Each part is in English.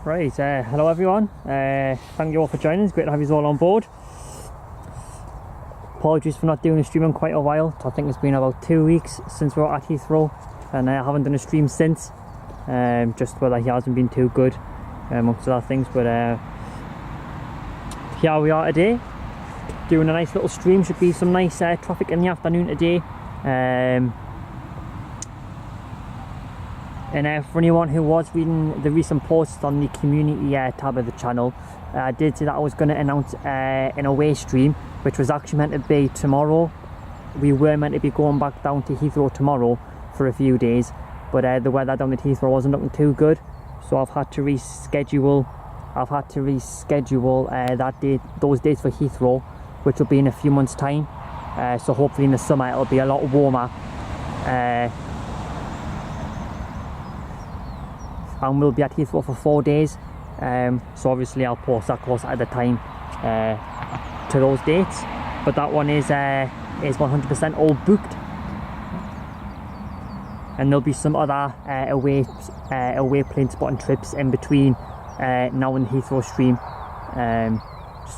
Right, hello everyone. Thank you all for joining. It's great to have you all on board. Apologies for not doing a stream in quite a while. I think it's been about 2 weeks since we were at Heathrow, and I haven't done a stream since. Just whether he hasn't been too good, amongst other things. But here we are today, doing a nice little stream. Should be some nice traffic in the afternoon today. And for anyone who was reading the recent posts on the community tab of the channel, I did say that I was going to announce an away stream, which was actually meant to be tomorrow. We were meant to be going back down to Heathrow tomorrow for a few days, but the weather down at Heathrow wasn't looking too good, so I've had to reschedule. That date, those dates for Heathrow, which will be in a few months' time. So hopefully in the summer it'll be a lot warmer. And we'll be at Heathrow for 4 days, so obviously I'll post that closer at the time to those dates, but that one is 100% all booked, and there'll be some other away plane spotting trips in between now and the Heathrow stream.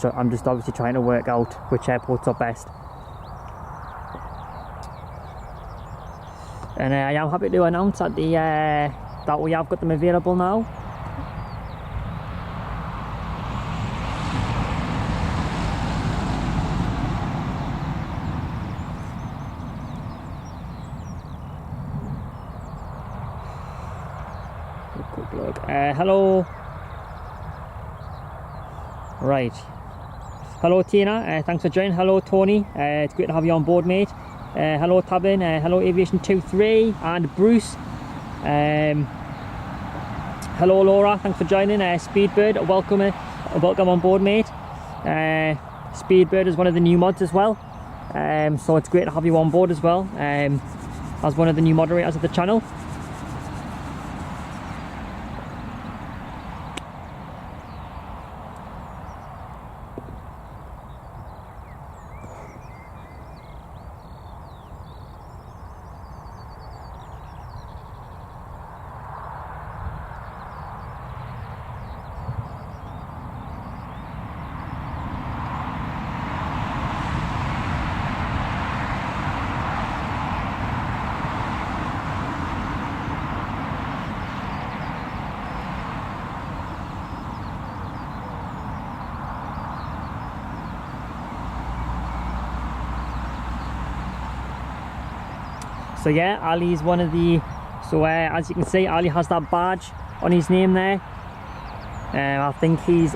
So I'm just obviously trying to work out which airports are best, and I am happy to announce that that we have got them available now. Quick look. Hello. Right. Hello Tina. Thanks for joining. Hello Tony. It's great to have you on board, mate. Hello Tabin. Hello Aviation 23 and Bruce. Hello Laura, thanks for joining. Speedbird, welcome on board, mate. Speedbird is one of the new mods as well, so it's great to have you on board as well, as one of the new moderators of the channel. So yeah, Ali's one of the, as you can see, Ali has that badge on his name there. I think he's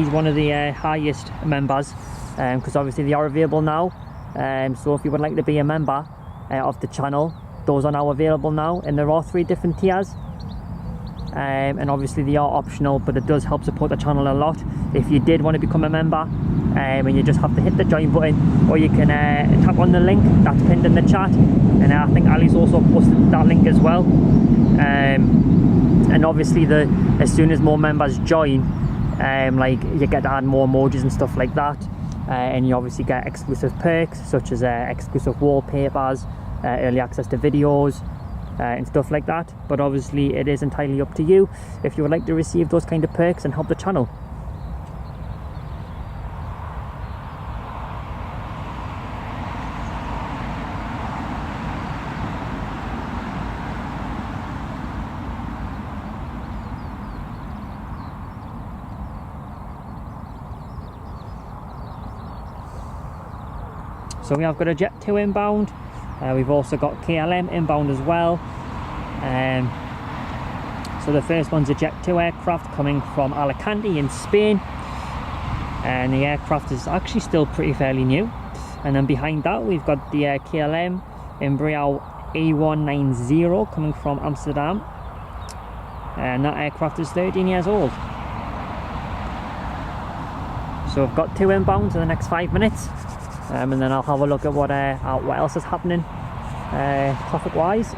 one of the highest members, because obviously they are available now. So if you would like to be a member of the channel, those are now available now, and there are 3 different tiers. And obviously they are optional, but it does help support the channel a lot. If you did want to become a member, and you just have to hit the join button, or you can tap on the link that's pinned in the chat, and I think Ali's also posted that link as well. And obviously as soon as more members join, like you get to add more emojis and stuff like that, and you obviously get exclusive perks such as exclusive wallpapers, early access to videos, and stuff like that. But obviously it is entirely up to you if you would like to receive those kind of perks and help the channel. So we have got a Jet 2 inbound. We've also got KLM inbound as well. So the first one's a Jet 2 aircraft coming from Alicante in Spain, and the aircraft is actually still fairly new. And then behind that we've got the KLM Embraer A190 coming from Amsterdam, and that aircraft is 13 years old. So I've got 2 inbounds in the next 5 minutes, and then I'll have a look at what else is happening traffic wise.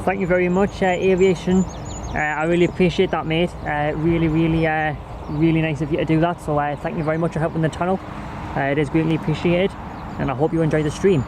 thank you very much, aviation. I really appreciate that, mate. Really nice of you to do that. So thank you very much for helping the channel. It is greatly appreciated, and I hope you enjoy the stream.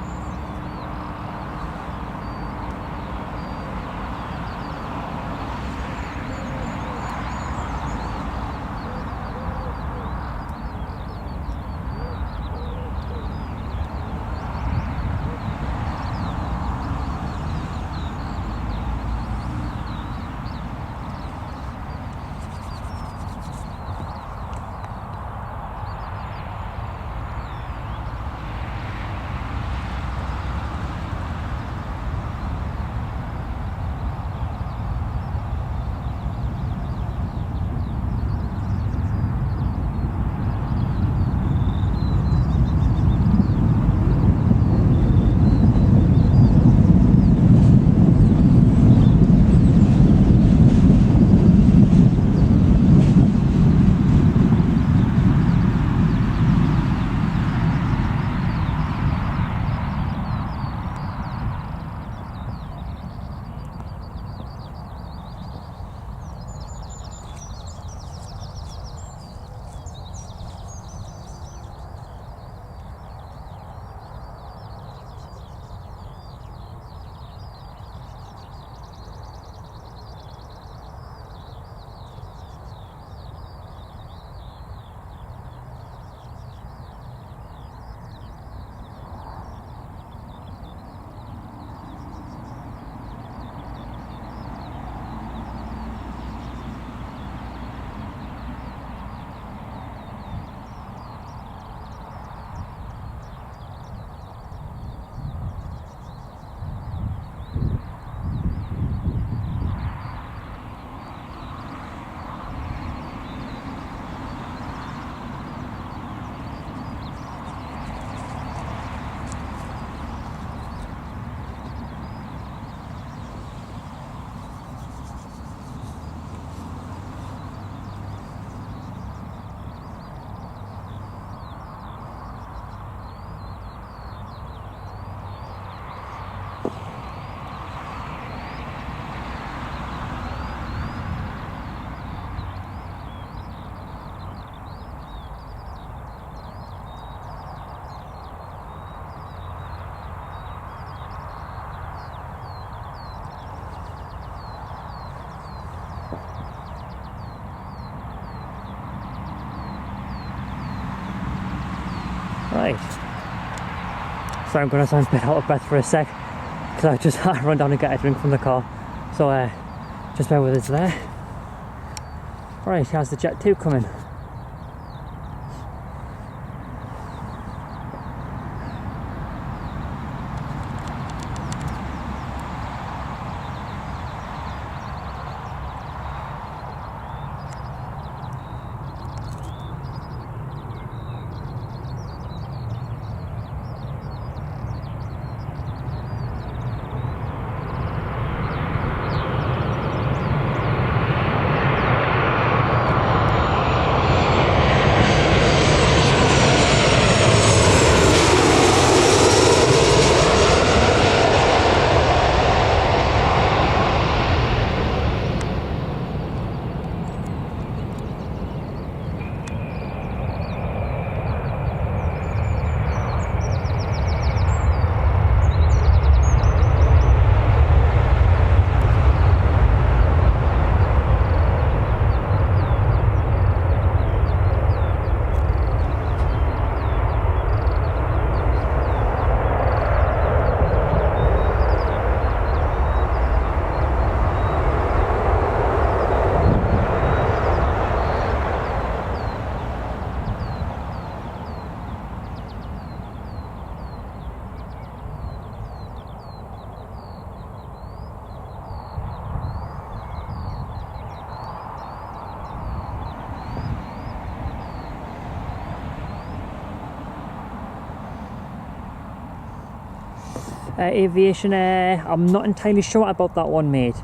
Right, so I'm going to sound a bit out of breath for a sec because I just had to run down and get a drink from the car, so just bear with us there. Right, here's the Jet 2 coming. Aviation, I'm not entirely sure about that one, mate,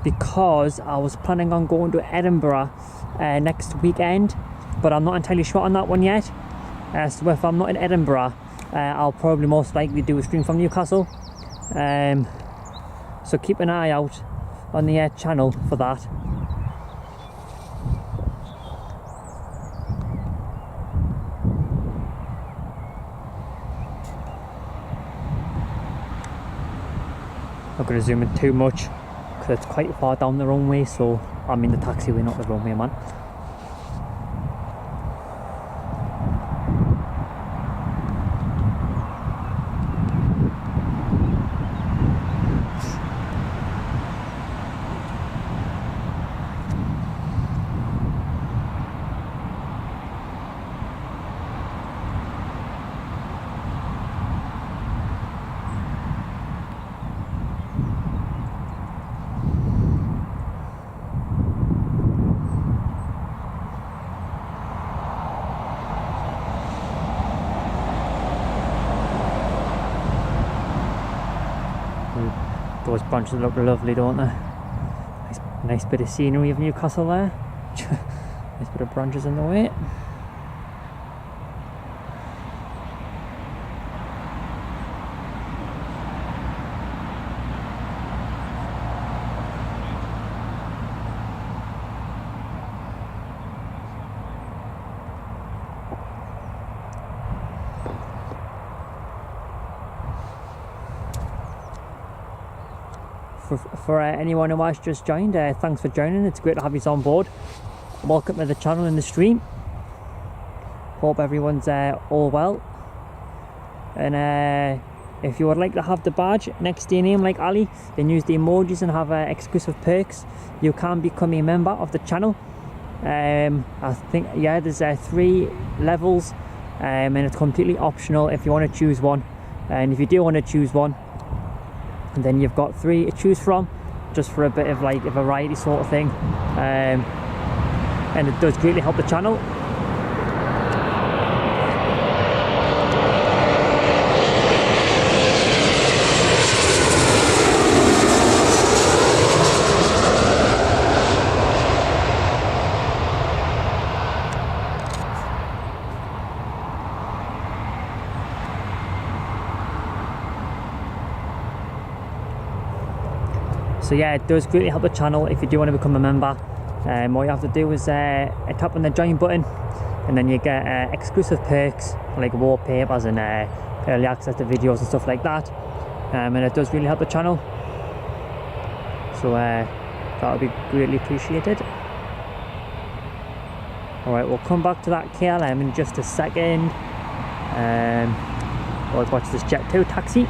because I was planning on going to Edinburgh next weekend, but I'm not entirely sure on that one yet. So if I'm not in Edinburgh, I'll probably most likely do a stream from Newcastle. so keep an eye out on the channel for that. Not going to zoom in too much because it's quite far down the runway, so I'm in the taxiway, not the runway, man. Those branches look lovely, don't they? Nice bit of scenery of Newcastle there. Nice bit of branches in the way. For anyone who has just joined, thanks for joining. It's great to have you on board. Welcome to the channel and the stream. Hope everyone's all well. And if you would like to have the badge next to your name like Ali and use the emojis and have exclusive perks, you can become a member of the channel. I think, yeah, there's 3 levels, and it's completely optional if you want to choose one. And if you do want to choose one, and then you've got 3 to choose from, just for a bit of like a variety sort of thing, and it does greatly help the channel. So yeah, it does greatly help the channel if you do want to become a member. All you have to do is tap on the join button, and then you get exclusive perks like wallpapers and early access to videos and stuff like that. And it does really help the channel. So that would be greatly appreciated. Alright, we'll come back to that KLM in just a second. Let's watch this Jet 2 taxi.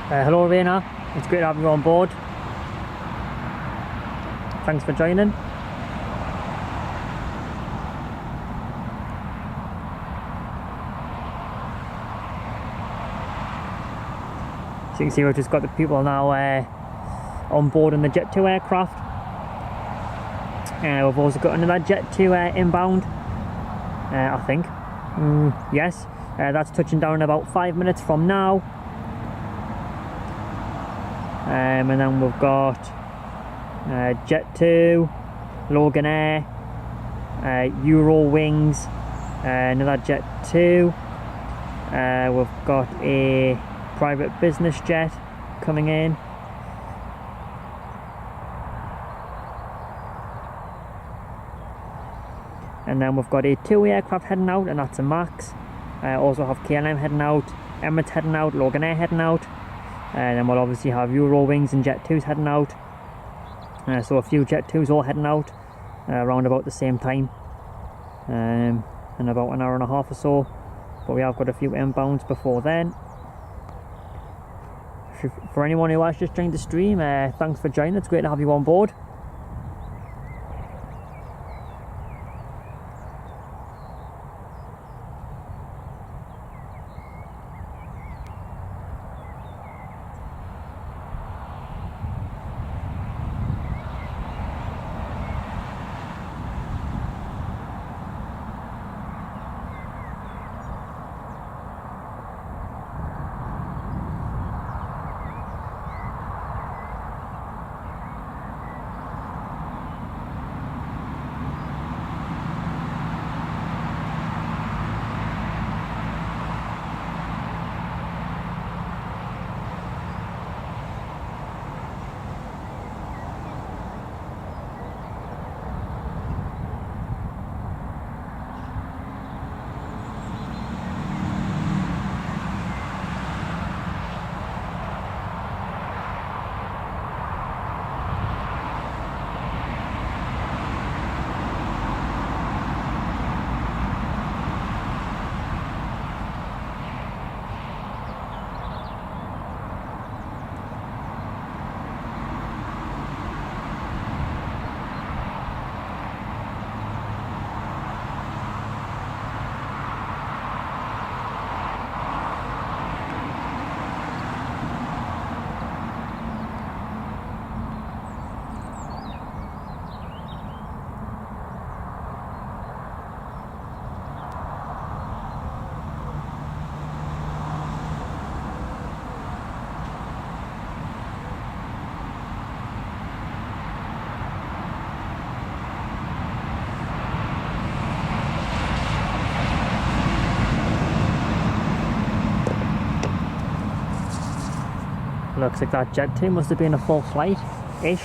Hello Raina, it's great to have you on board. Thanks for joining. So you can see we've just got the people now on board in the Jet 2 aircraft. We've also got another Jet 2 inbound, I think. Yes, that's touching down in about 5 minutes from now. And then we've got Jet 2, Loganair, Eurowings, another Jet 2. We've got a private business jet coming in. And then we've got a 2 aircraft heading out, and that's a MAX. Also have KLM heading out, Emirates heading out, Loganair heading out. And then we'll obviously have Eurowings and Jet 2s heading out. So a few Jet 2s all heading out around about the same time. In about an hour and a half or so. But we have got a few inbounds before then. For anyone who has just joined the stream, thanks for joining. It's great to have you on board. Looks like that Jet 2 must have been a full flight-ish.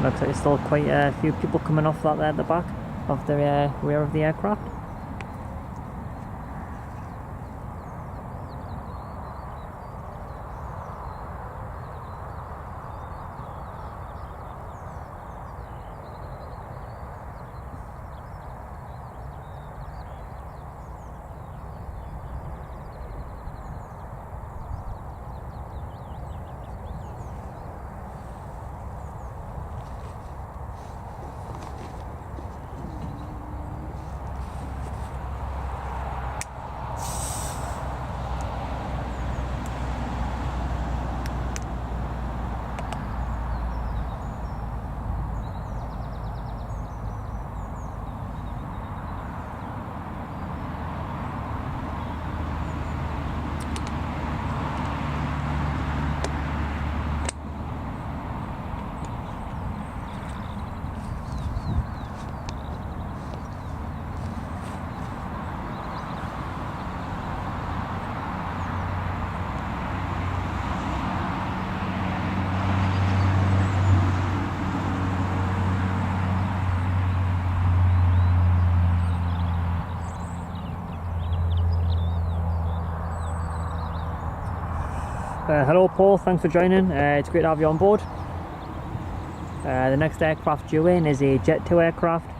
Looks like there's still quite a few people coming off that there at the back of the rear of the aircraft. Hello Paul, thanks for joining. It's great to have you on board. The next aircraft due in is a Jet 2 aircraft.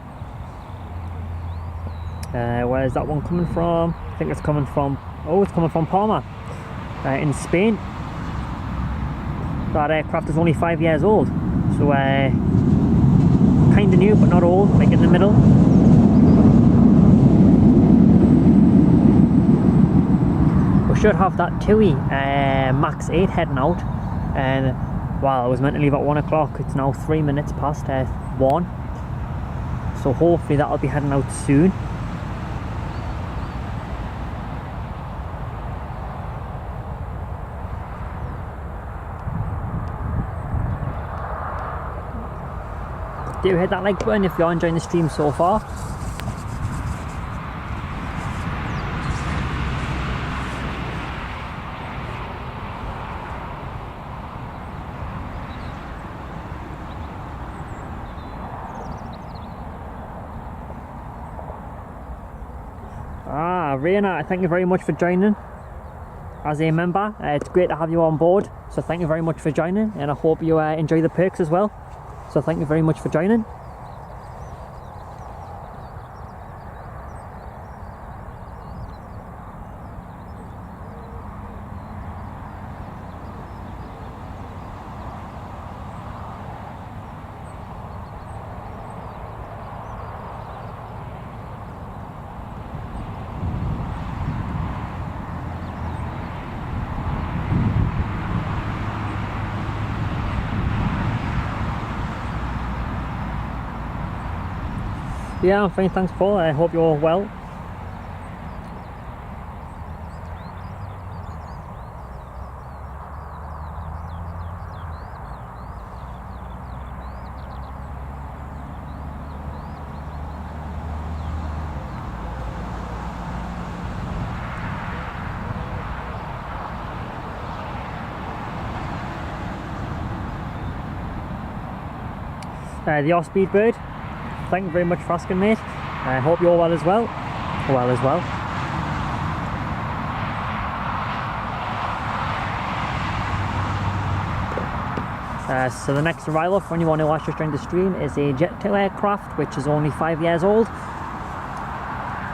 Where's that one coming from? I think it's coming from, oh, it's coming from Palma in Spain. That aircraft is only 5 years old, so kind of new but not old, like in the middle. We should have that TUI Max 8 heading out, and well, I was meant to leave at 1 o'clock, it's now 3 minutes past 1, so hopefully that'll be heading out soon. Do hit that like button if you're enjoying the stream so far. Raina, thank you very much for joining as a member. It's great to have you on board, so thank you very much for joining, and I hope you enjoy the perks as well. So thank you very much for joining. Yeah, I'm fine, thanks Paul. I hope you're all well. The Off-Speed Bird, thank you very much for asking, mate. I hope you're well as well. So the next arrival for anyone who watches during the stream is a Jet 2 aircraft, which is only 5 years old,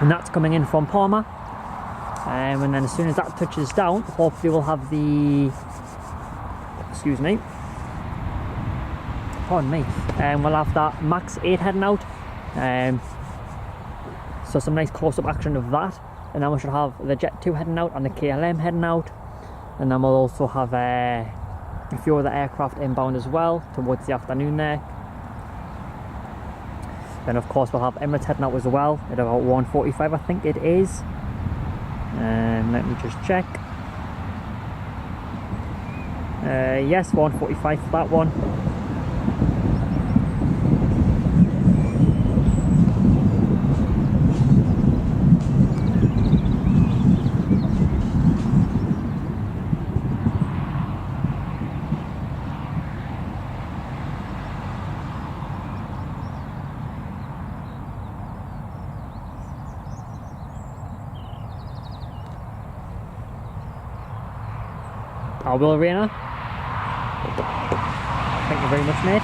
and that's coming in from Palma. And then as soon as that touches down, hopefully we'll have the, excuse me, pardon me, and we'll have that Max 8 heading out. So some nice close-up action of that, and then we should have the Jet 2 heading out and the KLM heading out, and then we'll also have a few other aircraft inbound as well towards the afternoon there. Then of course we'll have Emirates heading out as well at about 1:45, I think it is. Let me just check. Yes, 1:45 for that one. I will, Raina. Thank you very much, mate.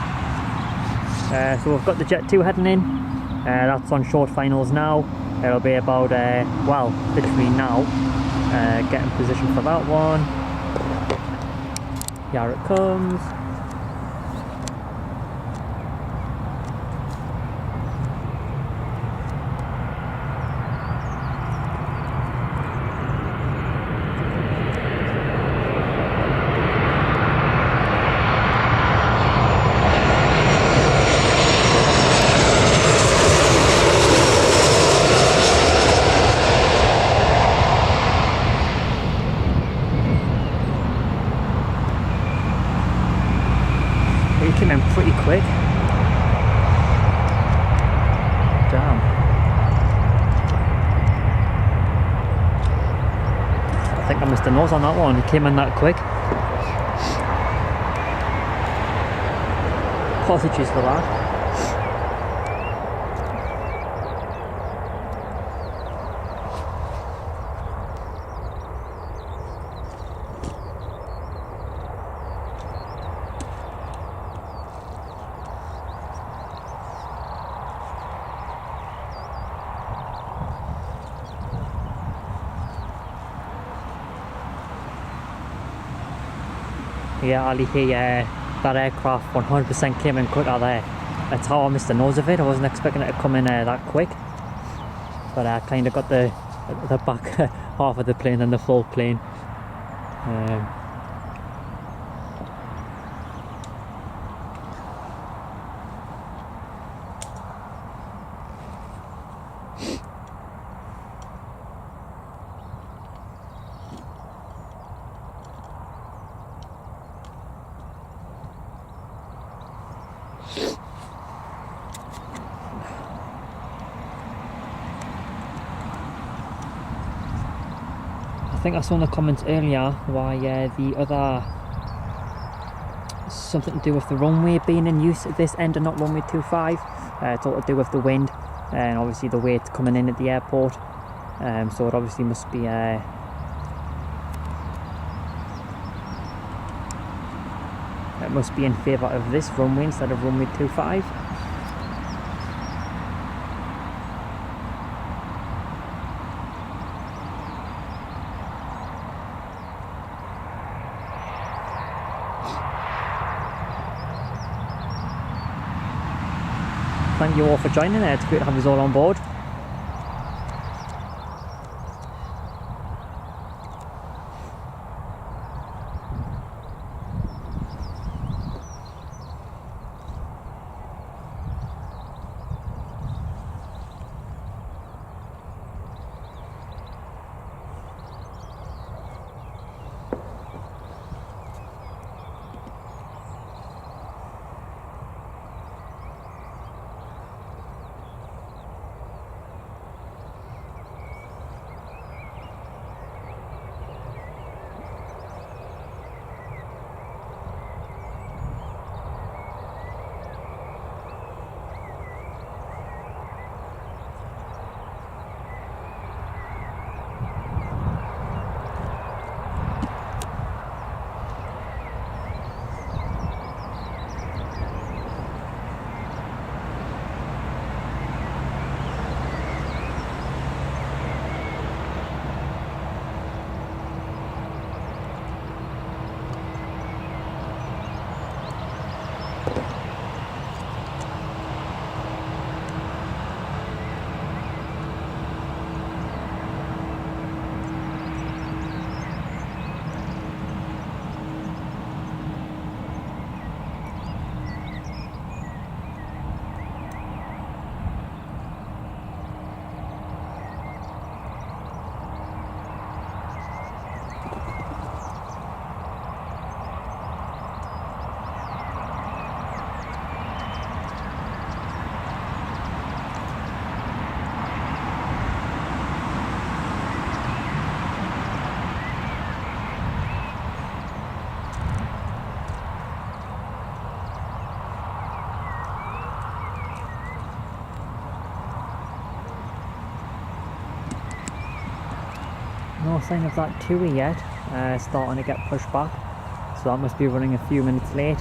So we've got the Jet 2 heading in. That's on short finals now. It'll be about, well, literally now. Get in position for that one. Here it comes. Pretty quick. Damn. I think I missed a nose on that one. It came in that quick. Apologies for that. Yeah, Ali, that aircraft 100% came in quicker there. That's how I missed the nose of it. I wasn't expecting it to come in that quick. But I kind of got the back half of the plane and the full plane. I think I saw in the comments earlier why the other, something to do with the runway being in use at this end and not runway 25. It's all to do with the wind and obviously the way it's coming in at the airport. So it obviously must be it must be in favour of this runway instead of runway 25. Thank you all for joining. It's great to have you all on board. No sign of that TUI yet, starting to get pushed back, so that must be running a few minutes late.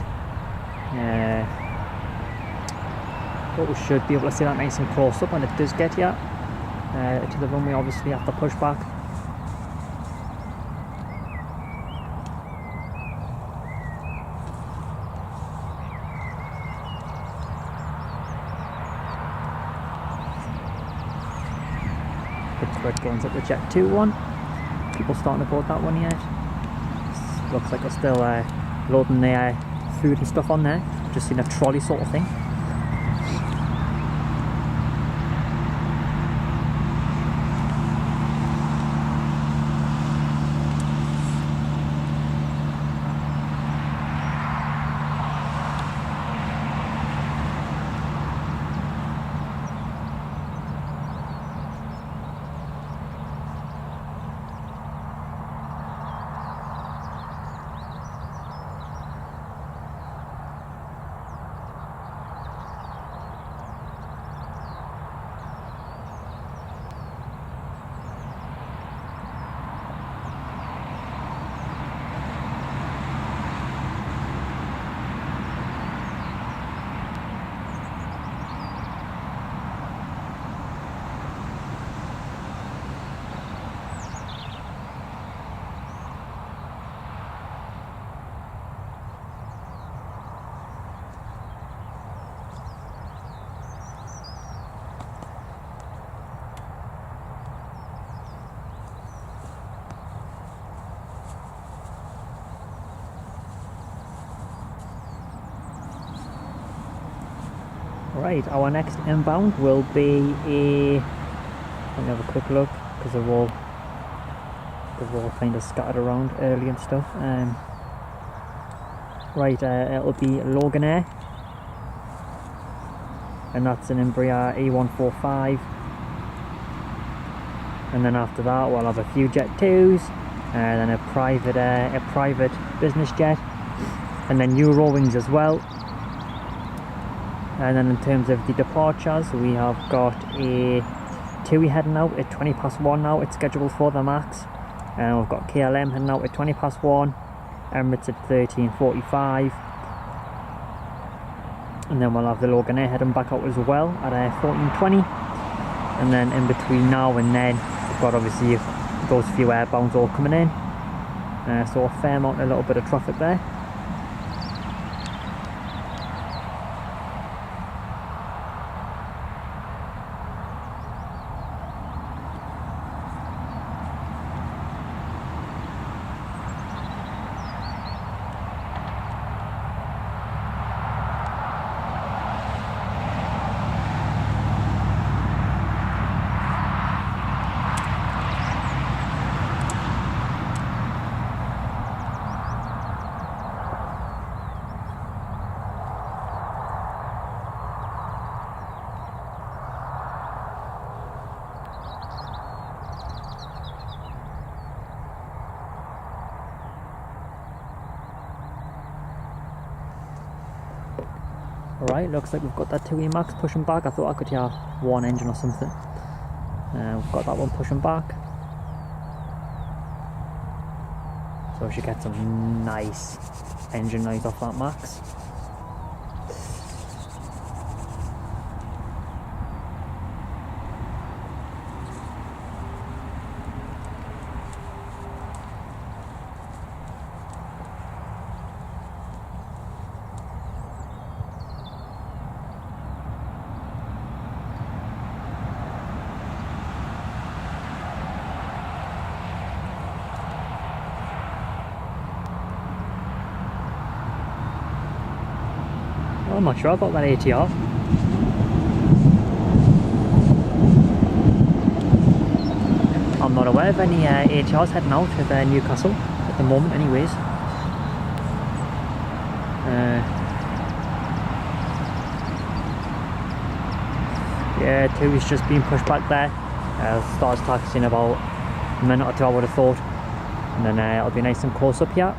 But we should be able to see that nice and close up when it does get here to the runway, obviously after pushback. Red gains up the Jet 2-1. People starting to board that one yet. Looks like they're still loading their food and stuff on there. Just seen a trolley sort of thing. Right, our next inbound will be a... Let me have a quick look, because they're all kind of scattered around early and stuff. Right, it'll be Loganair, and that's an Embraer E145. And then after that we'll have a few Jet 2s, and then a private business jet, and then Eurowings as well. And then in terms of the departures, we have got a TUI heading out at 1:20 now. It's scheduled for the max. And we've got KLM heading out at 1:20, Emirates at 13:45. And then we'll have the Loganair heading back out as well at 14:20. And then in between now and then, we've got obviously those few airbounds all coming in. So a fair amount, a little bit of traffic there. Alright, looks like we've got that TUI Max pushing back. I thought I could hear one engine or something. We've got that one pushing back. So we should get some nice engine noise off that Max. I'm not sure about that ATR. I'm not aware of any ATRs heading out of Newcastle at the moment anyways. Yeah, 2 is just being pushed back there. Starts taxiing about a minute or two, I would have thought. And then it'll be nice and close up here.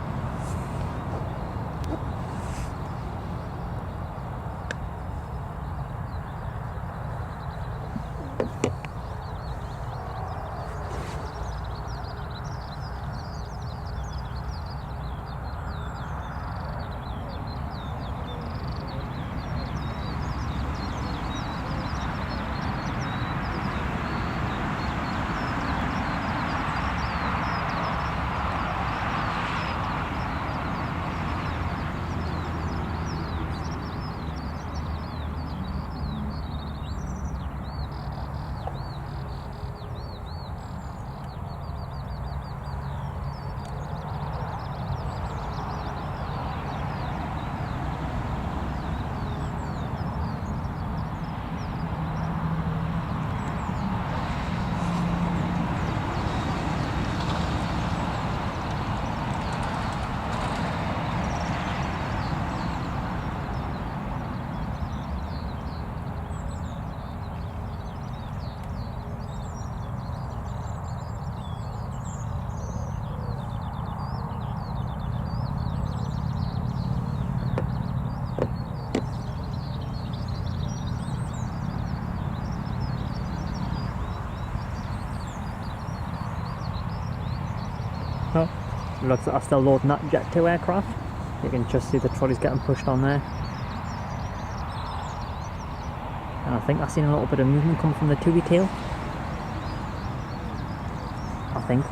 Oh, looks like I'm still loading that Jet 2 aircraft. You can just see the trolleys getting pushed on there. And I think I've seen a little bit of movement coming from the TUI tail. I think.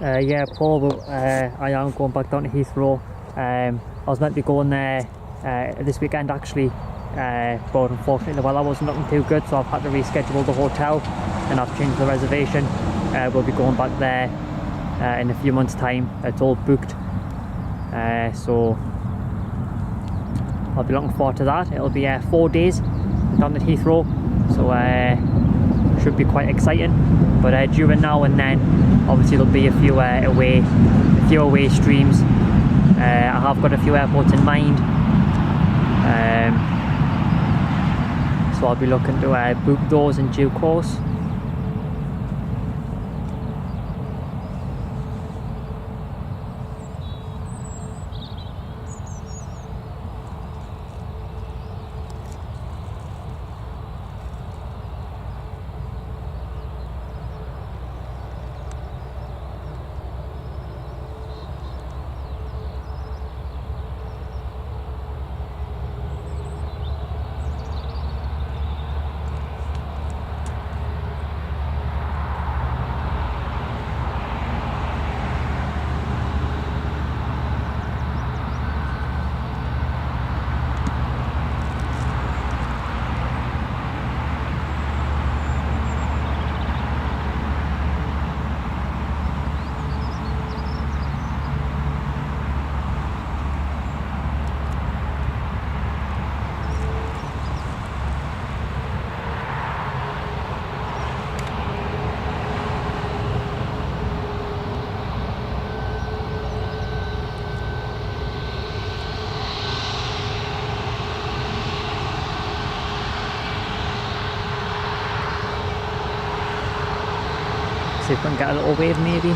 Yeah, Paul, but I am going back down to Heathrow. I was meant to be going there this weekend actually, but unfortunately the weather wasn't looking too good, so I've had to reschedule the hotel and I've changed the reservation. We'll be going back there in a few months' time. It's all booked, so I'll be looking forward to that. It'll be 4 days down at Heathrow, so should be quite exciting. But during now and then, obviously there'll be a few away streams. I have got a few airports in mind, so I'll be looking to book those in due course. See if we can get a little wave maybe.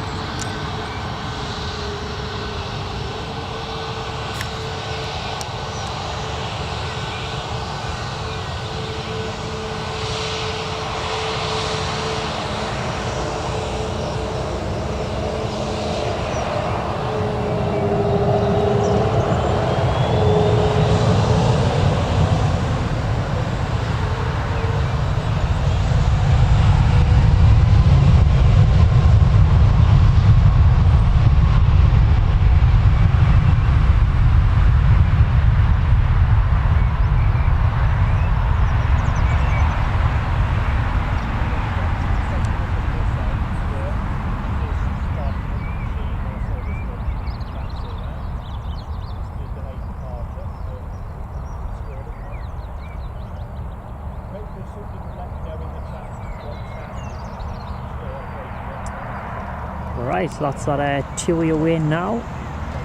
Right, so that's that two-way away now.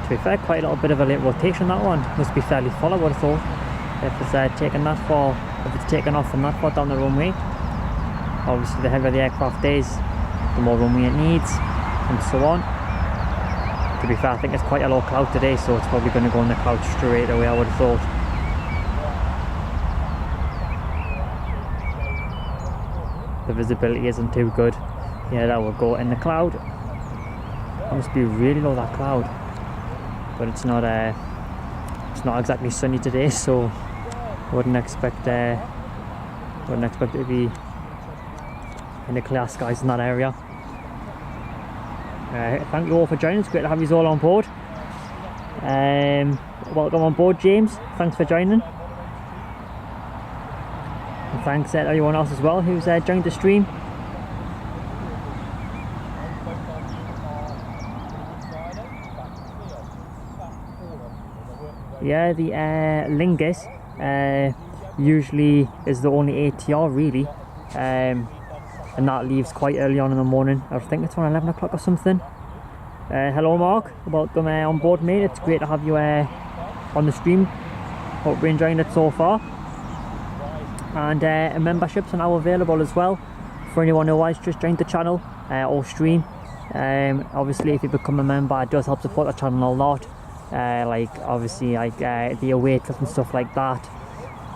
To be fair, quite a little bit of a late rotation that one. Must be fairly full, I would have thought. If it's taken that far, if it's taken off from that far down the runway. Obviously the heavier the aircraft is, the more runway it needs, and so on. To be fair, I think it's quite a low cloud today, so it's probably going to go in the cloud straight away, I would have thought. The visibility isn't too good. Yeah, that will go in the cloud. It must be really low, that cloud, but it's not exactly sunny today, so I wouldn't expect it to be in the clear skies in that area. Thank you all for joining. It's great to have you all on board. Welcome on board, James. Thanks for joining. And thanks to everyone else as well who's joined the stream. Yeah, the Lingus usually is the only ATR really, and that leaves quite early on in the morning. I think it's around 11 o'clock or something. Hello Mark, welcome on board mate. It's great to have you on the stream. Hope you're enjoying it so far. And memberships are now available as well for anyone who has just joined the channel or stream. Obviously if you become a member, it does help support the channel a lot. Obviously the away trip and stuff like that,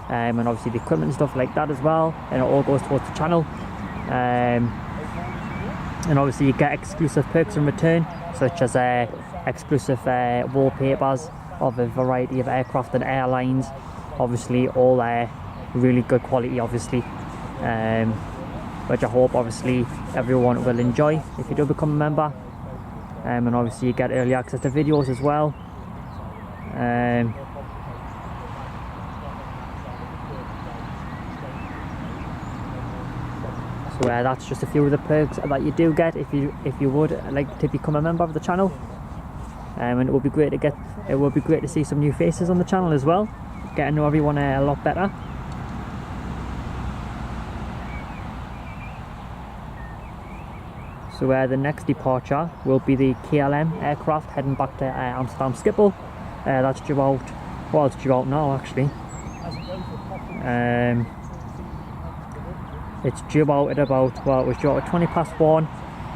and obviously the equipment and stuff like that as well, and it all goes towards the channel. And obviously you get exclusive perks in return, such as exclusive wallpapers of a variety of aircraft and airlines, obviously all really good quality obviously, which I hope obviously everyone will enjoy if you do become a member. and obviously you get early access to videos as well. So that's just a few of the perks that you do get if you would like to become a member of the channel. And it would be great to see some new faces on the channel as well, get to know everyone a lot better. So the next departure will be the KLM aircraft heading back to Amsterdam Schiphol. That's due out, well, it's due out now actually. It's due out at about, well, it was due out at 20 past 1.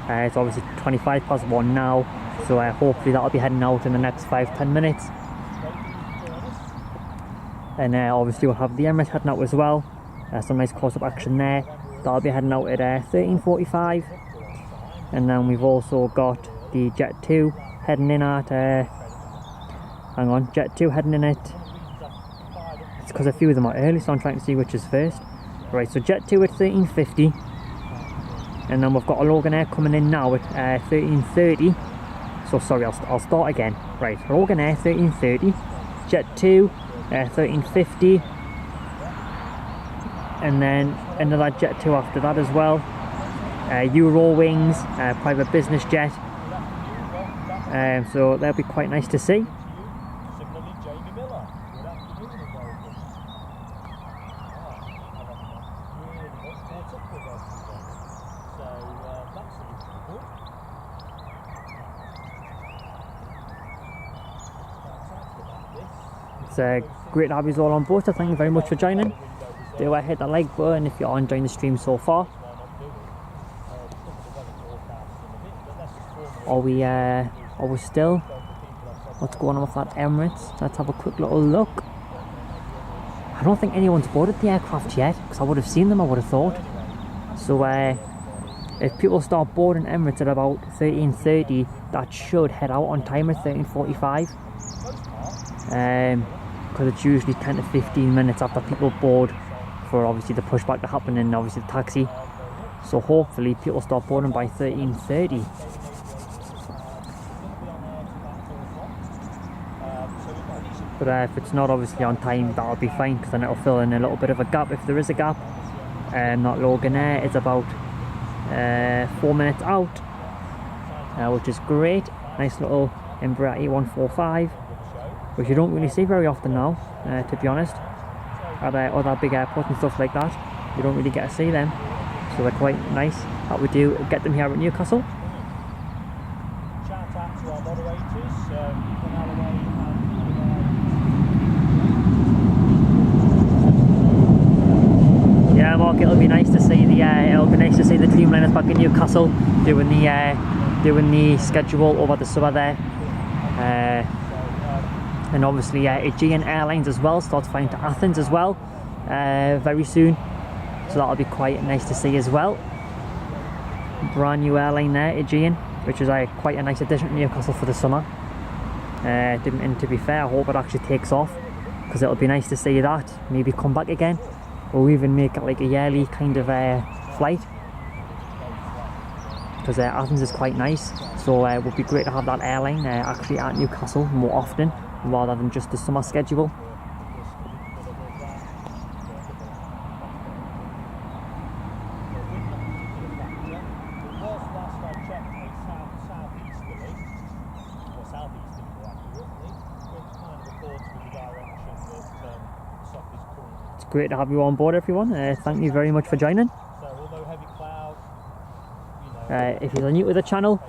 It's obviously 25 past 1 now, so hopefully that'll be heading out in the next 5-10 minutes. And obviously we'll have the Emirates heading out as well. Some nice close-up action there. That'll be heading out at 13:45. And then we've also got the Jet 2 heading in at, hang on, Jet 2 heading in at, it's because a few of them are early, so I'm trying to see which is first. Right, so Jet 2 at 13:50, and then we've got a Loganair coming in now at 13:30. So sorry, I'll start again. Right, Loganair 13:30, Jet 2 13:50, and then another Jet 2 after that as well. Eurowings, private business jet. So that'll be quite nice to see. It's great to have you all on board, so thank you very much for joining. Do hit that like button if you are enjoying the stream so far. Are we still? What's going on with that Emirates? Let's have a quick little look. I don't think anyone's boarded the aircraft yet, because I would have seen them, I would have thought. So if people start boarding Emirates at about 13:30, that should head out on time at 13:45. Because it's usually 10 to 15 minutes after people board for obviously the pushback to happen and obviously the taxi. So hopefully people start boarding by 13:30. But if it's not obviously on time, that'll be fine, because then it'll fill in a little bit of a gap if there is a gap. That Loganair is about 4 minutes out, which is great. Nice little Embraer E145, which you don't really see very often now, to be honest. At other big airports and stuff like that, you don't really get to see them. So they're quite nice that we do get them here at Newcastle. Shout out to our moderators, Yeah, Mark, it'll be nice to see the Dreamliners back in Newcastle doing the schedule over the summer there. And obviously Aegean Airlines as well starts flying to Athens as well very soon, so that'll be quite nice to see as well. Brand new airline there, Aegean, which is quite a nice addition to Newcastle for the summer. And to be fair, I hope it actually takes off, because it'll be nice to see that maybe come back again, or even make it like a yearly kind of flight, because Athens is quite nice. So it would be great to have that airline actually at Newcastle more often, rather than just the summer schedule. It's great to have you on board, everyone. Thank you very much for joining. If you're new to the channel,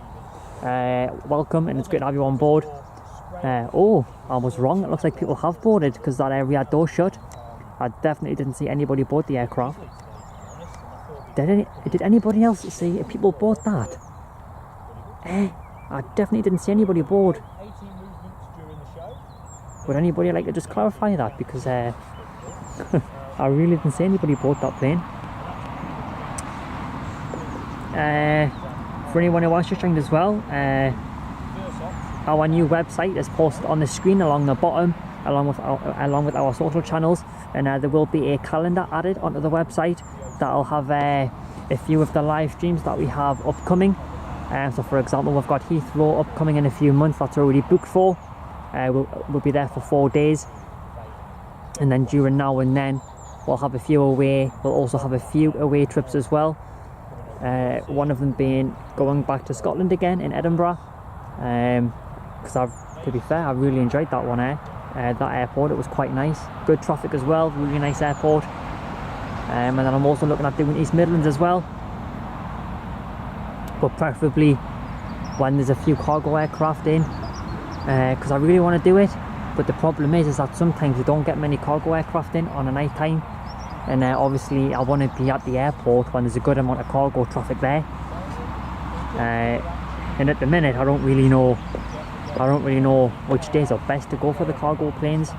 welcome, and it's great to have you on board. Oh, I was wrong. It looks like people have boarded, because that area door shut. I definitely didn't see anybody board the aircraft. Did anybody else see people board that? I definitely didn't see anybody board. Would anybody like to just clarify that, because I really didn't see anybody board that plane. For anyone who wants to join as well, our new website is posted on the screen along the bottom, along with our social channels, and there will be a calendar added onto the website that'll have a few of the live streams that we have upcoming. So for example, we've got Heathrow upcoming in a few months, that's already booked for. We'll be there for 4 days, and then during now and then we'll have a few away. We'll also have a few away trips as well. One of them being going back to Scotland again in Edinburgh, because to be fair, I really enjoyed that one that airport. It was quite nice, good traffic as well, really nice airport. And then I'm also looking at doing East Midlands as well, but preferably when there's a few cargo aircraft in, because I really want to do it. But the problem is that sometimes we don't get many cargo aircraft in on a night time, and obviously I want to be at the airport when there's a good amount of cargo traffic there. And at the minute I don't really know which days are best to go for the cargo planes.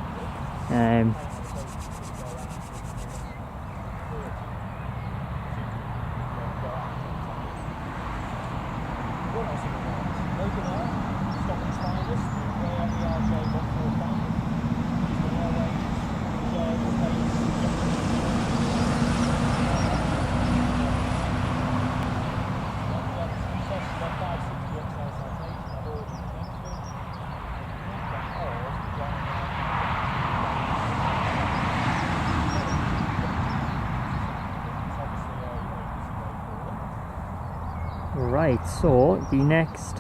Right, so the next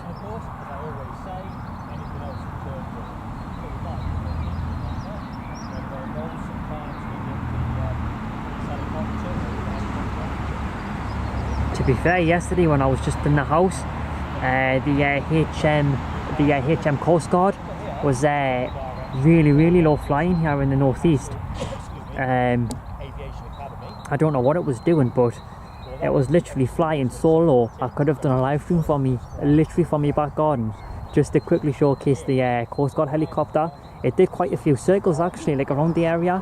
to be fair, yesterday when I was just in the house, the HM Coast Guard was really low flying here in the northeast. I don't know what it was doing, but it was literally flying so low. I could have done a live stream literally from my back garden, just to quickly showcase the Coast Guard helicopter. It did quite a few circles actually, like around the area,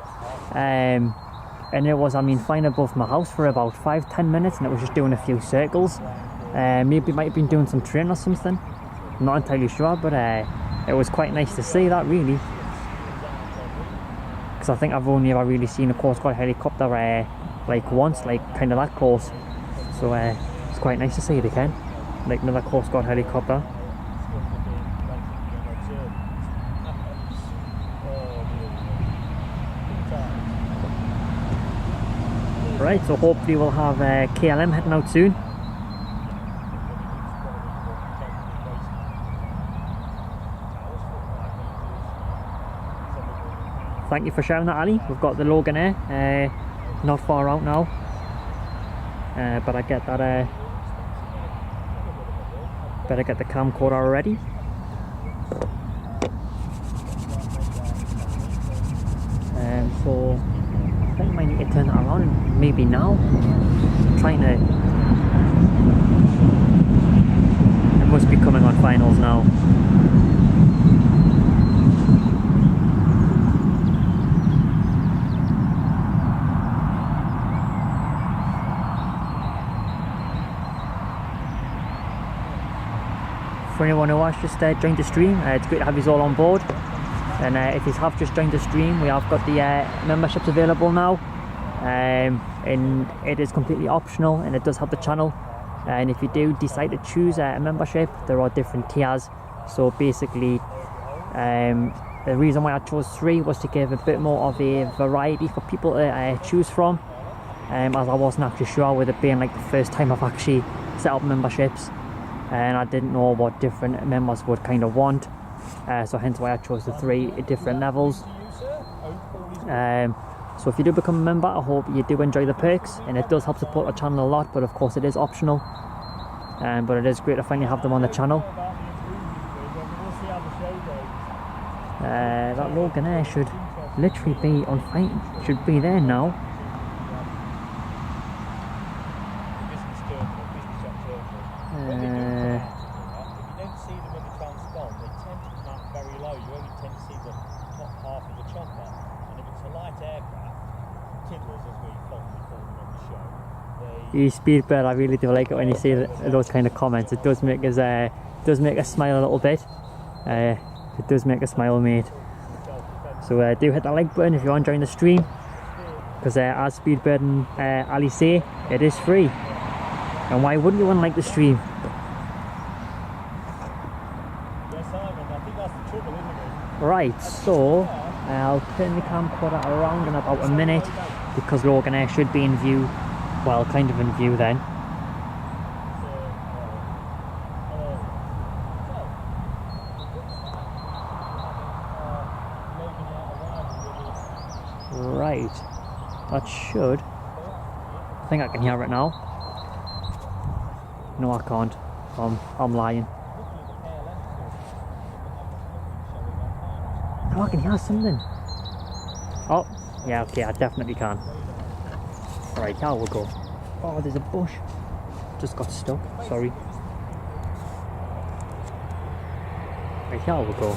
and it was, I mean, flying above my house for about 5-10 minutes, and it was just doing a few circles. Maybe it might have been doing some training or something, I'm not entirely sure, but it was quite nice to see that, really, because I think I've only ever really seen a Coast Guard helicopter like once, like kind of that close. So it's quite nice to see it again, like another Coast Guard helicopter. Right, so hopefully we'll have KLM heading out soon. Thank you for sharing that, Ali. We've got the Loganair, not far out now, but I get that better get the camcorder already. So I think I might need to turn that around, maybe now. I'm trying to, it must be coming on finals now. For anyone who has just joined the stream, it's great to have you all on board. And if you have just joined the stream, we have got the memberships available now, and it is completely optional, and it does help the channel. And if you do decide to choose a membership, there are different tiers. So basically, the reason why I chose 3 was to give a bit more of a variety for people to choose from, as I wasn't actually sure, with it being like the first time I've actually set up memberships, and I didn't know what different members would kind of want, so hence why I chose the 3 different levels. So if you do become a member, I hope you do enjoy the perks, and it does help support the channel a lot, but of course it is optional, but it is great to finally have them on the channel. That Loganair should literally be on flight, should be there now. You Speedbird, I really do like it when you see those kind of comments. It does make us smile a little bit. It does make us smile, mate. So do hit that like button if you're enjoying the stream, because as Speedbird and Ali say, it is free. And why wouldn't you want to like the stream? Right, so I'll turn the camcorder around in about a minute because Loganair should be in view, well, kind of in view then. Right, that should, I think I can hear it now. No, I can't. I'm lying. Oh, I can hear something. Oh, yeah, okay, I definitely can. Right, here we'll go. Oh, there's a bush. Just got stuck, sorry. Right, here we'll go.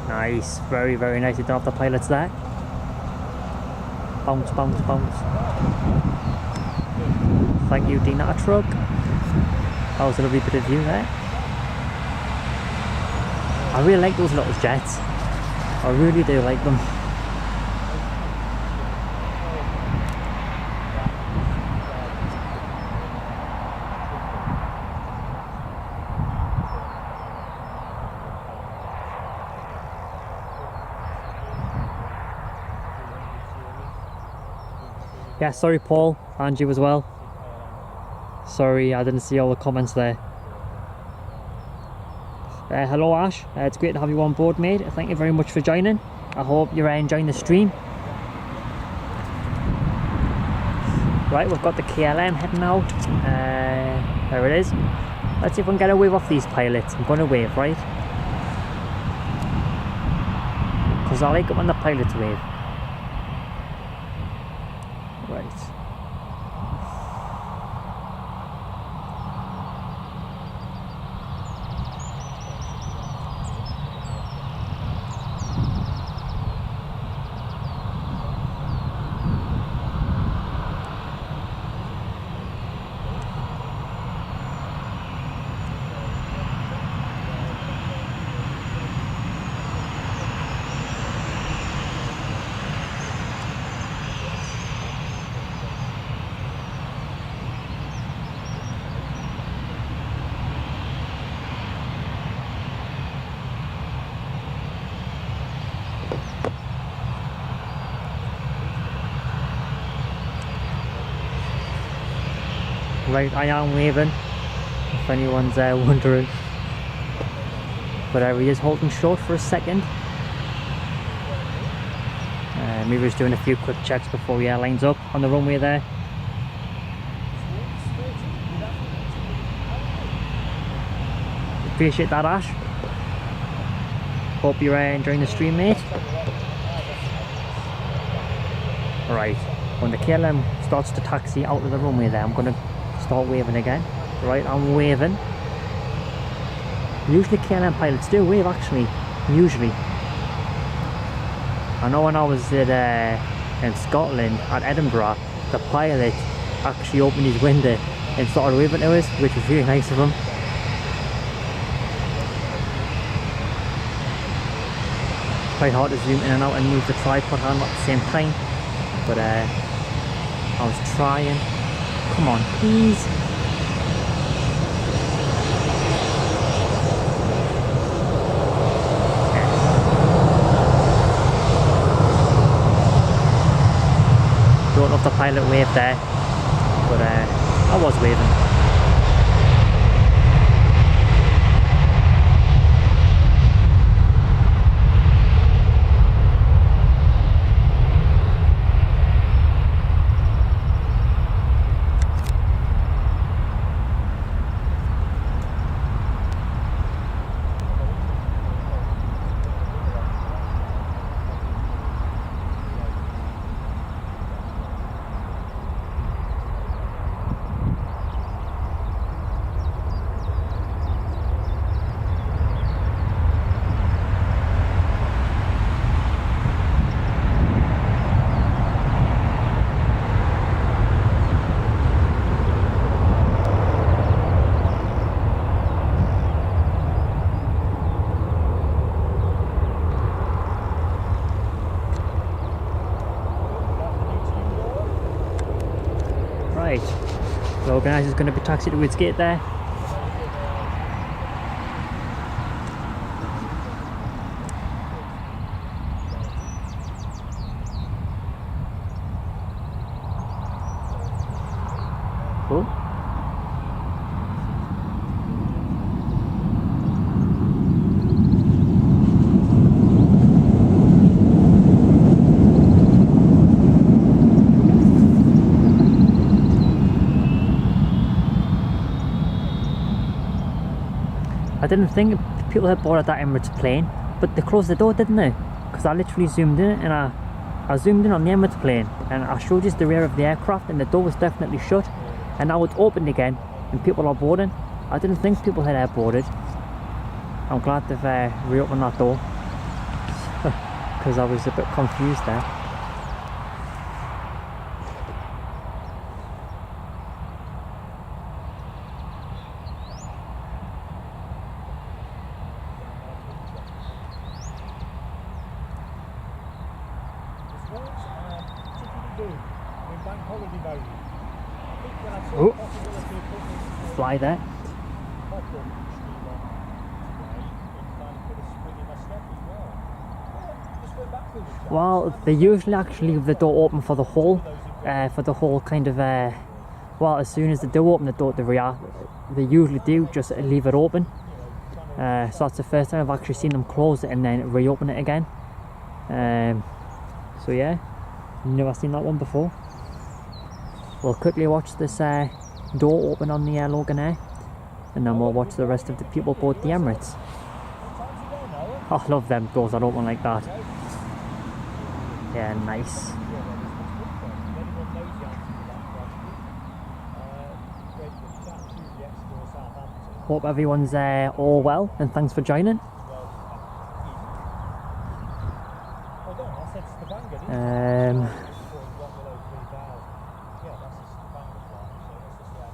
Nice, very, very nice. You don't have the pilots there. Bounce, bounce, bounce. Thank you, Dean, at a truck. That was a lovely bit of view there. I really like those little jets. I really do like them. Yeah, sorry Paul, and you as well. Sorry, I didn't see all the comments there. Hello Ash, it's great to have you on board, mate. Thank you very much for joining. I hope you're enjoying the stream. Right, we've got the KLM heading out. There it is. Let's see if we can get a wave off these pilots. I'm going to wave, right? Because I like it when the pilots wave. Right. Right, I am waving, if anyone's wondering. But he is holding short for a second. Maybe just doing a few quick checks before he lines up on the runway there. Appreciate that, Ash. Hope you're enjoying the stream, mate. Right, when the KLM starts to taxi out of the runway there, I'm going to start waving again. Right, I'm waving. Usually KLM pilots do wave, actually. Usually. I know when I was in Scotland at Edinburgh, the pilot actually opened his window and started waving to us, which was really nice of him. Quite hard to zoom in and out and move the tripod hand at the same time, but I was trying. Come on, please. Don't know if the pilot waved there, but I was waving. Right, Loganair is going to be taxied to its gate there. Cool. I didn't think people had boarded that Emirates plane, but they closed the door, didn't they? Because I literally zoomed in and I zoomed in on the Emirates plane and I showed you the rear of the aircraft and the door was definitely shut, and now it's opened again and people are boarding. I didn't think people had air boarded. I'm glad they've reopened that door because I was a bit confused there. Oh, fly there. Well, they usually actually leave the door open for the whole kind of, well, as soon as they do open the door to react, they usually do just leave it open. So that's the first time I've actually seen them close it and then reopen it again. So yeah, never seen that one before. We'll quickly watch this door open on the Loganair, and then we'll watch the rest of the people board the Emirates. I love them doors that open like that. Yeah, nice. Hope everyone's all well, and thanks for joining.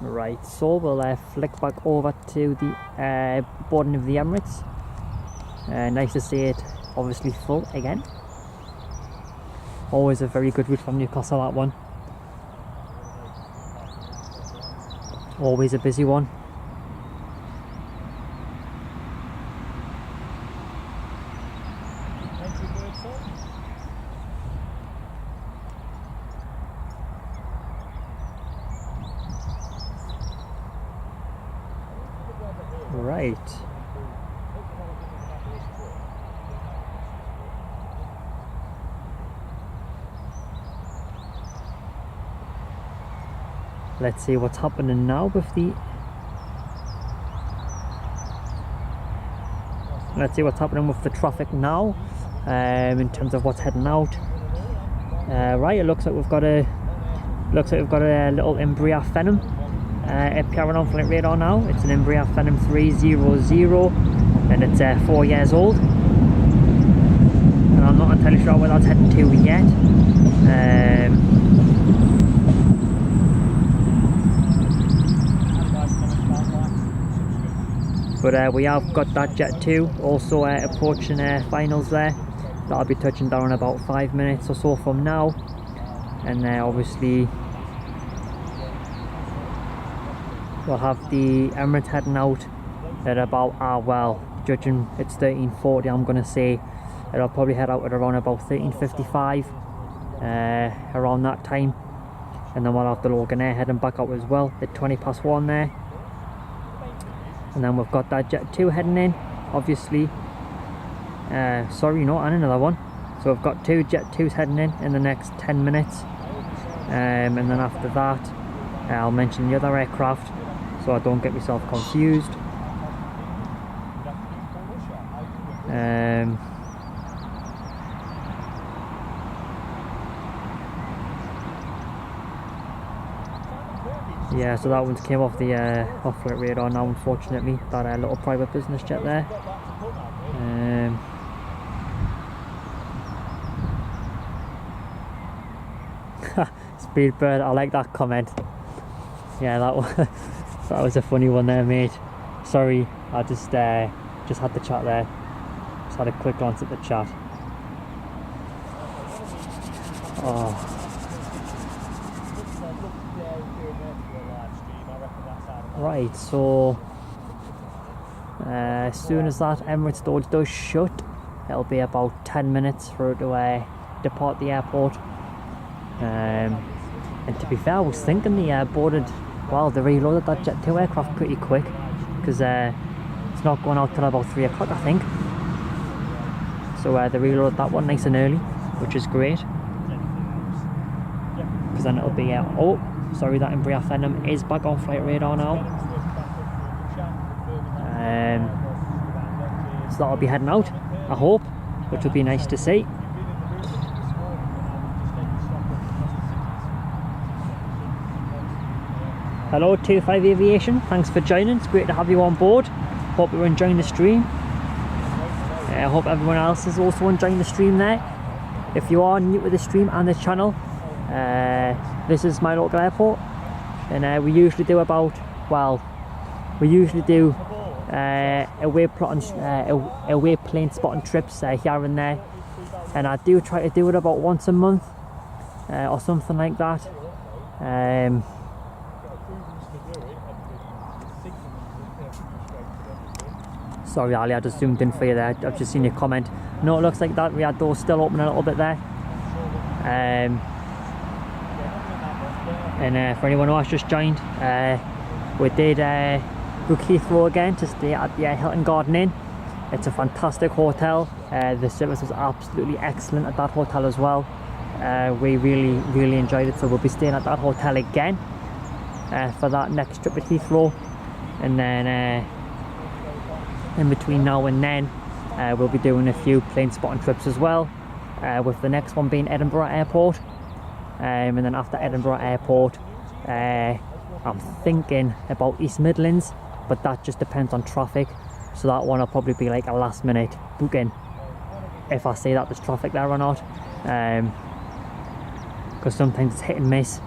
Right, so we'll flick back over to the boarding of the Emirates. Nice to see it obviously full again. Always a very good route from Newcastle, that one. Always a busy one. Right. Let's see what's happening now with the... Let's see what's happening with the traffic now, in terms of what's heading out. Right, it looks like we've got a little Embraer Phenom appearing on flight radar now. It's an Embraer Phenom 300 and it's 4 years old. And I'm not entirely sure where that's heading to yet. But we have got that Jet 2 also approaching finals there. That'll be touching down in about 5 minutes or so from now. And obviously we'll have the Emirates heading out at about, well, judging it's 13:40, I'm going to say it'll probably head out at around about 13:55, around that time. And then we'll have the Loganair heading back out as well at 1:20 there. And then we've got that Jet 2 heading in, obviously. Sorry, no, and another one. So we've got 2 Jet 2s heading in the next 10 minutes. And then after that, I'll mention the other aircraft so I don't get myself confused. Yeah, so that one's came off the off-flight radar now, unfortunately, that little private business jet there. Speedbird, I like that comment. Yeah, that was a funny one there, mate. Sorry, I just had the chat there. Just had a quick glance at the chat. Oh. Right, so as soon as that Emirates door does shut, it'll be about 10 minutes for it to depart the airport. And to be fair, I was thinking they they reloaded that Jet 2 aircraft pretty quick, because it's not going out till about 3 o'clock, I think. So they reloaded that one nice and early, which is great. Because then it'll be oh, sorry, that Embraer Phenom is back on flight radar now. So that'll be heading out, I hope, which will be nice to see. Hello 25 Aviation, thanks for joining, it's great to have you on board. Hope you're enjoying the stream. I hope everyone else is also enjoying the stream there. If you are new to the stream and the channel, this is my local airport, and we usually do away plane spotting trips here and there, and I do try to do it about once a month or something like that. Sorry Ali, I just zoomed in for you there. I've just seen your comment. No, it looks like that Riyadh door's still open a little bit there. And for anyone who has just joined, we did book Heathrow again to stay at the Hilton Garden Inn. It's a fantastic hotel. The service was absolutely excellent at that hotel as well. We really enjoyed it, so we'll be staying at that hotel again for that next trip at Heathrow. And then in between now and then, we'll be doing a few plane spotting trips as well, with the next one being Edinburgh Airport. And then after Edinburgh Airport, I'm thinking about East Midlands, but that just depends on traffic. So that one will probably be like a last minute booking, if I say that there's traffic there or not, because sometimes it's hit and miss.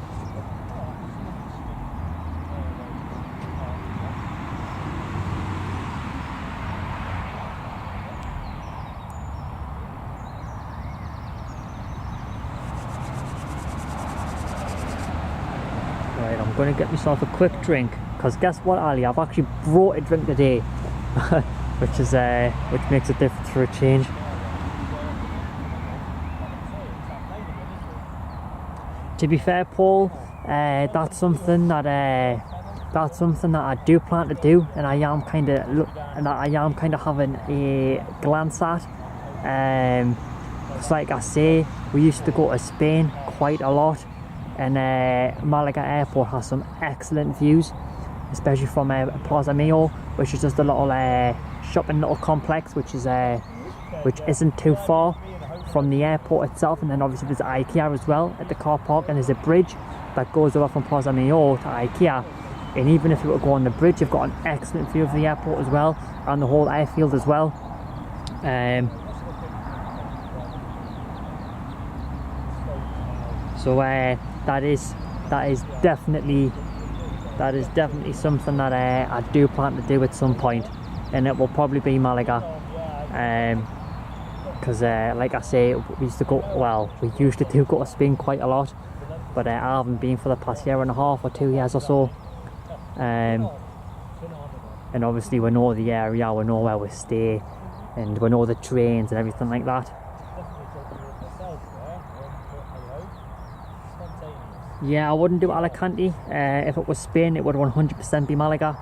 Right, I'm going to get myself a quick drink, because guess what, Ali, I've actually brought a drink today. which makes a difference for a change. To be fair, Paul, that's something that I do plan to do, and I am kind of having a glance at. It's like I say, we used to go to Spain quite a lot, and Malaga Airport has some excellent views, especially from Plaza Mayor, which is just a little shopping little complex, which isn't too far from the airport itself. And then obviously there's IKEA as well at the car park, and there's a bridge that goes over from Plaza Mayor to IKEA. And even if you were to go on the bridge, you've got an excellent view of the airport as well, and the whole airfield as well. So that is definitely something that I do plan to do at some point, and it will probably be Malaga, because like I say, we used to go to Spain quite a lot, but I haven't been for the past year and a half or 2 years or so. And obviously we know the area, we know where we stay, and we know the trains and everything like that. Yeah, I wouldn't do Alicante. If it was Spain, it would 100% be Malaga.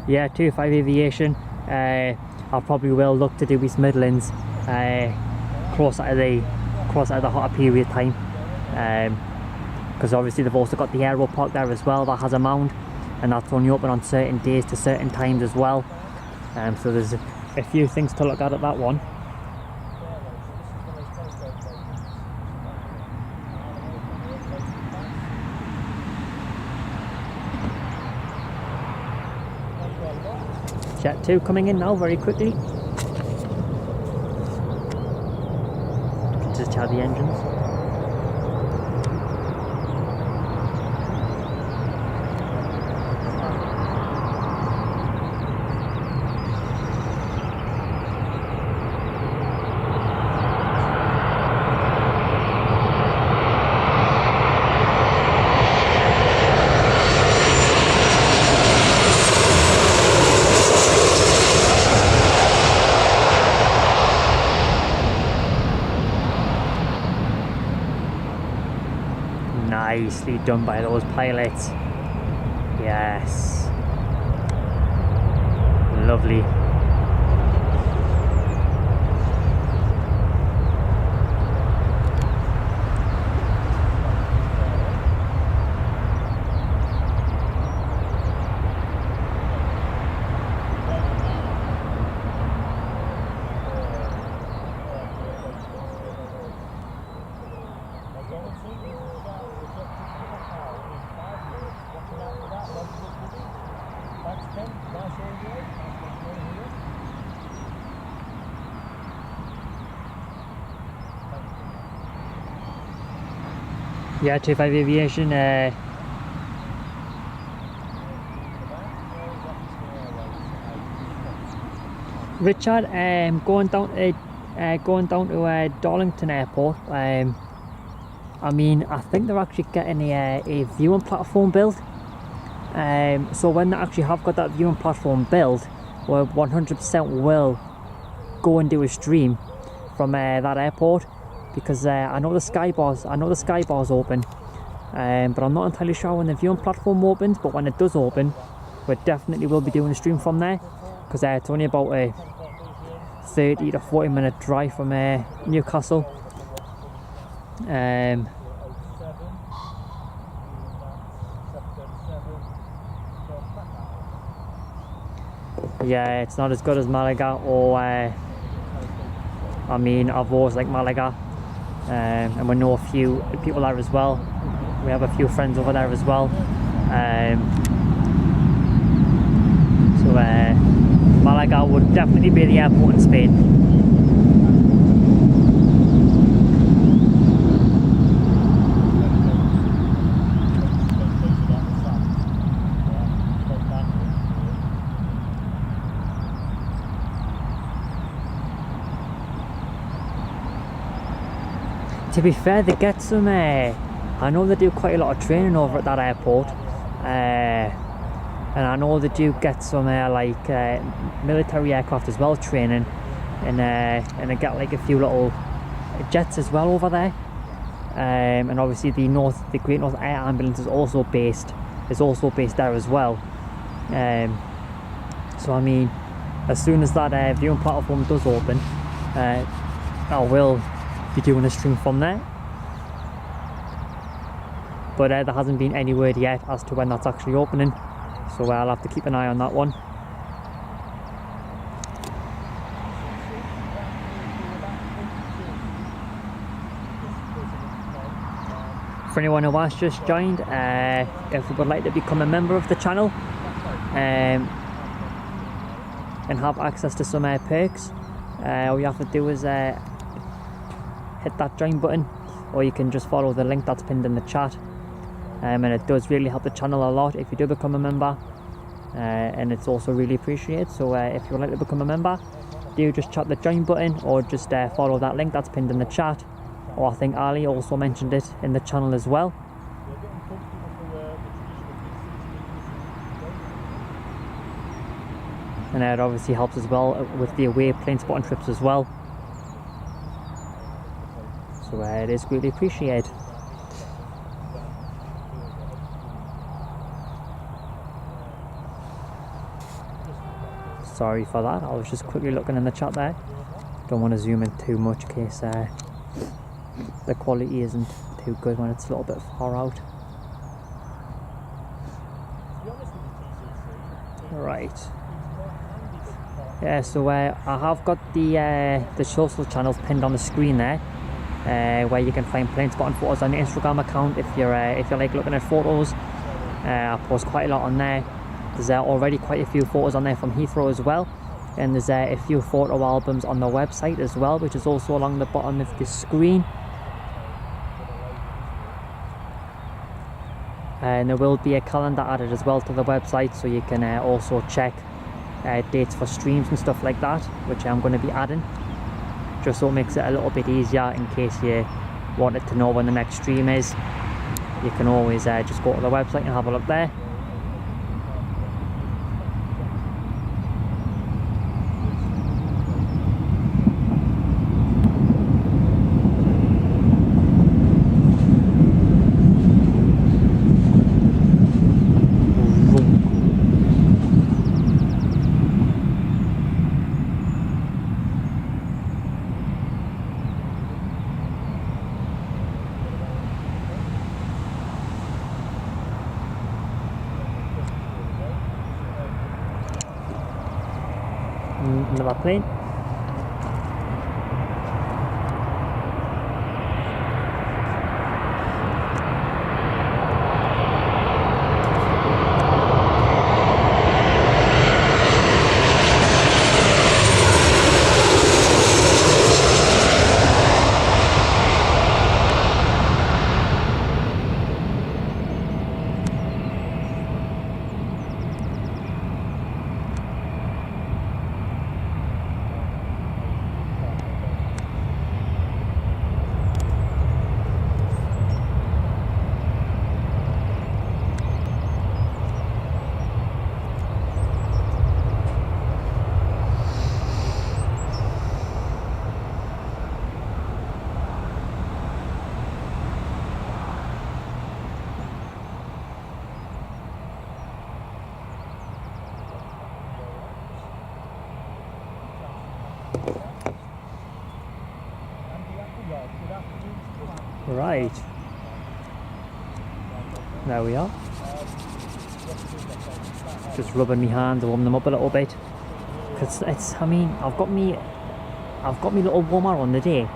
Yeah, 25 Aviation. I probably will look to do East Midlands closer to the hotter period time, because obviously they've also got the Aero Park there as well that has a mound, and that's only open on certain days to certain times as well. So there's a few things to look at that one. Jet 2 coming in now very quickly. Just charge the engines. nicely done by those pilots. Yes. Lovely. Yeah, 25 Aviation. Richard, going down to Darlington Airport. I mean, I think they're actually getting a viewing platform built. So when they actually have got that viewing platform built, we 100% will go and do a stream from that airport, because I know the sky bar's open, but I'm not entirely sure when the viewing platform opens. But when it does open, we definitely will be doing a stream from there, because it's only about a 30 to 40 minute drive from Newcastle. Yeah, it's not as good as Malaga, or I mean, I've always liked Malaga, and we know a few people there as well. We have a few friends over there as well. So Malaga would definitely be the airport in Spain. To be fair, they get some, I know they do quite a lot of training over at that airport, and I know they do get some military aircraft as well training, and they get like a few little jets as well over there, and obviously the Great North Air Ambulance is also based there as well. So I mean, as soon as that viewing platform does open, I will be doing a stream from there, but there hasn't been any word yet as to when that's actually opening, so I'll have to keep an eye on that one. For anyone who has just joined, if you would like to become a member of the channel and have access to some perks, all you have to do is hit that join button, or you can just follow the link that's pinned in the chat, and it does really help the channel a lot if you do become a member, and it's also really appreciated. So if you would like to become a member, do just chat the join button, or just follow that link that's pinned in the chat, or I think Ali also mentioned it in the channel as well. And it obviously helps as well with the away plane spotting trips as well. So it is greatly appreciated. Sorry for that, I was just quickly looking in the chat there. Don't want to zoom in too much in case the quality isn't too good when it's a little bit far out. Right. Yeah, so I have got the social channels pinned on the screen there. Where you can find plane spotting photos on the Instagram account if you like looking at photos. I post quite a lot on there. There's already quite a few photos on there from Heathrow as well, and there's a few photo albums on the website as well, which is also along the bottom of the screen. And there will be a calendar added as well to the website, so you can also check dates for streams and stuff like that, which I'm going to be adding, just so it makes it a little bit easier in case you wanted to know when the next stream is. You can always just go to the website and have a look there. another plane. Right, there we are. Just rubbing my hands, warm them up a little bit. Cause I mean, I've got me little warmer on the day,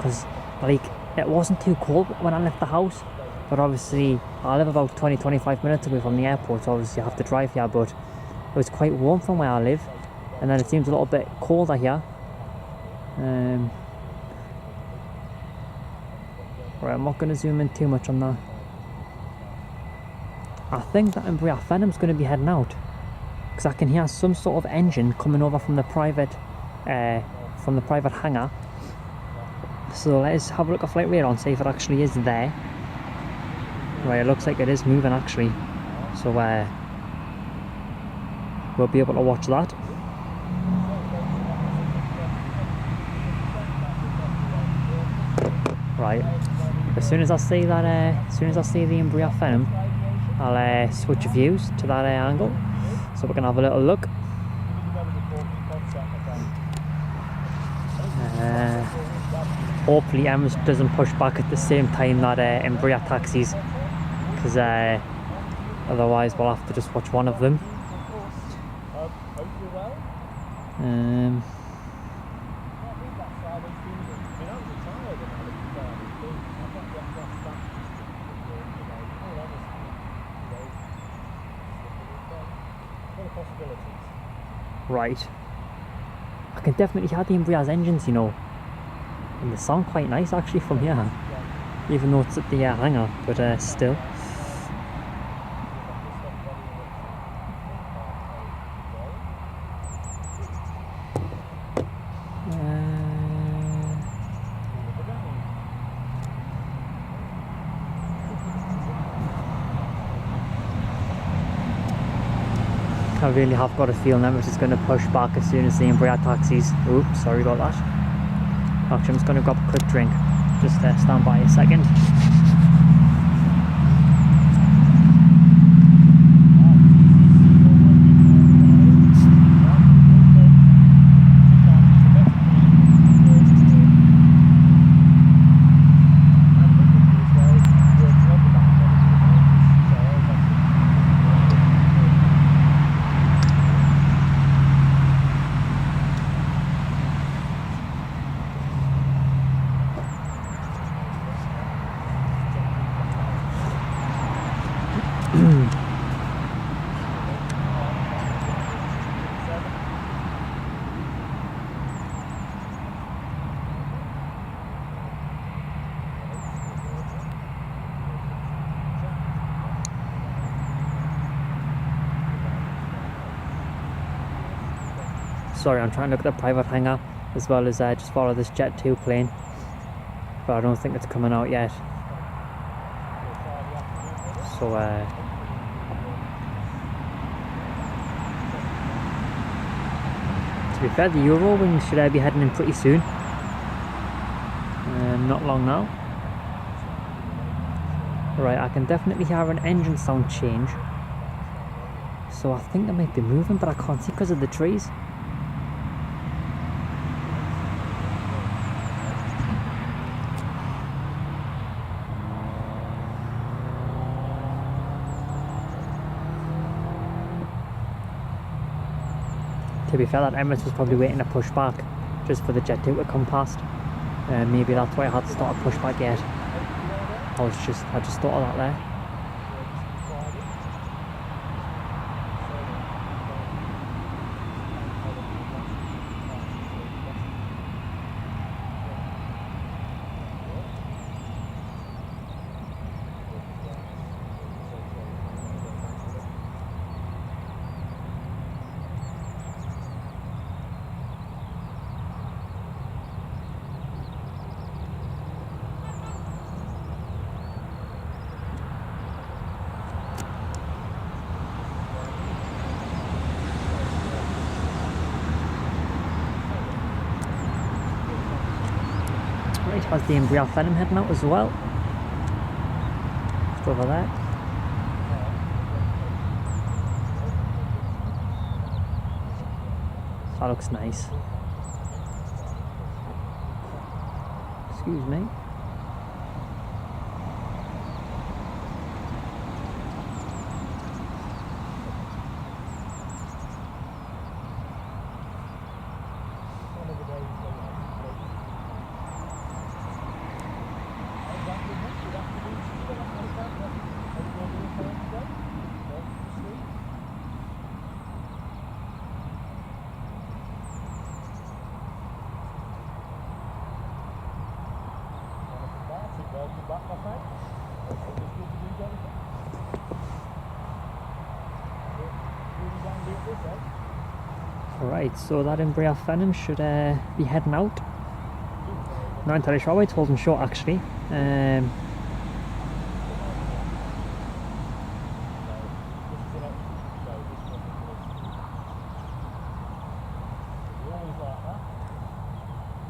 cause like it wasn't too cold when I left the house. But obviously, I live about 20-25 minutes away from the airport, so obviously I have to drive here. But it was quite warm from where I live, and then it seems a little bit colder here. Right, I'm not going to zoom in too much on that. I think that Embraer Phenom's going to be heading out, because I can hear some sort of engine coming over from the private hangar. So let's have a look at flight radar and see if it actually is there. Right, it looks like it is moving actually, so we'll be able to watch that. Right, as soon as I see that, as soon as I see the Embraer Phenom, I'll switch views to that angle, so we can have a little look. Hopefully Emirates doesn't push back at the same time that Embraer taxis, because otherwise we'll have to just watch one of them. Right, I can definitely hear the Embraer's engines, you know, and they sound quite nice actually from here, even though it's at the hangar, but still. I really have got a feeling Emirates is going to push back as soon as the Embraer taxis. Oops, sorry about that. Actually, I'm just going to grab a quick drink. Just stand by a second. Sorry, I'm trying to look at the private hangar as well as just follow this Jet 2 plane, but I don't think it's coming out yet. So to be fair, the Eurowings should be heading in pretty soon. Not long now. Right, I can definitely hear an engine sound change. So I think they might be moving, but I can't see because of the trees. To be fair, that Emirates was probably waiting to push back just for the Jet 2 to come past. Maybe that's why I had to start a pushback yet. I just thought of that there. Right, has the Embraer Phenom heading out as well. Just over there. That looks nice. Excuse me. Right, so that Embraer Phenom should be heading out. Not entirely sure why it's holding short actually.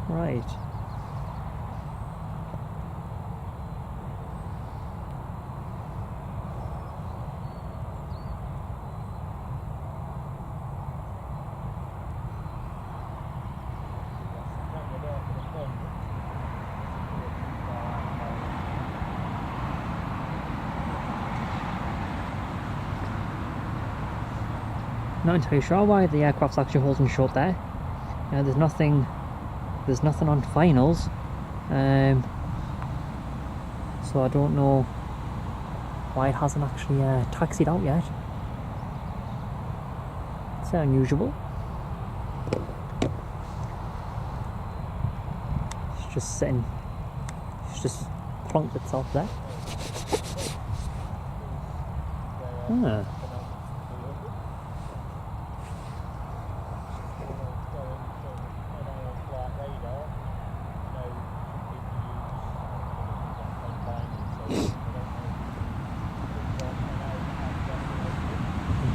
Right. Not entirely sure why the aircraft's actually holding short there. There's nothing on finals, so I don't know why it hasn't actually taxied out yet. It's unusual. It's just sitting. It's just plonked itself there. Ah.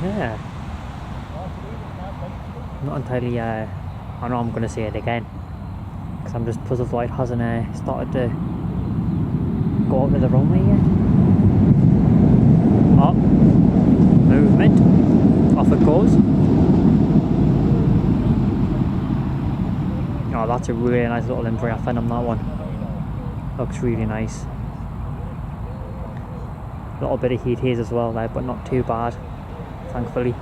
Yeah. Not entirely, I know I'm going to say it again, because I'm just puzzled why it hasn't started to go out with the runway yet. Oh, movement, off it goes. Oh, that's a really nice little Embraer Phenom, that one. Looks really nice. A little bit of heat haze as well there, but not too bad. Thankfully,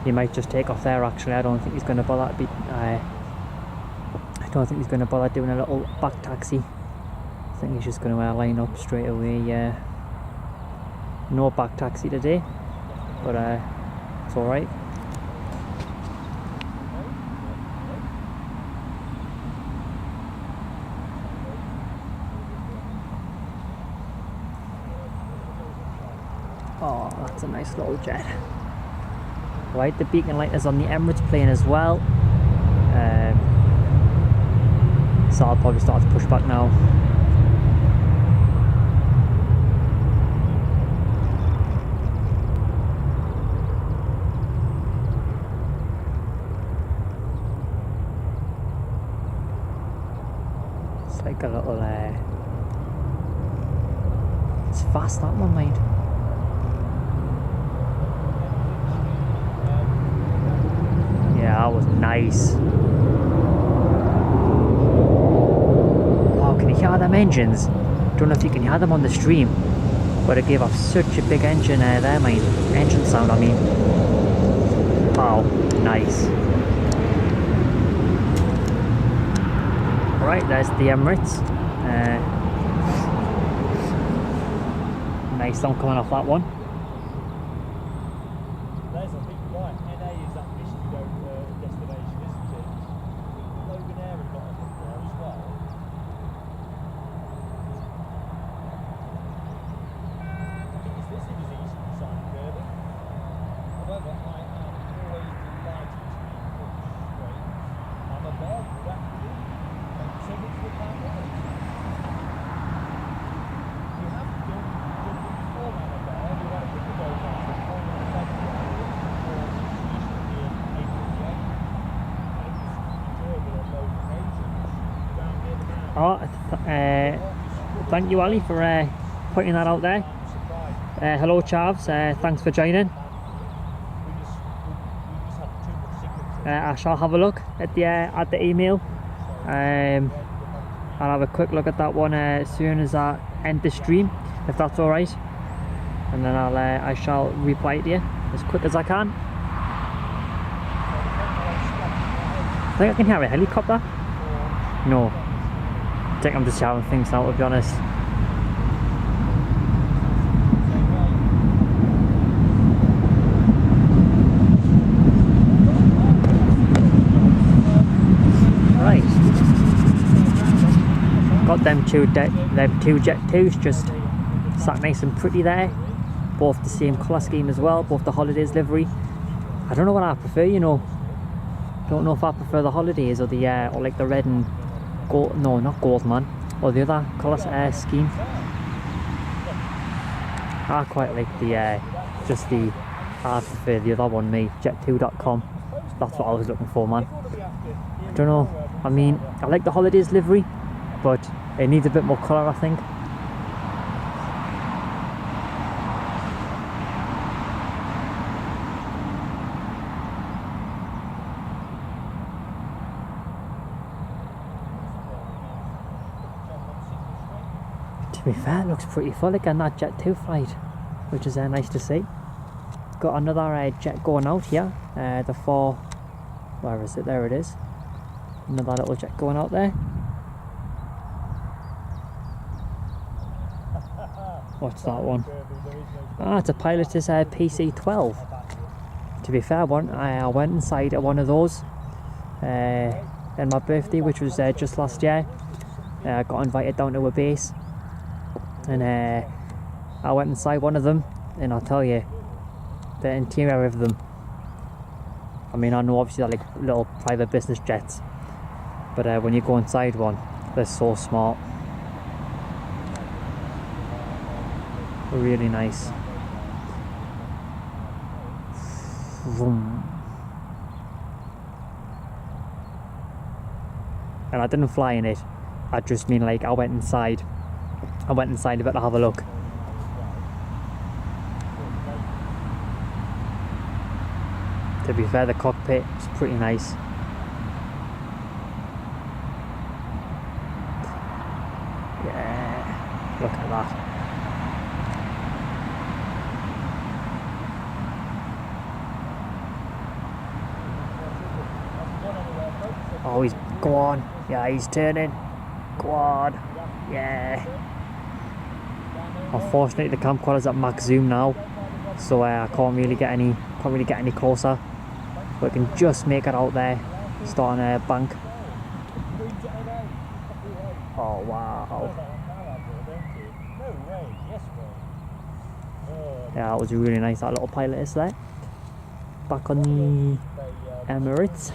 he might just take off there. Actually, I don't think he's going to bother. I don't think he's going to bother doing a little back taxi. I think he's just going to line up straight away. No back taxi today, but it's all right. Oh, that's a nice little jet. Right, the beacon light is on the Emirates plane as well. So I'll probably start to push back now. It's like a little it's fast, that one, mate. Yeah, that was nice. Wow, can you hear them engines? Don't know if you can hear them on the stream, but it gave off such a big engine there, mate. Engine sound, I mean. Wow. Nice. Right, there's the Emirates. Nice sun coming off that one. There's a big right. NA is that mission to go destination, isn't it? Loganair has got a bit there as well. I think it's this is easy to sign Kirby. However, I am always delighted to be pushed straight. I'm a bear with that too. And so it's the Palma. You have done before I'm a bear. You had a bit of go down from Palma to February or usually in April the 8th. And it was enjoyable on those occasions. Down near the mountain. Oh, thank you, Ali, for putting that out there. Hello, Chavs. Thanks for joining. I shall have a look at the email. I'll have a quick look at that one as soon as I end the stream, if that's all right, and then I shall reply to you as quick as I can. I think I can hear a helicopter. No, I think I'm just shouting things out, to be honest. Got them two Jet 2s just sat nice and pretty there, both the same colour scheme as well, both the Holidays livery. I don't know what I prefer, you know. Don't know if I prefer the Holidays or the or like the red and gold. No, not gold, man, or the other colour scheme. I quite like the I prefer the other one, me, jet2.com. That's what I was looking for, man. I don't know. I mean, I like the Holidays livery, but it needs a bit more colour, I think. To be fair, it looks pretty full again, that Jet 2 flight, which is nice to see. Got another jet going out here, the 4, where is it? There it is. Another little jet going out there. What's that one? Ah, it's a Pilotus PC-12. To be fair, I went inside one of those in my birthday, which was just last year. I got invited down to a base, and I went inside one of them, and I'll tell you, the interior of them, I mean, I know obviously they're like little private business jets, but when you go inside one, they're so smart. Really nice. Vroom. And I didn't fly in it. I just mean like I went inside a bit to have a look. To be fair, the cockpit is pretty nice. Yeah, look at that. Oh, he's, go on. Yeah, he's turning. Go on. Yeah. Unfortunately, the camcorder's at max zoom now, so I can't really get any closer. But I can just make it out there, starting a bank. Oh wow. Yeah, that was really nice. That little pilot is there. Back on the Emirates.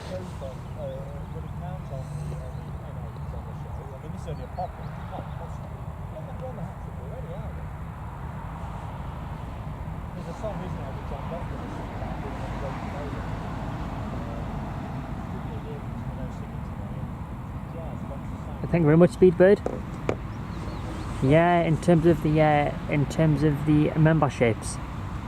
Thank you very much, Speedbird. Yeah, in terms of the memberships,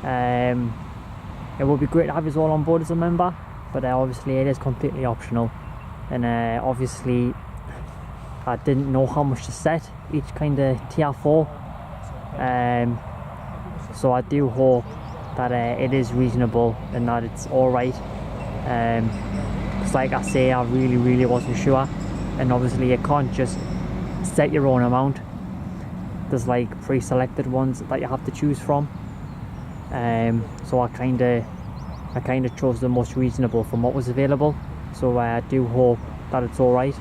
it would be great to have us all on board as a member, but obviously it is completely optional, and obviously I didn't know how much to set each kind of tier 4, so I do hope that it is reasonable and that it's alright Because like I say, I really wasn't sure, and obviously you can't just set your own amount. There's like pre-selected ones that you have to choose from. So I kind of chose the most reasonable from what was available. So I do hope that it's all right.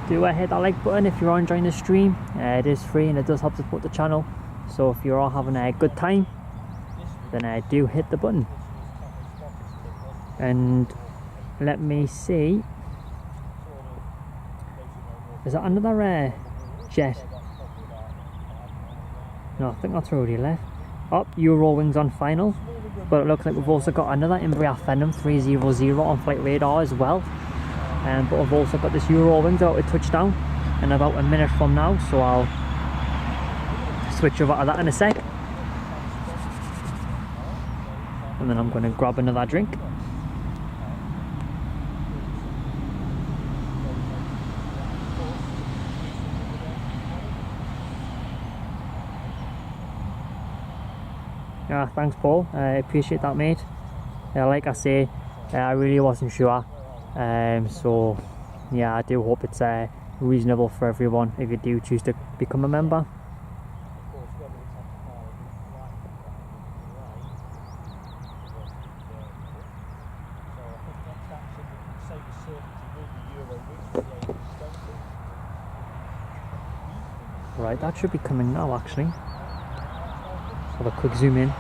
Do hit that like button if you're enjoying the stream. It is free and it does help support the channel. So if you're all having a good time, then do hit the button. And let me see. Is that another jet? No, I think that's already left. Oh, Eurowings on final. But it looks like we've also got another Emirates Phenom 300 on flight radar as well. But I've also got this Eurowings about to touchdown in about a minute from now, so I'll switch over to that in a sec. And then I'm going to grab another drink. Yeah, thanks Paul, I appreciate that mate. Like I say, I really wasn't sure. So yeah, I do hope it's reasonable for everyone if you do choose to become a member. Right, that should be coming now actually. Let's have a quick zoom in.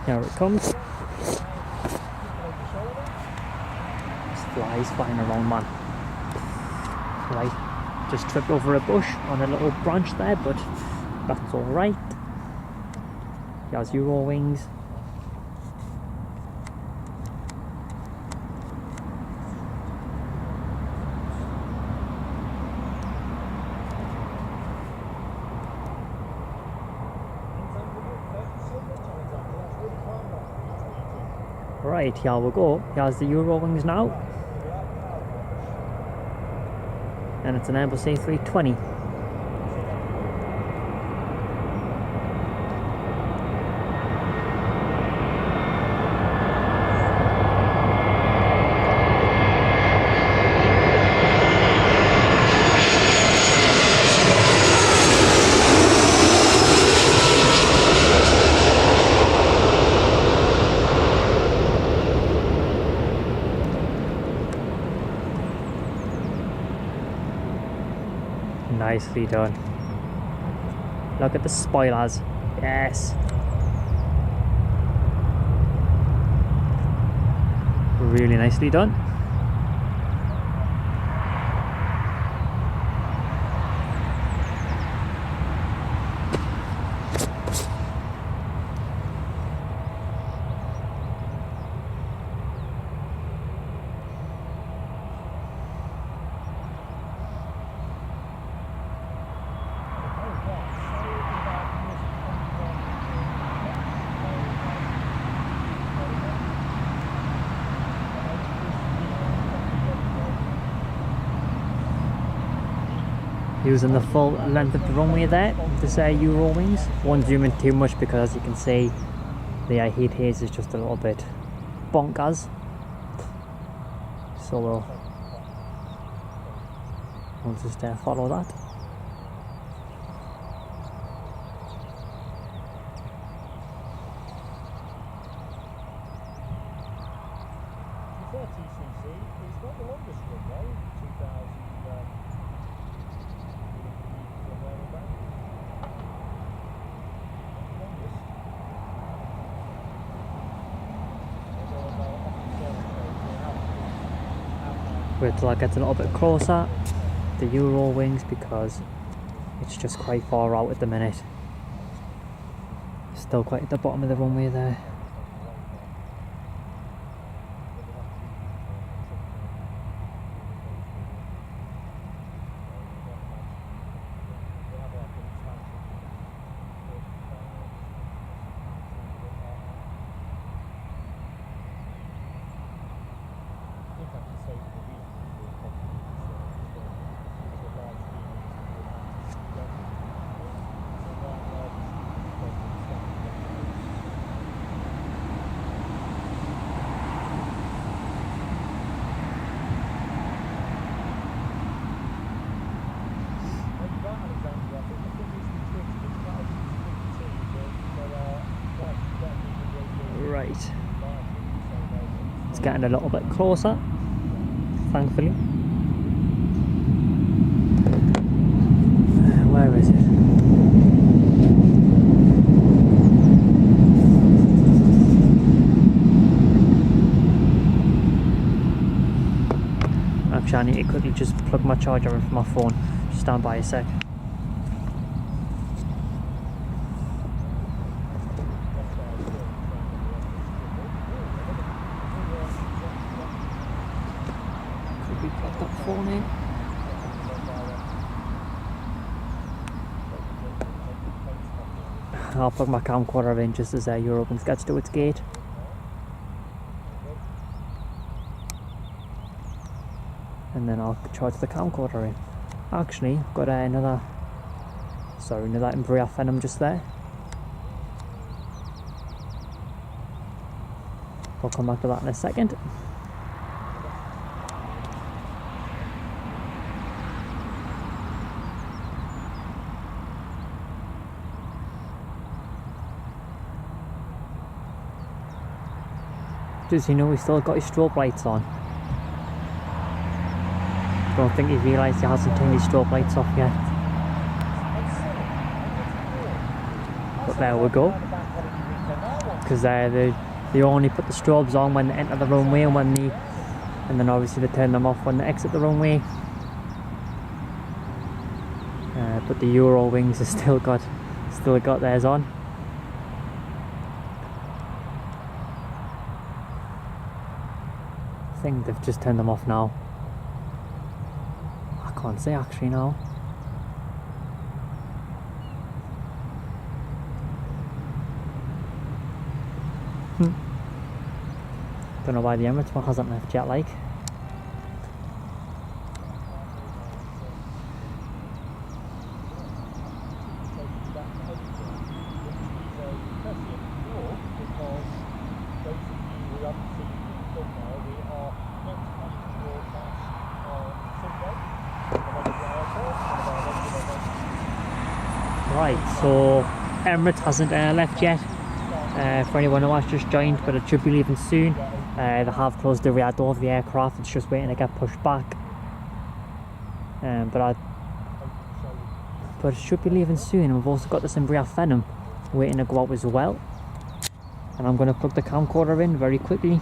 Here it comes. This fly's flying around, man. Right, just tripped over a bush on a little branch there, but that's alright. Here's Eurowings. Right, here we go. Here's the Eurowings now. And it's an Airbus A320. Nicely done. Look at the spoilers. Yes. Really nicely done. Using the full length of the runway there, this Eurowings. Won't zoom in too much because as you can see, the heat haze is just a little bit bonkers. So we'll just follow that. Wait till I get a little bit closer, the Eurowings, because it's just quite far out at the minute. Still quite at the bottom of the runway there. Right. It's getting a little bit closer, thankfully. Where is it? Actually, I need to quickly just plug my charger in from my phone. Just stand by a sec. Quickly plug that phone in. I'll plug my camcorder in just as Eurowings gets to its gate. And then I'll charge the camcorder in. Actually, I've got another embryo venom just there. I'll come back to that in a second. Does he know he's still got his strobe lights on? Don't think he realised he hasn't turned his strobe lights off yet. But there we go. Because they only put the strobes on when they enter the runway and then obviously they turn them off when they exit the runway. But the Eurowings have still got theirs on. I think they've just turned them off now. I can't say actually now. Don't know why the Emirates one hasn't left yet, like. Right, so Emirates hasn't left yet. For anyone who has just joined, but it should be leaving soon. They have closed the rear door of the aircraft. It's just waiting to get pushed back. But it should be leaving soon. And we've also got this embryo venom waiting to go out as well. And I'm going to plug the camcorder in very quickly.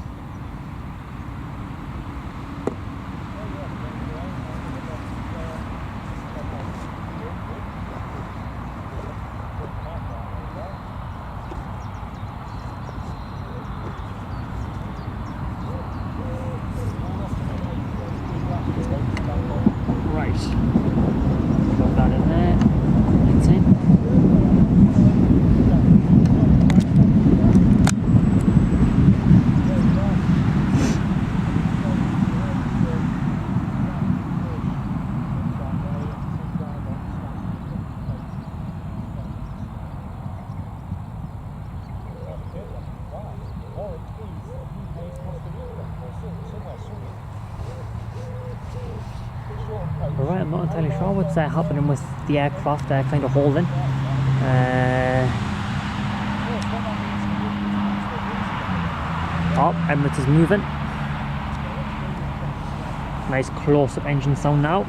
Plug that in there. Lights in. Alright, I'm not entirely sure what's happening with the aircraft. They're kind of holding. Oh, Emirates is moving. Nice close-up engine sound now.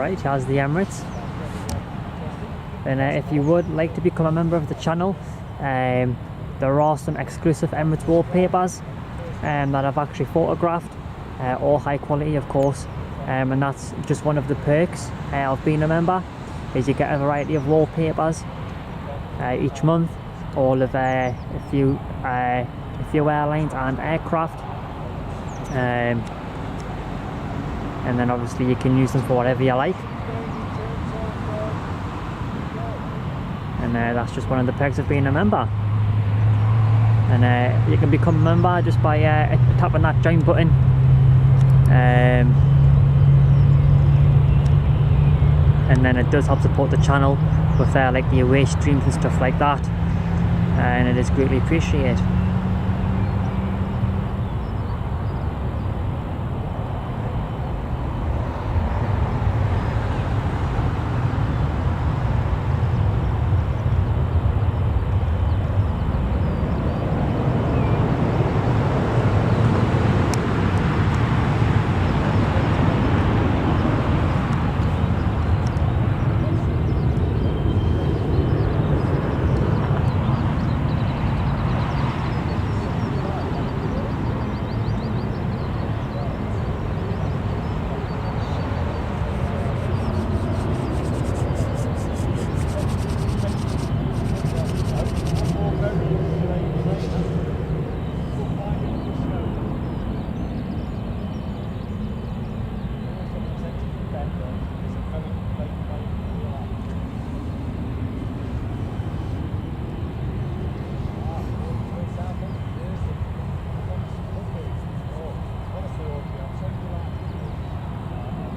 Alright, here's the Emirates. And if you would like to become a member of the channel, there are some exclusive Emirates wallpapers that I've actually photographed, all high quality of course, and that's just one of the perks of being a member, is you get a variety of wallpapers each month, all of a few airlines and aircraft, and then obviously you can use them for whatever you like. And that's just one of the perks of being a member. And you can become a member just by tapping that join button. And then it does help support the channel with like the away streams and stuff like that. And it is greatly appreciated.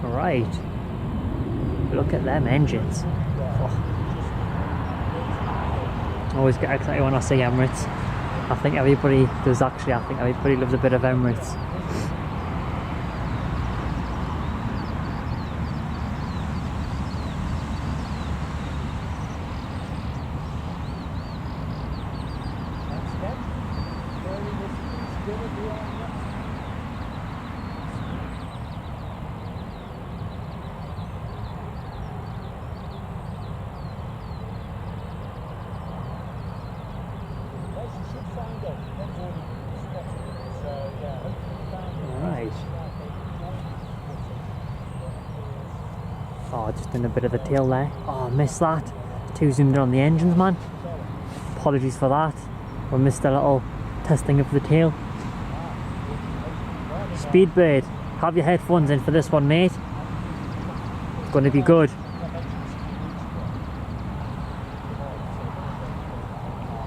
Right, look at them engines. Oh. I always get excited when I see Emirates. I think everybody does actually. I think everybody loves a bit of Emirates. Oh, just in a bit of the tail there. Oh, I missed that. Too zoomed in on the engines, man. Apologies for that. We missed a little testing of the tail. Speedbird, have your headphones in for this one, mate. It's going to be good.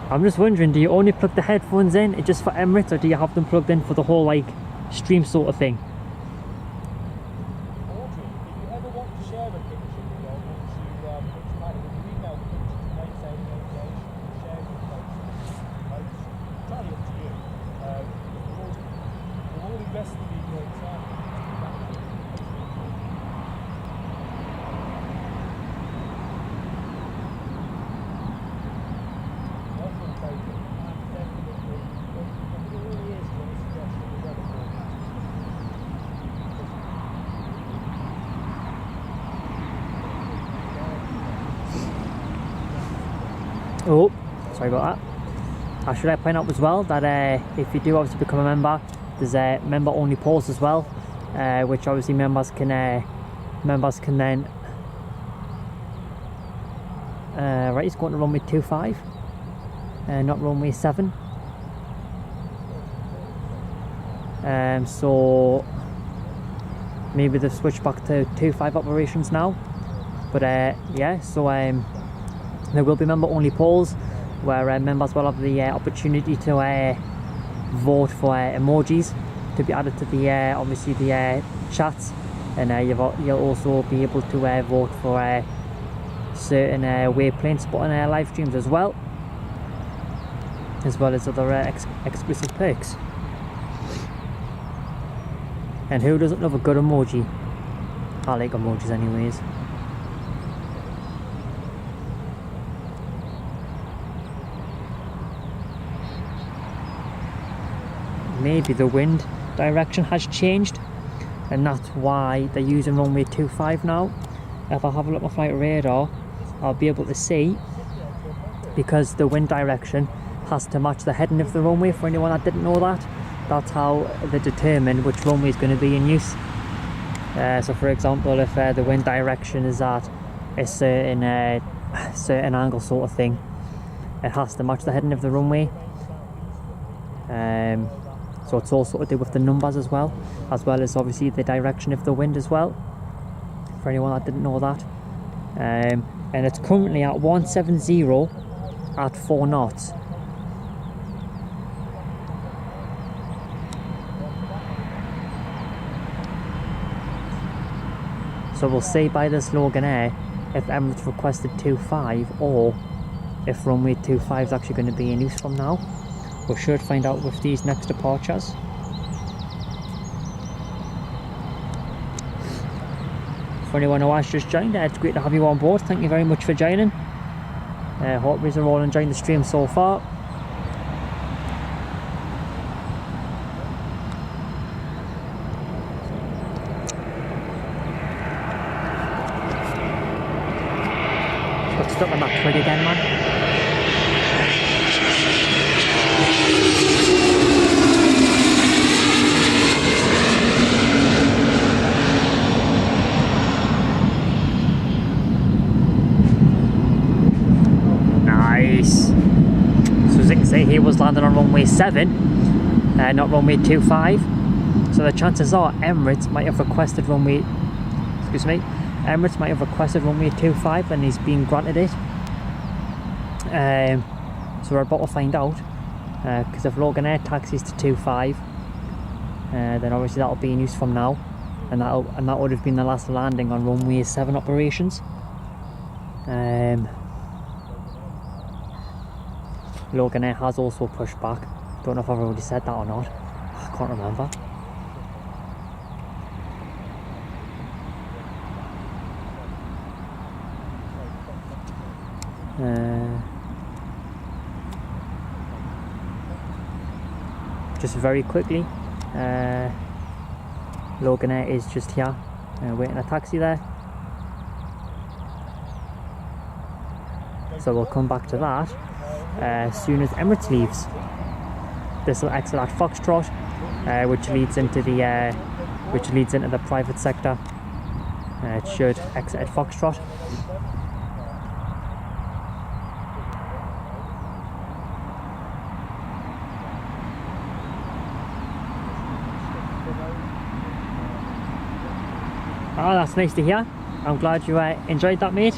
I'm just wondering, do you only plug the headphones in just for Emirates, or do you have them plugged in for the whole like stream sort of thing? Oh, sorry about that. Should I point out as well that if you do obviously become a member, there's member only polls as well, which obviously members can then right, it's going to runway 25, not runway 7. So maybe they've switched back to 25 operations now. But yeah, so there will be member only polls where members will have the opportunity to vote for emojis to be added to the obviously the chats, and you'll also be able to vote for certain waypoint spotting live streams as well as other exclusive perks. And who doesn't love a good emoji? I like emojis anyways. Maybe the wind direction has changed, and that's why they're using runway 25 now. if I have a look at my flight radar, I'll be able to see, because the wind direction has to match the heading of the runway. For anyone that didn't know that, that's how they determine which runway is going to be in use. So for example, if the wind direction is at a certain angle sort of thing, it has to match the heading of the runway. So it's also to do with the numbers as well as obviously the direction of the wind as well, for anyone that didn't know that. And it's currently at 170 at 4 knots. So we'll see by this Loganair if Emirates requested 2.5 or if runway 2.5 is actually going to be in use from now. We should find out with these next departures. For anyone who has just joined, it's great to have you on board. Thank you very much for joining. Hope you're all enjoying the stream so far. Got stuck on that twig again, man. Nice. So as you can see, he was landing on runway 7, not runway 25. So the chances are Emirates might have requested runway, Emirates might have requested runway 25 and he's been granted it. So we're about to find out, because if Loganair taxis to 25, then obviously that'll be in use from now, and that would have been the last landing on runway 7 operations. Loganair has also pushed back. Don't know if I've already said that or not. I can't remember. Just very quickly, Loganair is just here waiting a taxi there, so we'll come back to that as soon as Emirates leaves. This will exit at Foxtrot, which leads into the private sector. It should exit at Foxtrot. Oh, that's nice to hear. I'm glad you enjoyed that, mate.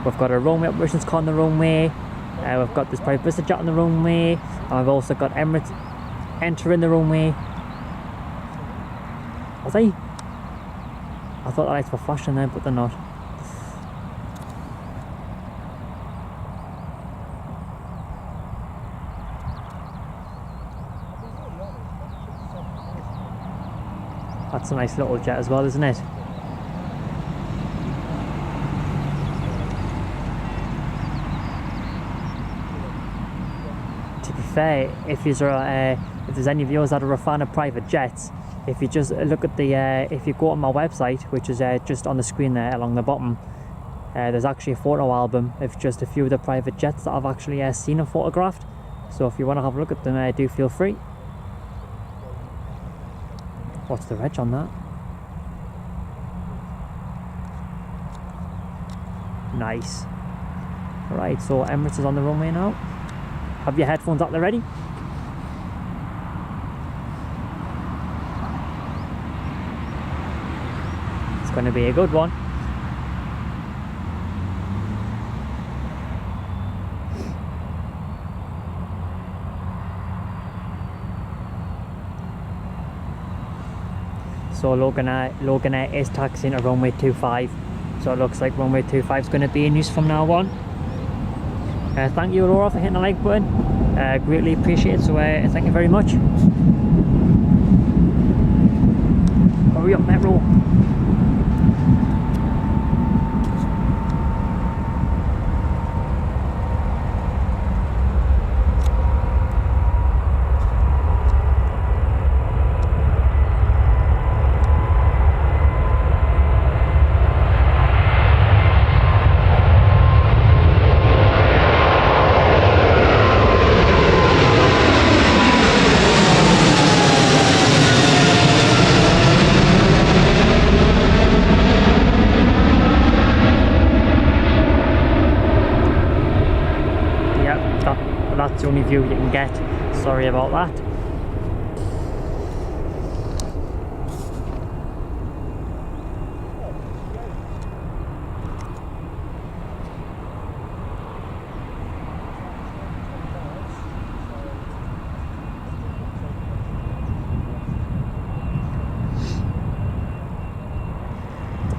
We've got a runway operations car on the runway. We've got this private EasyJet on the runway. And we've also got Emirates entering the runway. Was I thought the lights were flashing there, but they're not. That's a nice little jet as well, isn't it? To be fair, if there's any viewers that are a fan of private jets, if you just look at if you go on my website, which is just on the screen there along the bottom, there's actually a photo album of just a few of the private jets that I've actually seen and photographed. So if you want to have a look at them, do feel free. What's the reg on that? Nice. Alright, so Emirates is on the runway now. Have your headphones up there ready? It's going to be a good one. So Loganair is taxiing at runway 25, so it looks like runway 25 is going to be in use from now on. Thank you, Aurora, for hitting the like button. Greatly appreciate it, so thank you very much. Hurry up, Metro. It's the only view you can get. Sorry about that.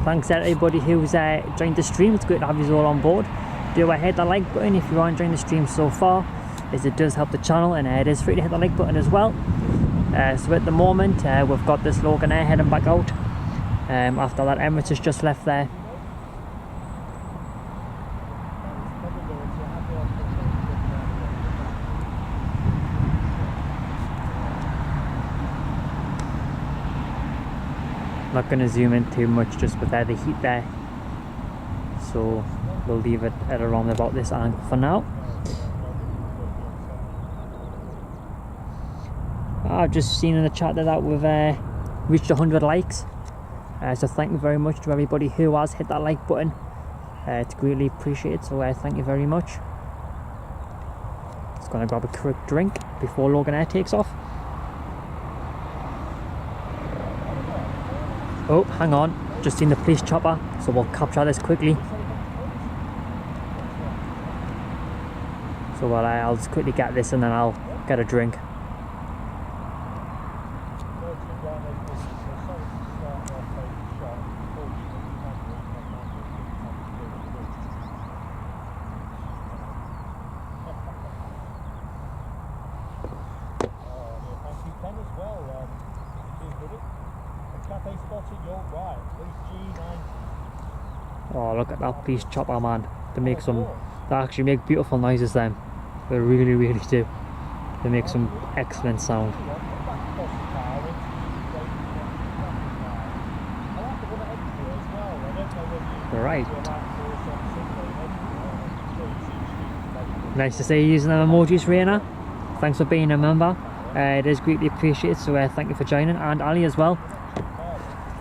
Thanks to everybody who's joined the stream. It's great to have you all on board. Do hit the like button if you are enjoying the stream so far, as it does help the channel, and it is free to hit the like button as well. So at the moment we've got this Loganair heading back out after that Emirates has just left there. Not going to zoom in too much just with the heat there, so we'll leave it at around about this angle for now. I've just seen in the chat that we've reached 100 likes, so thank you very much to everybody who has hit that like button. It's greatly appreciated, so thank you very much. Just going to grab a quick drink before Loganair takes off. Oh, hang on, just seen the police chopper, so we'll capture this quickly. So I'll just quickly get this and then I'll get a drink. Oh, look at that police chopper, man. They actually make beautiful noises then. They really, really do. They make some excellent sound. Right. Nice to see you using them emojis, Raina. Thanks for being a member. It is greatly appreciated, so thank you for joining. And Ali as well.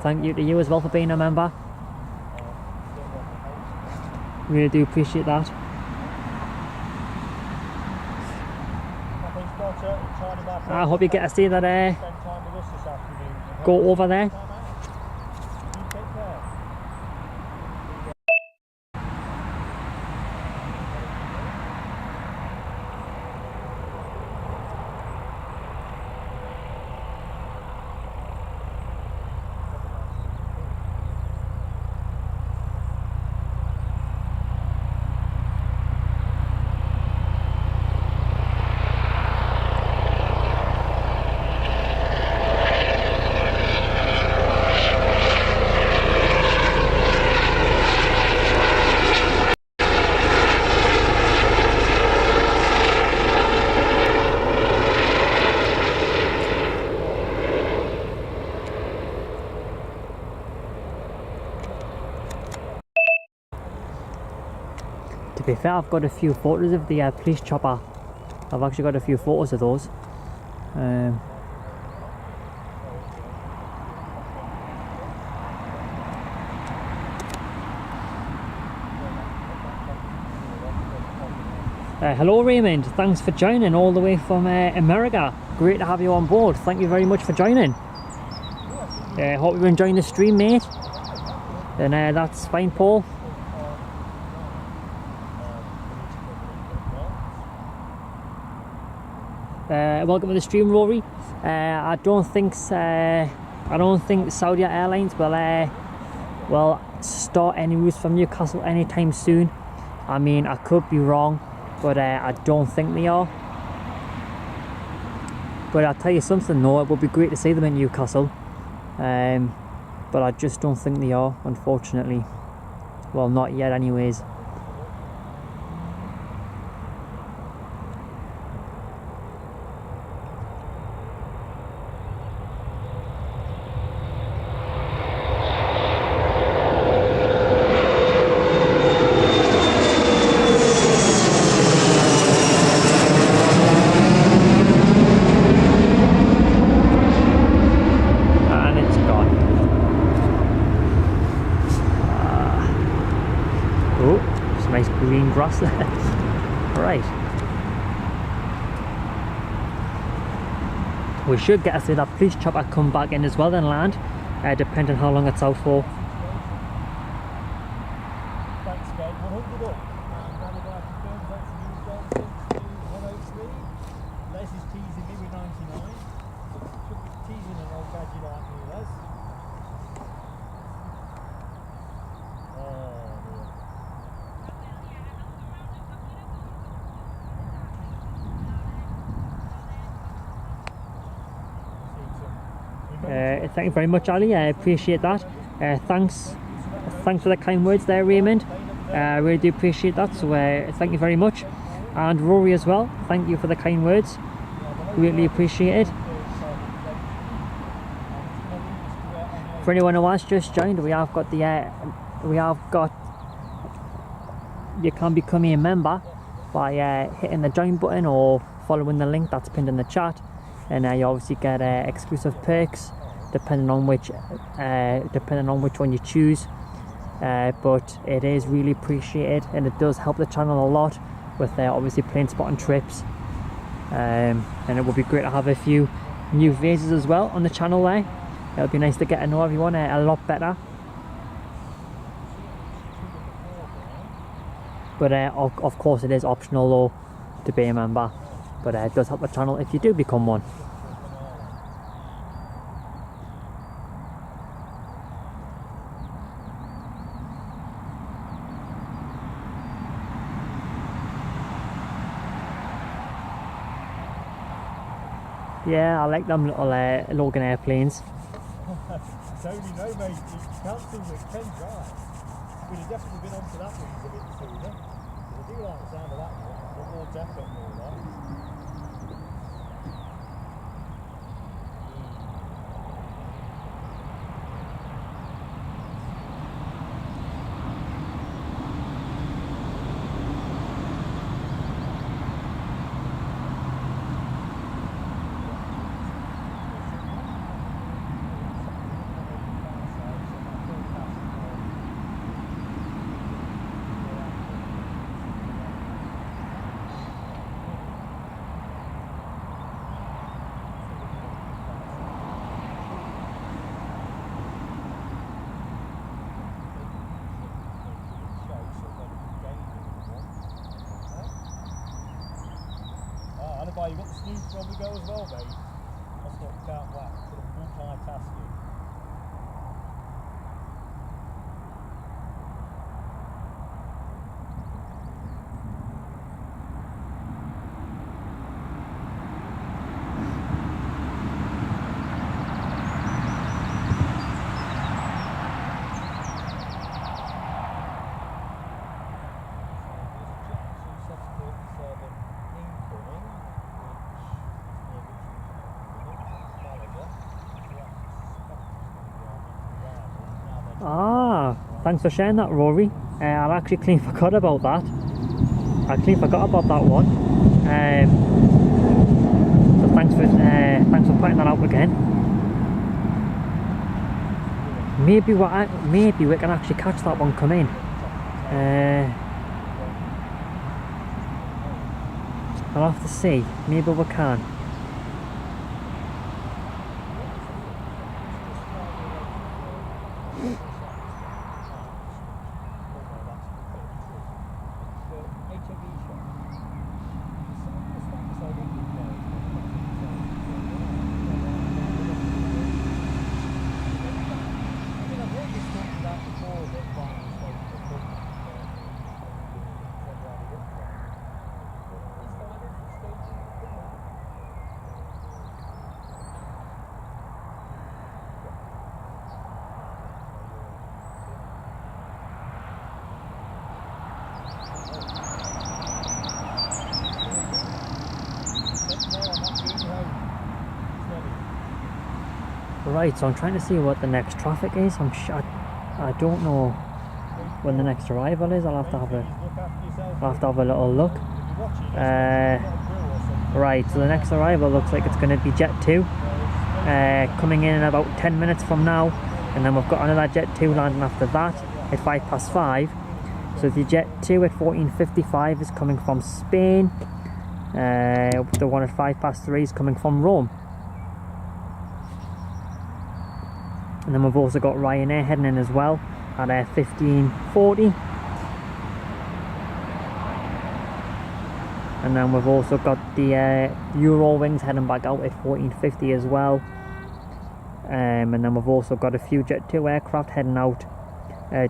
Thank you to you as well for being a member. Really do appreciate that. I hope you get to see that go over there. To be fair, I've got a few photos of the police chopper. I've actually got a few photos of those. Hello Raymond, thanks for joining all the way from America. Great to have you on board. Thank you very much for joining. Hope you're enjoying the stream, mate. And that's fine, Paul. Welcome to the stream, Rory. I don't think Saudi Airlines will start any routes from Newcastle anytime soon. I mean, I could be wrong, but I don't think they are. But I'll tell you something though, it would be great to see them in Newcastle. But I just don't think they are, unfortunately. Well, not yet anyways. Grass there. Right. We should get to see that police chopper come back in as well and land, depending how long it's out for. Thanks, Ken. 100 up. And Alibi confirms that's the news Johnson to 103. Les is teasing me with 99. Should be teasing an old gadget like me, Les. Oh, dear. Thank you very much, Ali. I appreciate that. Thanks for the kind words there, Raymond. I really do appreciate that. So thank you very much, and Rory as well. Thank you for the kind words. Really appreciate it. For anyone who has just joined, we have got you can become a member by hitting the join button or following the link that's pinned in the chat, and you obviously get exclusive perks depending on which one you choose. But it is really appreciated, and it does help the channel a lot with obviously plane spotting trips, and it would be great to have a few new faces as well on the channel there. It would be nice to get to know everyone a lot better. But of course it is optional though to be a member, but it does help the channel if you do become one. Yeah, I like them little Loganair planes. Tony, no mate, it's cancelled at 10 drive. We'd have definitely been onto that one a bit sooner. Because I do like the sound of that one, but more definite and all that. You got the snooze on the go as well, mate. That's not count wax, sort of multitasking. Thanks for sharing that, Rory. I actually clean forgot about that. I clean forgot about that one. So thanks for pointing that out again. Maybe we can actually catch that one coming. I'll have to see. Maybe we can. Right, so I'm trying to see what the next traffic is. I don't know when the next arrival is. I'll have to have a little look. Right, so the next arrival looks like it's going to be Jet 2 coming in about 10 minutes from now, and then we've got another Jet 2 landing after that at 5:05. So the Jet 2 at 14:55 is coming from Spain. The one at 3:05 is coming from Rome. And then we've also got Ryanair heading in as well at 15:40. And then we've also got the Eurowings heading back out at 14:50 as well. And then we've also got a few Jet 2 aircraft heading out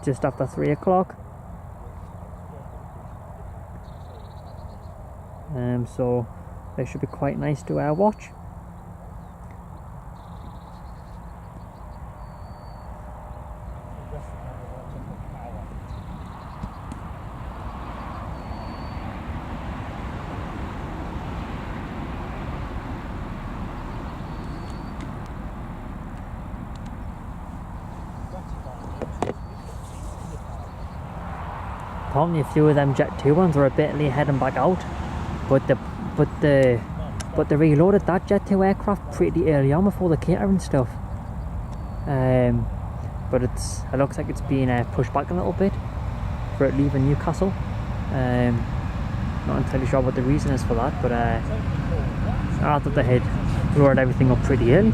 just after 3 o'clock. So they should be quite nice to watch. Apparently a few of them Jet 2 ones are a bit late heading back out, but they reloaded that Jet 2 aircraft pretty early on before the catering stuff. But it looks like it's been pushed back a little bit for it leaving Newcastle. Not entirely sure what the reason is for that, but I thought they had loaded everything up pretty early.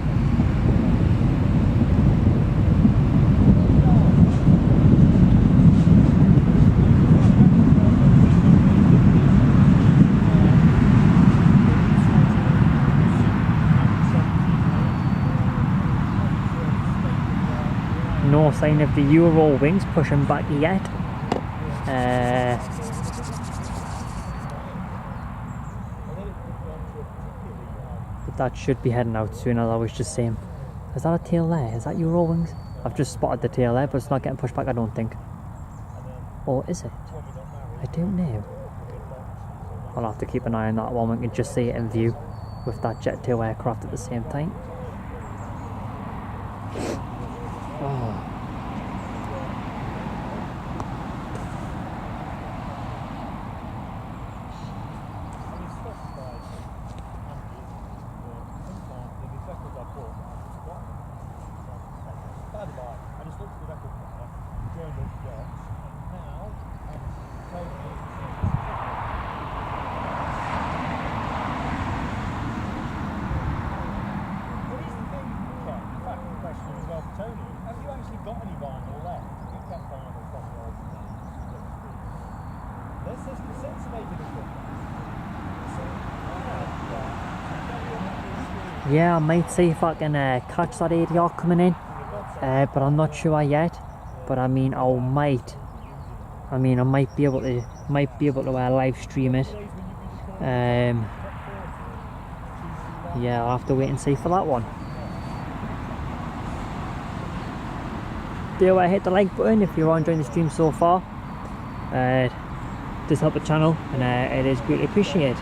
No sign of the Eurowings pushing back yet. But that should be heading out soon, as I was just saying. Is that a tail there? Is that Eurowings? I've just spotted the tail there, but it's not getting pushed back, I don't think. Or is it? I don't know. I'll have to keep an eye on that one. We can just see it in view with that Jet 2 aircraft at the same time. Oh. Yeah, I might see if I can catch that ADR coming in, but I'm not sure yet. But I mean, I might be able to live stream it. Yeah, I'll have to wait and see for that one. Do hit the like button if you're enjoying the stream so far. Does help the channel, and it is greatly appreciated.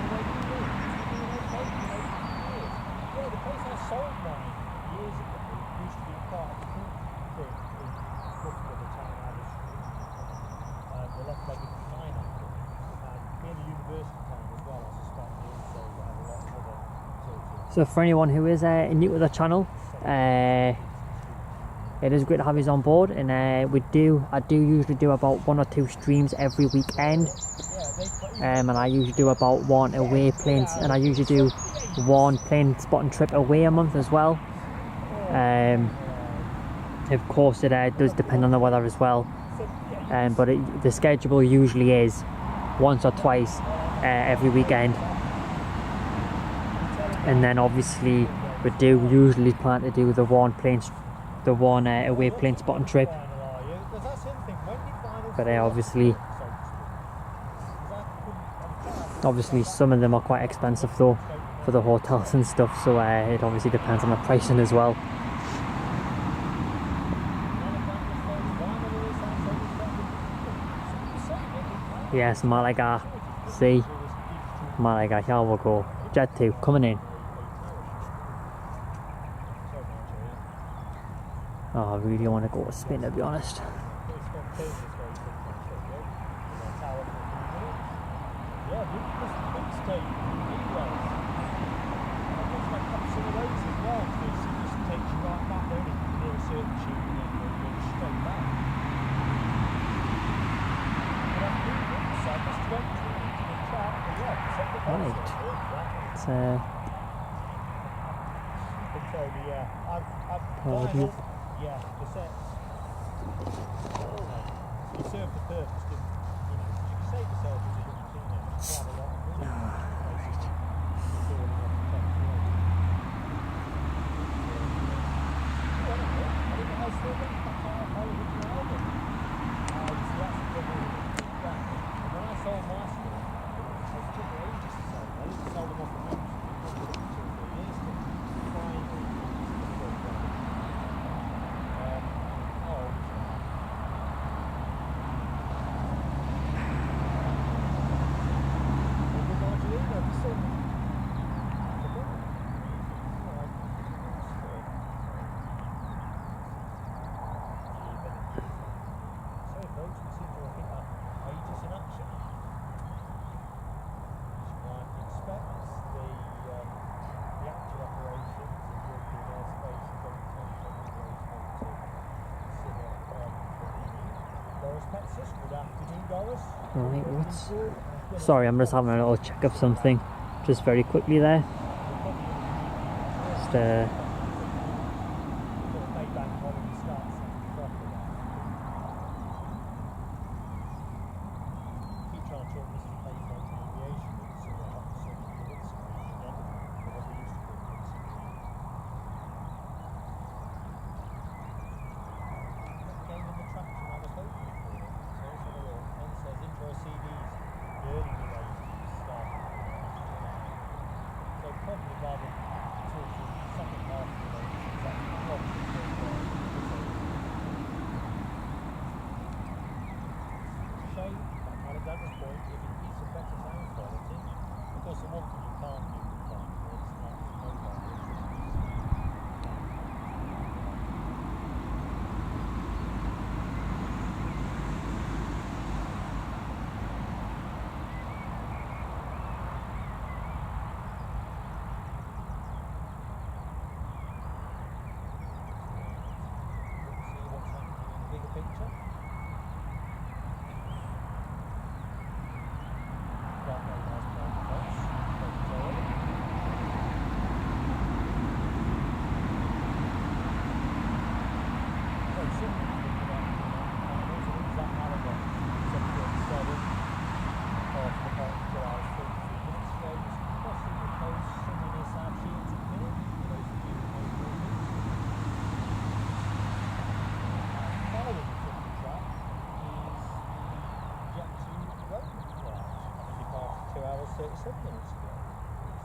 So for anyone who is new to the channel, it is great to have you on board, and I do usually do about 1 or 2 streams every weekend, and I usually do about 1 away planes, and I usually do 1 plane spotting trip away a month as well. Of course it does depend on the weather as well, but the schedule usually is once or twice every weekend. And then obviously we do usually plan to do the one away plane spotting trip. But obviously some of them are quite expensive though for the hotels and stuff, so it obviously depends on the pricing as well. Yes, Malaga, see, Malaga, here we go, Jet 2 coming in. Oh, I really want to go to Spain, to be honest. Yeah, cassettes. You serve the purpose, didn't you? You know, you can save yourself as a young teenager quite a lot of money. Basically, storing off the top floor. I think I still got my original album. You see, that's the trouble with pushback. And when I sold my stuff, it took me ages to sell them. I didn't sell them off the website. It took 2 or 3 years to finally. Right, what's... Sorry, I'm just having a little check of something, just very quickly there. Just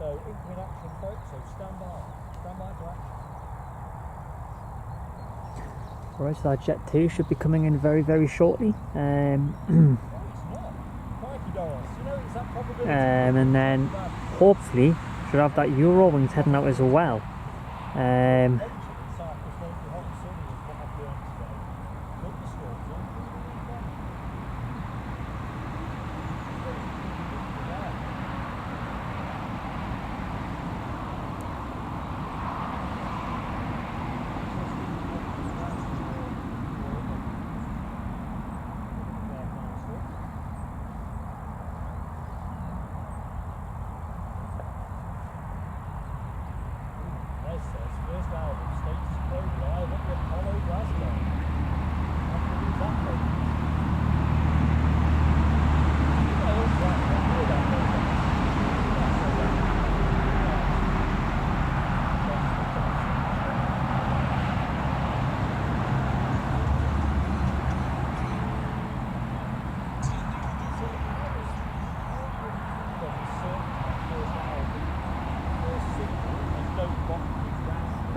So incoming action, folks, so stand by for action. Right, so that Jet 2 should be coming in very, very shortly. And then hopefully should have that Eurowings heading out as well.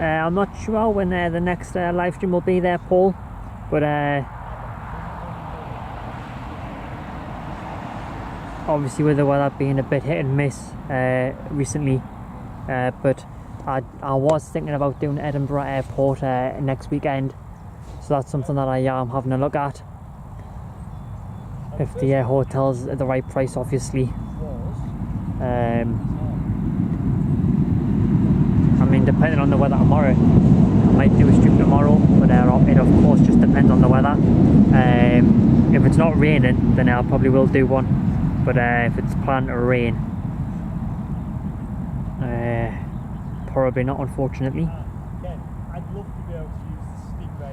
I'm not sure when the next live stream will be there, Paul, but obviously with the weather being a bit hit and miss recently, but I was thinking about doing Edinburgh Airport next weekend, so that's something that I am having a look at. If the hotel's at the right price, obviously. I mean, depending on the weather tomorrow, I might do a stream tomorrow, but it of course just depends on the weather. If it's not raining, then I probably will do one, but if it's planned to rain, probably not, unfortunately. Ken, I'd love to be able to use the Stingray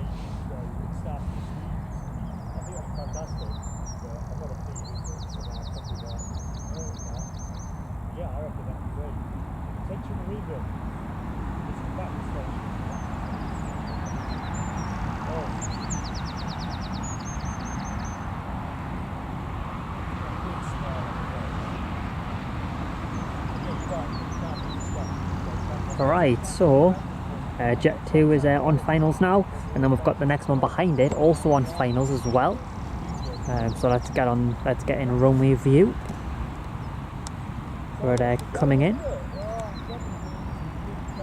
Alright, so Jet 2 is on finals now, and then we've got the next one behind it also on finals as well. So let's get in runway view for it coming in.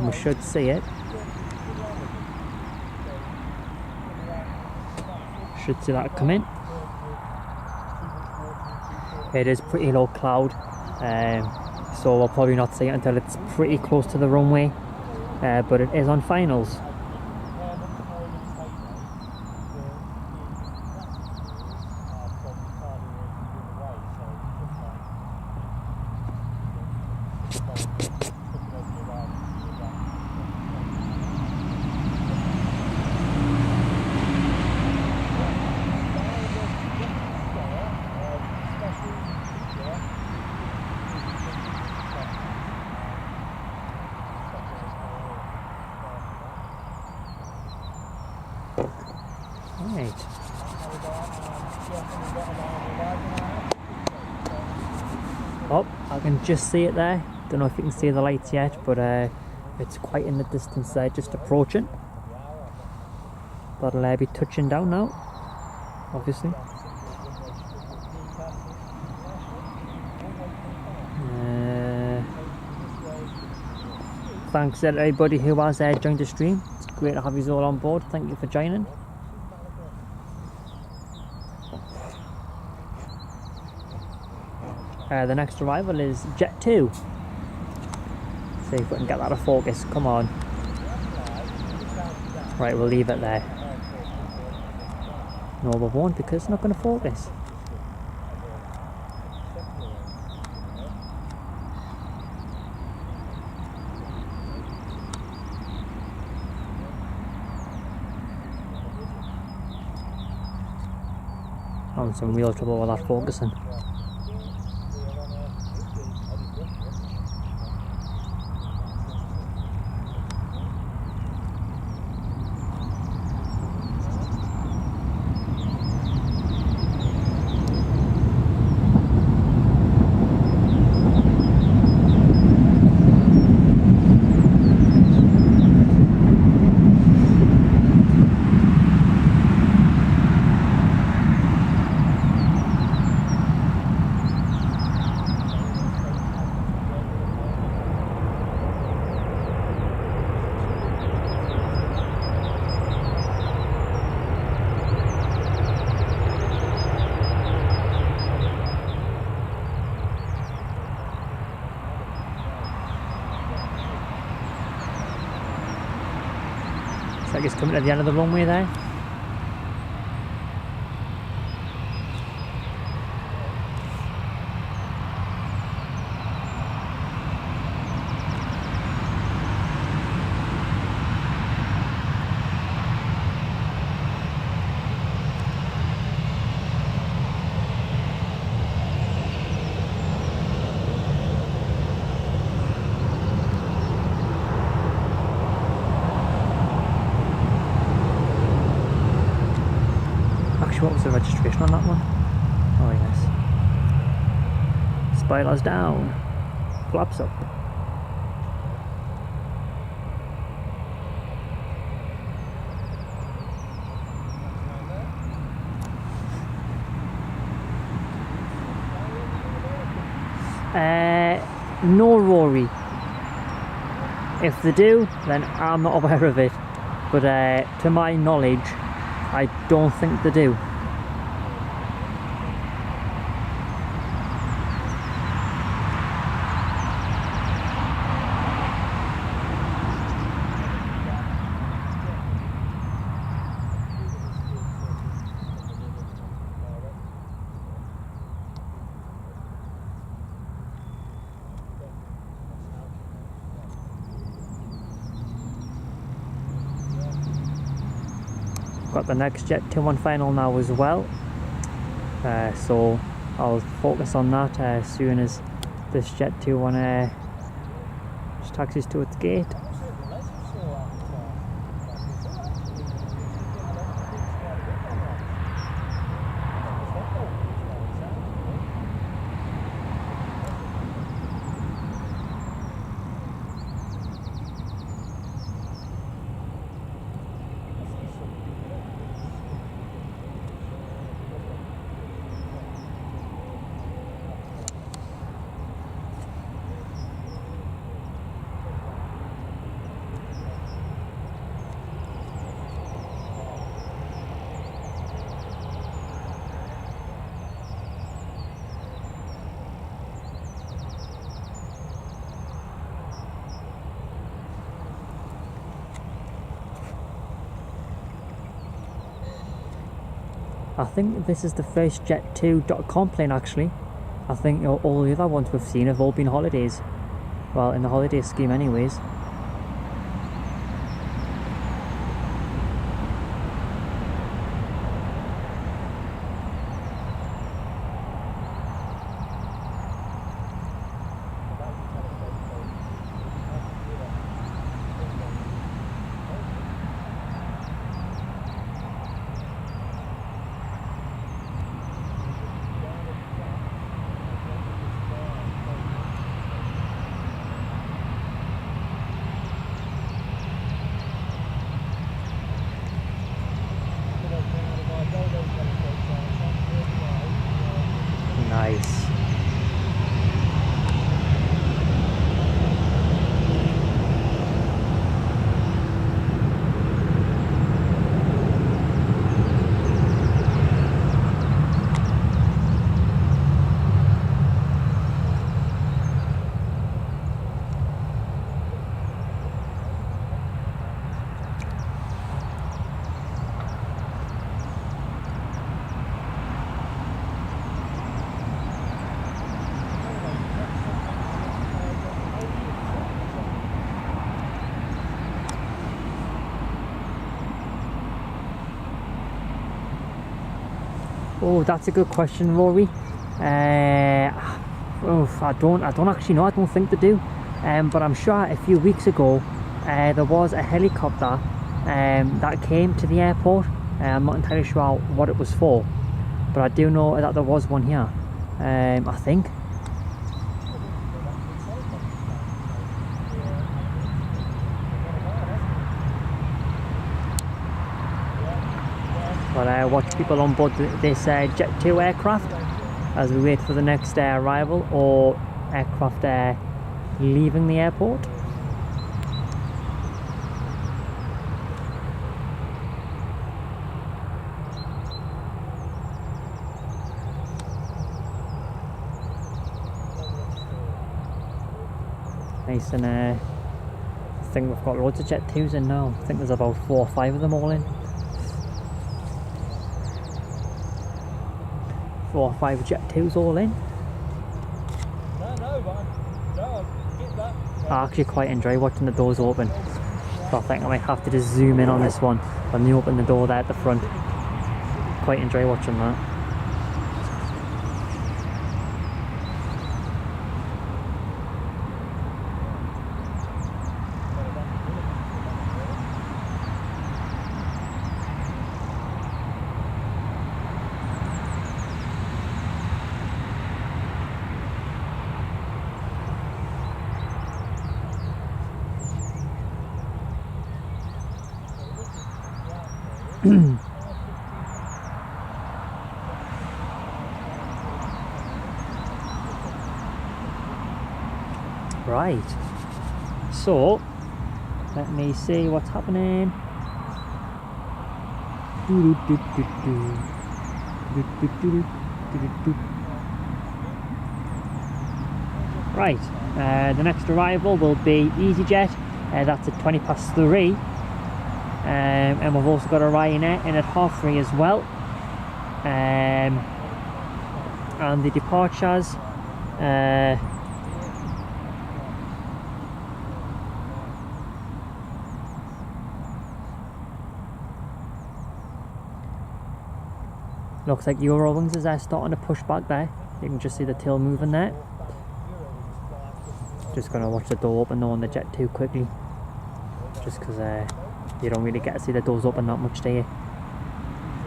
We should see it. Should see that come in. It is pretty low cloud, so we'll probably not see it until it's pretty close to the runway, but it is on finals. Oh, I can just see it there. Don't know if you can see the lights yet, but it's quite in the distance there, just approaching. That'll be touching down now, obviously. Thanks to everybody who has joined the stream. It's great to have you all on board. Thank you for joining. The next arrival is Jet 2. See if we can get that to focus. Come on. Right, we'll leave it there. No, we won't, because it's not going to focus. I'm in some real trouble with that focusing. Looks like it's coming to the end of the runway there. What was the registration on that one? Oh yes. Spoilers down. Flaps up. No Rory. If they do, then I'm not aware of it. But to my knowledge, I don't think they do. Got the next Jet 2 on final now as well, so I'll focus on that as soon as this Jet 2 one just taxis to its gate. I think this is the first Jet2.com plane actually. I think all the other ones we've seen have all been holidays. Well, in the holiday scheme anyways. Nice. Oh, that's a good question, Rory. I don't actually know. I don't think they do. But I'm sure a few weeks ago there was a helicopter that came to the airport. I'm not entirely sure what it was for, but I do know that there was one here. I think. But watch people on board this Jet2 aircraft as we wait for the next arrival or aircraft leaving the airport. Nice, and I think we've got loads of Jet2s in now. I think there's about 4 or 5 of them all in. 4 or 5 Jet2s all in. I actually quite enjoy watching the doors open. So I think I might have to just zoom in on this one when they open the door there at the front. Quite enjoy watching that. Right, so let me see what's happening. Right, the next arrival will be EasyJet. That's at 3:20. And we've also got a Ryanair in at 3:30 as well. And the departures looks like Eurowings is starting to push back there. You can just see the tail moving there. Just gonna watch the door open though on the Jet2 quickly, just because you don't really get to see the doors open that much, do you?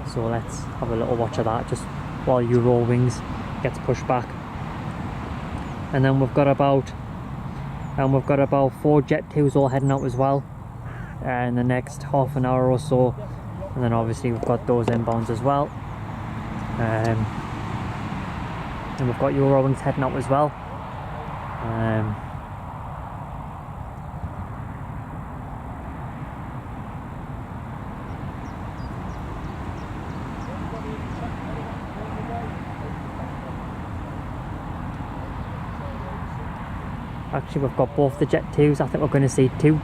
So let's have a little watch of that just while Eurowings gets pushed back. And then we've got about 4 Jet2s all heading out as well in the next half an hour or so. And then obviously we've got those inbounds as well. And we've got Eurowings heading out as well. Actually, we've got both the Jet2s. I think we're going to see 2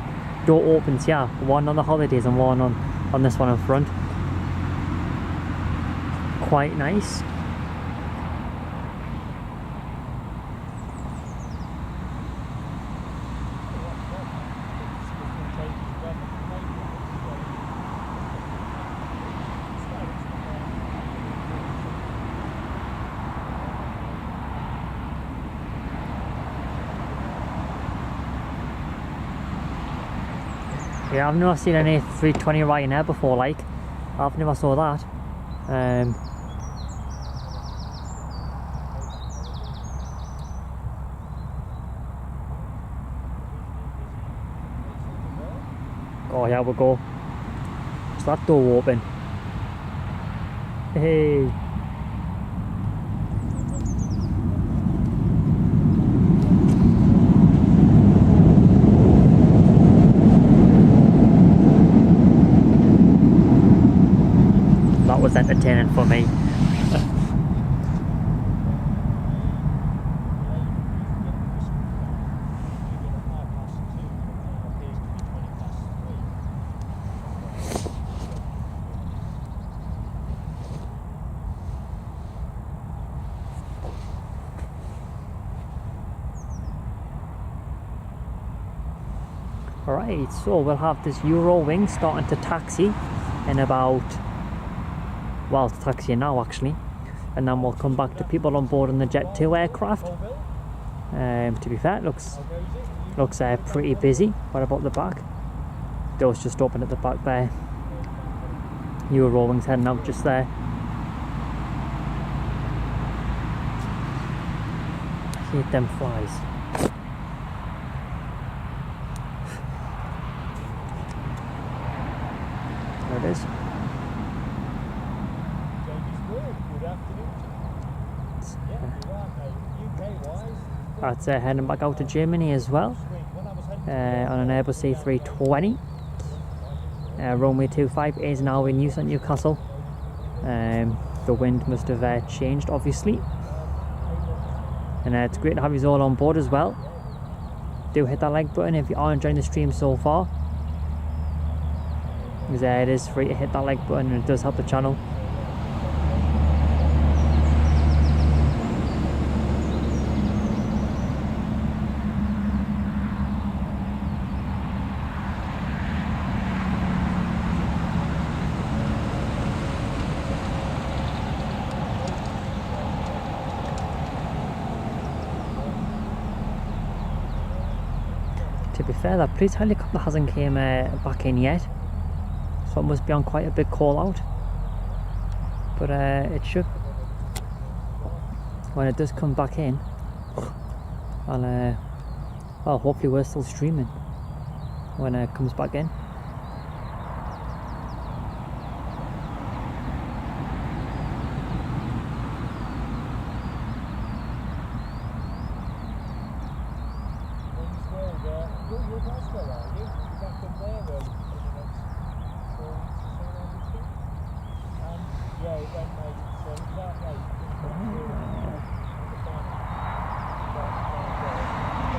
door opens here, one on the holidays and one on this one in front. quite nice. Yeah, I've never seen an A320 Ryanair before, like, I've never saw that. Oh, here we go. Is that door open? Hey. That was entertaining for me. Alright, so we'll have this Eurowings starting to taxi in about, well, it's taxiing now actually, and then we'll come back to people on board in the Jet 2 aircraft. To be fair, it looks pretty busy. What about the back? Door's just open at the back there. Eurowings heading out just there. Hate them flies. There it is. That's heading back out to Germany as well, on an Airbus A320. Runway 25 is now in use at Newcastle. The wind must have changed, obviously. And it's great to have you all on board as well. Do hit that like button if you are enjoying the stream so far. Because it is free to hit that like button and it does help the channel. To be fair, that police helicopter hasn't came back in yet, so it must be on quite a big call out. But it should, when it does come back in, and well, hopefully we're still streaming when it comes back in.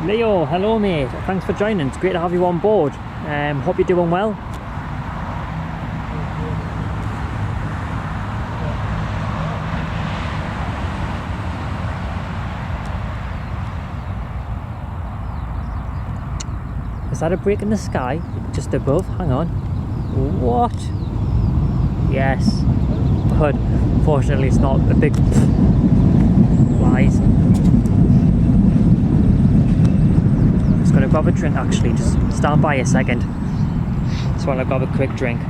Leo, hello mate, thanks for joining, it's great to have you on board. Hope you're doing well. Is that a break in the sky just above? Hang on. What? Yes, but fortunately it's not a big flies. Just gonna grab a drink actually, just stand by a second. Just want to grab a quick drink.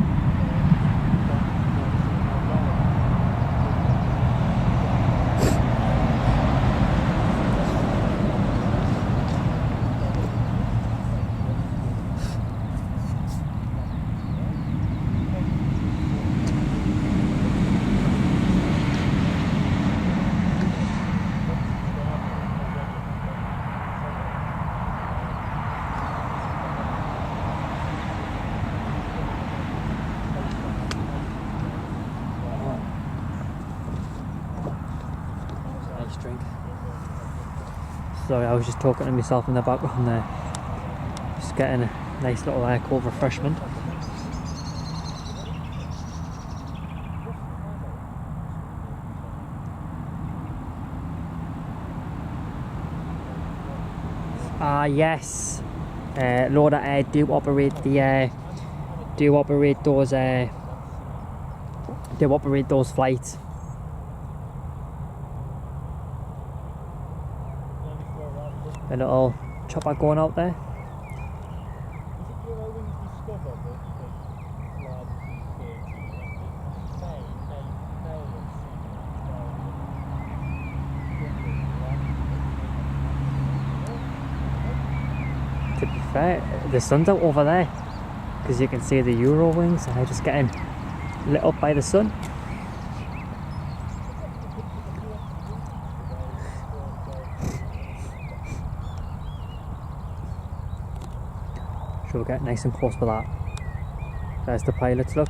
Drink. Sorry, I was just talking to myself in the background there. Just getting a nice little cold refreshment. Ah yes, Loganair do operate those flights. A little chopper going out there. Is it Eurowings discovered that flight To be fair, the sun's out over there because you can see the Eurowings and they're just getting lit up by the sun. Sure, we'll get nice and close with that. There's the pilots, look.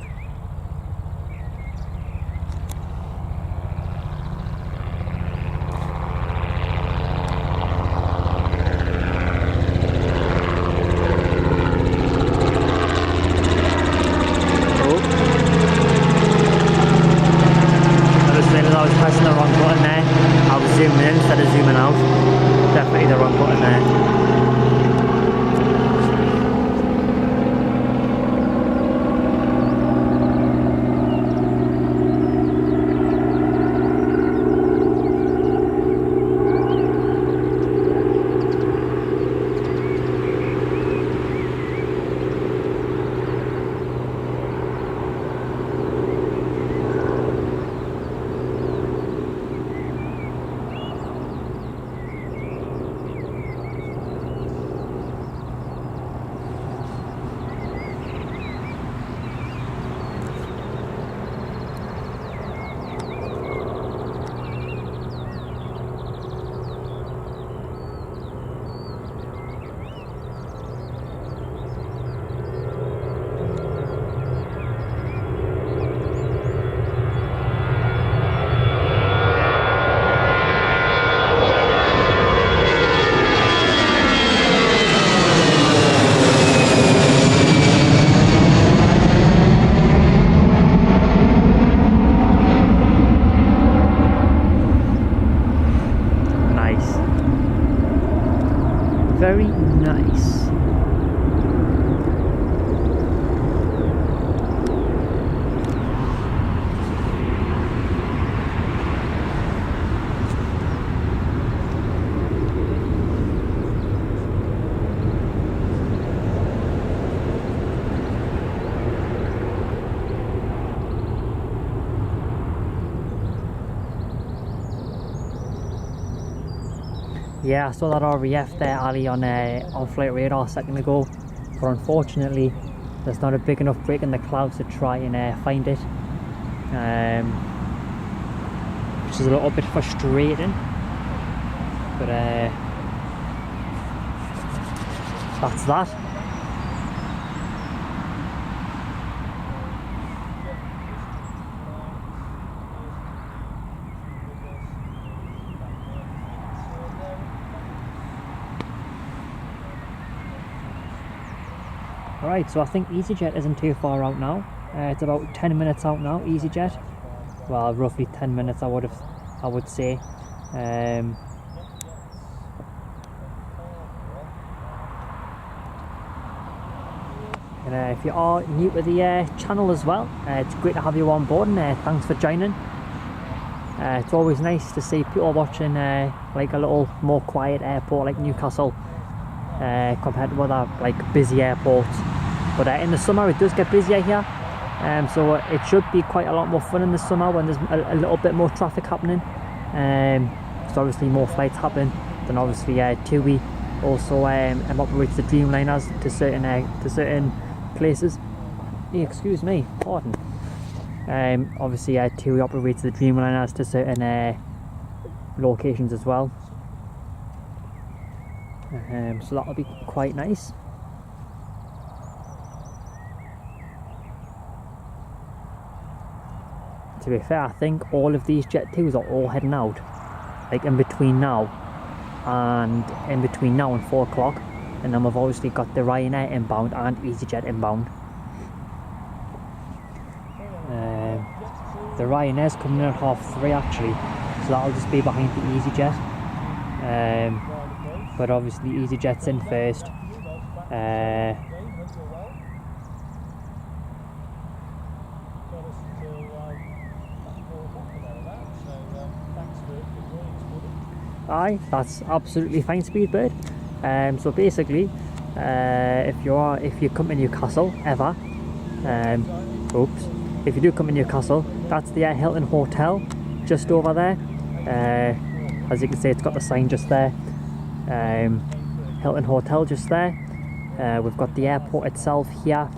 I was pressing the wrong button there. I was zooming in instead of zooming out. Definitely the wrong button there. Very nice. Yeah, I saw that RAF there, Ali, on flight radar a second ago, but unfortunately there's not a big enough break in the clouds to try and find it, which is a little bit frustrating, but that's that. Right, so I think EasyJet isn't too far out now. It's about 10 minutes out now, EasyJet. Well, roughly 10 minutes I would say. And if you are new to the channel as well, it's great to have you on board, and thanks for joining. It's always nice to see people watching like a little more quiet airport like Newcastle compared to other like busy airports. But in the summer it does get busier here, so it should be quite a lot more fun in the summer when there's a little bit more traffic happening. So obviously more flights happen. Then obviously TUI also operates the Dreamliners to certain places. Excuse me, pardon. Obviously TUI operates the Dreamliners to certain locations as well. So that'll be quite nice. To be fair, I think all of these Jet 2s are all heading out, like in between now and 4 o'clock, and then we've obviously got the Ryanair inbound and EasyJet inbound. The Ryanair's coming in at 3:30 actually, so that'll just be behind the EasyJet. but obviously EasyJet's in first. Aye, that's absolutely fine, Speedbird. So basically, if you come to Newcastle ever, if you do come to Newcastle, that's the Hilton Hotel just over there. As you can see, it's got the sign just there. Hilton Hotel just there. We've got the airport itself here.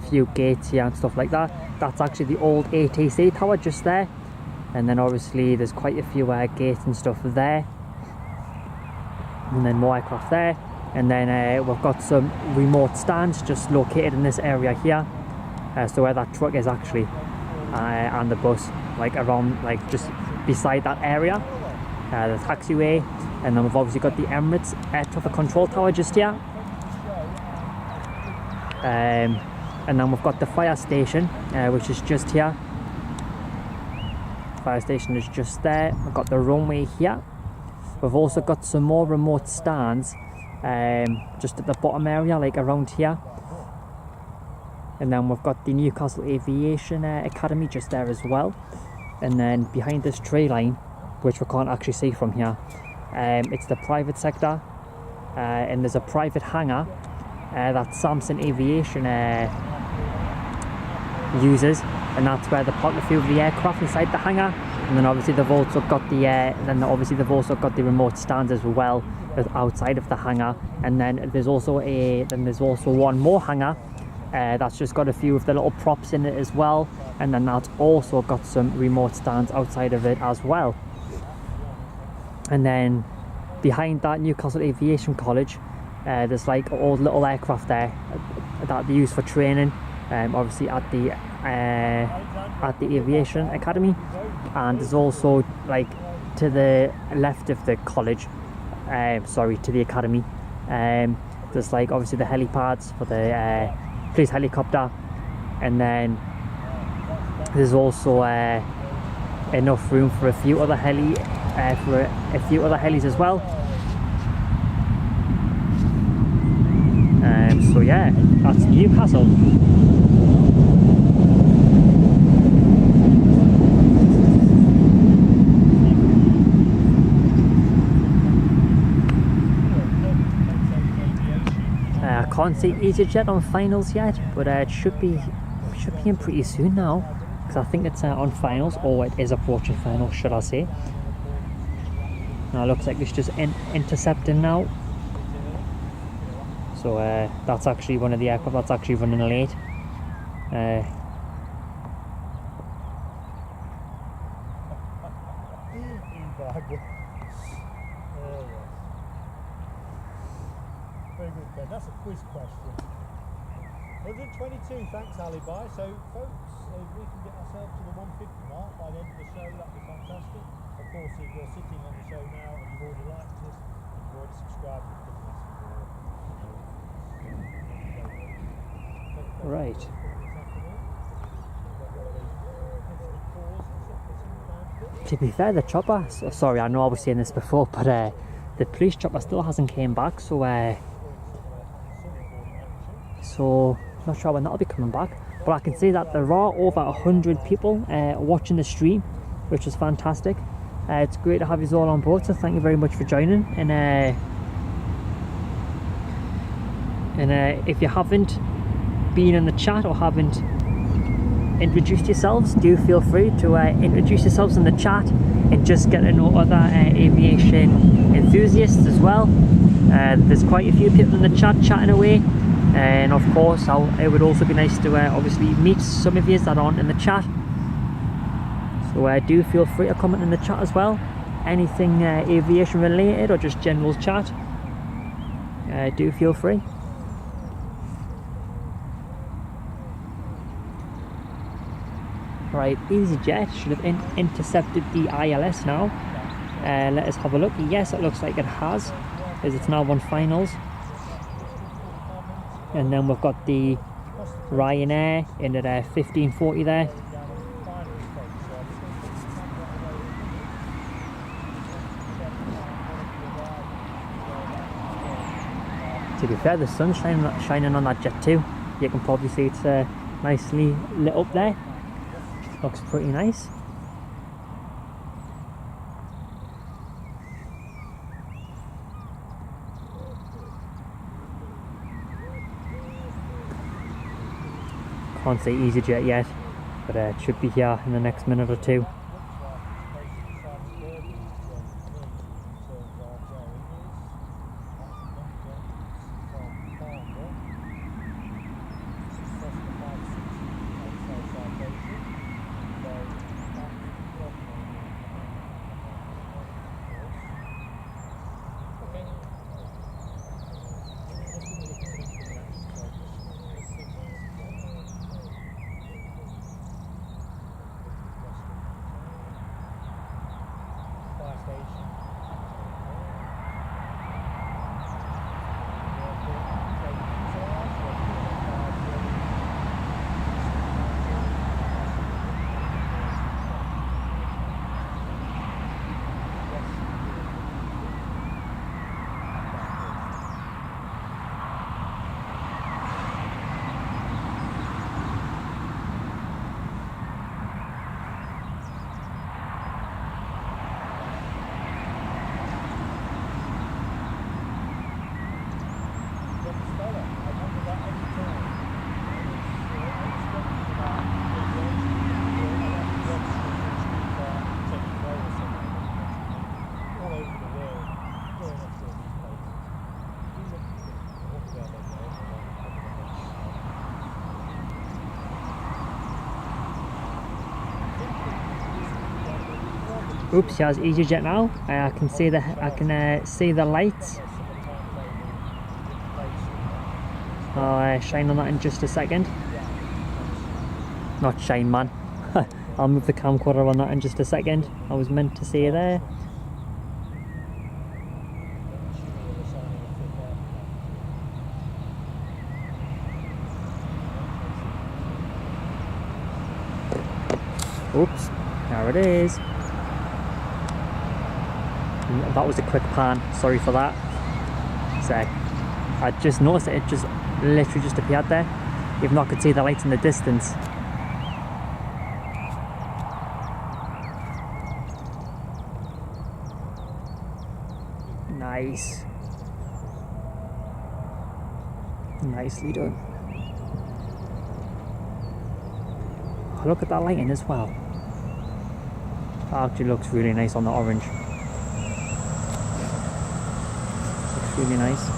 Few gates here and stuff like that. That's actually the old ATC tower just there. And then obviously there's quite a few gates and stuff there. And then more aircraft there. And then we've got some remote stands just located in this area here. So where that truck is actually, and the bus, like around, like just beside that area. The taxiway. And then we've obviously got the Emirates air traffic control tower just here. And then we've got the fire station, which is just here. Fire station is just there. We've got the runway here. We've also got some more remote stands just at the bottom area, like around here. And then we've got the Newcastle Aviation Academy just there as well. And then behind this tree line, which we can't actually see from here, it's the private sector, and there's a private hangar that Samson Aviation uses, and that's where they park a few of the aircraft inside the hangar. And then obviously they've also got the remote stands as well outside of the hangar. And then there's also one more hangar that's just got a few of the little props in it as well, and then that's also got some remote stands outside of it as well. And then behind that Newcastle Aviation College, there's like old little aircraft there that they use for training, obviously at the Aviation Academy. And there's also, like, to the left of the college, to the academy, there's like obviously the helipads for the police helicopter, and then there's also enough room for a few other helis as well. So yeah, that's Newcastle. I can't see EasyJet on finals yet, but it should be in pretty soon now, because I think it's on finals, or it is approaching finals, should I say. Now it looks like it's just intercepting now. So that's actually one of the aircraft that's actually running late. Very good, Ben. That's a quiz question. 122, thanks Alibi. So folks, if we can get ourselves to the 150 mark by the end of the show, that'd be fantastic. Of course, if you're sitting on the show now and you've already liked us, and you've already subscribed, Right. To be fair, the chopper, sorry, I know I was saying this before, but the police chopper still hasn't came back, so not sure when that'll be coming back. But I can see that there are over 100 people watching the stream, which is fantastic. It's great to have you all on board, so thank you very much for joining. And if you haven't been in the chat or haven't introduced yourselves, do feel free to introduce yourselves in the chat and just get to know other aviation enthusiasts as well. There's quite a few people in the chat chatting away, and of course it would also be nice to obviously meet some of you that aren't in the chat. So do feel free to comment in the chat as well, anything aviation related or just general chat. Do feel free. Right, EasyJet should have intercepted the ILS now. Let us have a look. Yes, it looks like it has, as it's now on finals. And then we've got the Ryanair in at 1540 there. To be fair, the sun's shining on that jet too. You can probably see it's nicely lit up there. Looks pretty nice. Can't say EasyJet yet, but it should be here in the next minute or two. Oops, here's EasyJet now. I can see the lights. I'll shine on that in just a second. Not shine, man. I'll move the camcorder on that in just a second. I was meant to see there. Oops, there it is. That was a quick pan, sorry for that. So I just noticed it just literally just appeared there, even though I could see the lights in the distance. Nice. Nicely done. Oh, look at that lighting as well. That actually looks really nice on the orange. Really nice.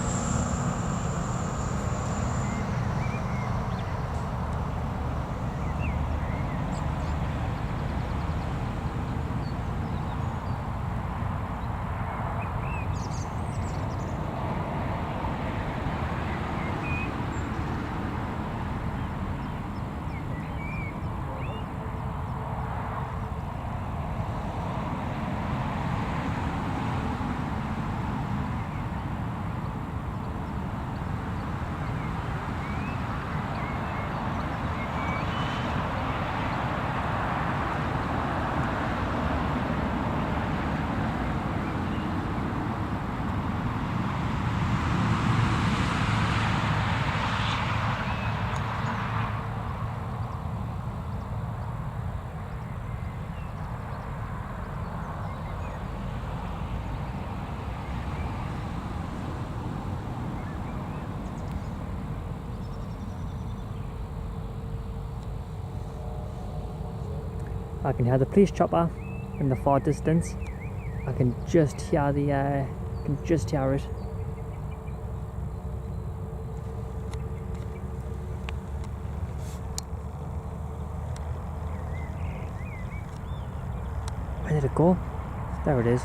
I can hear the police chopper in the far distance. I can just hear it. Where did it go? There it is.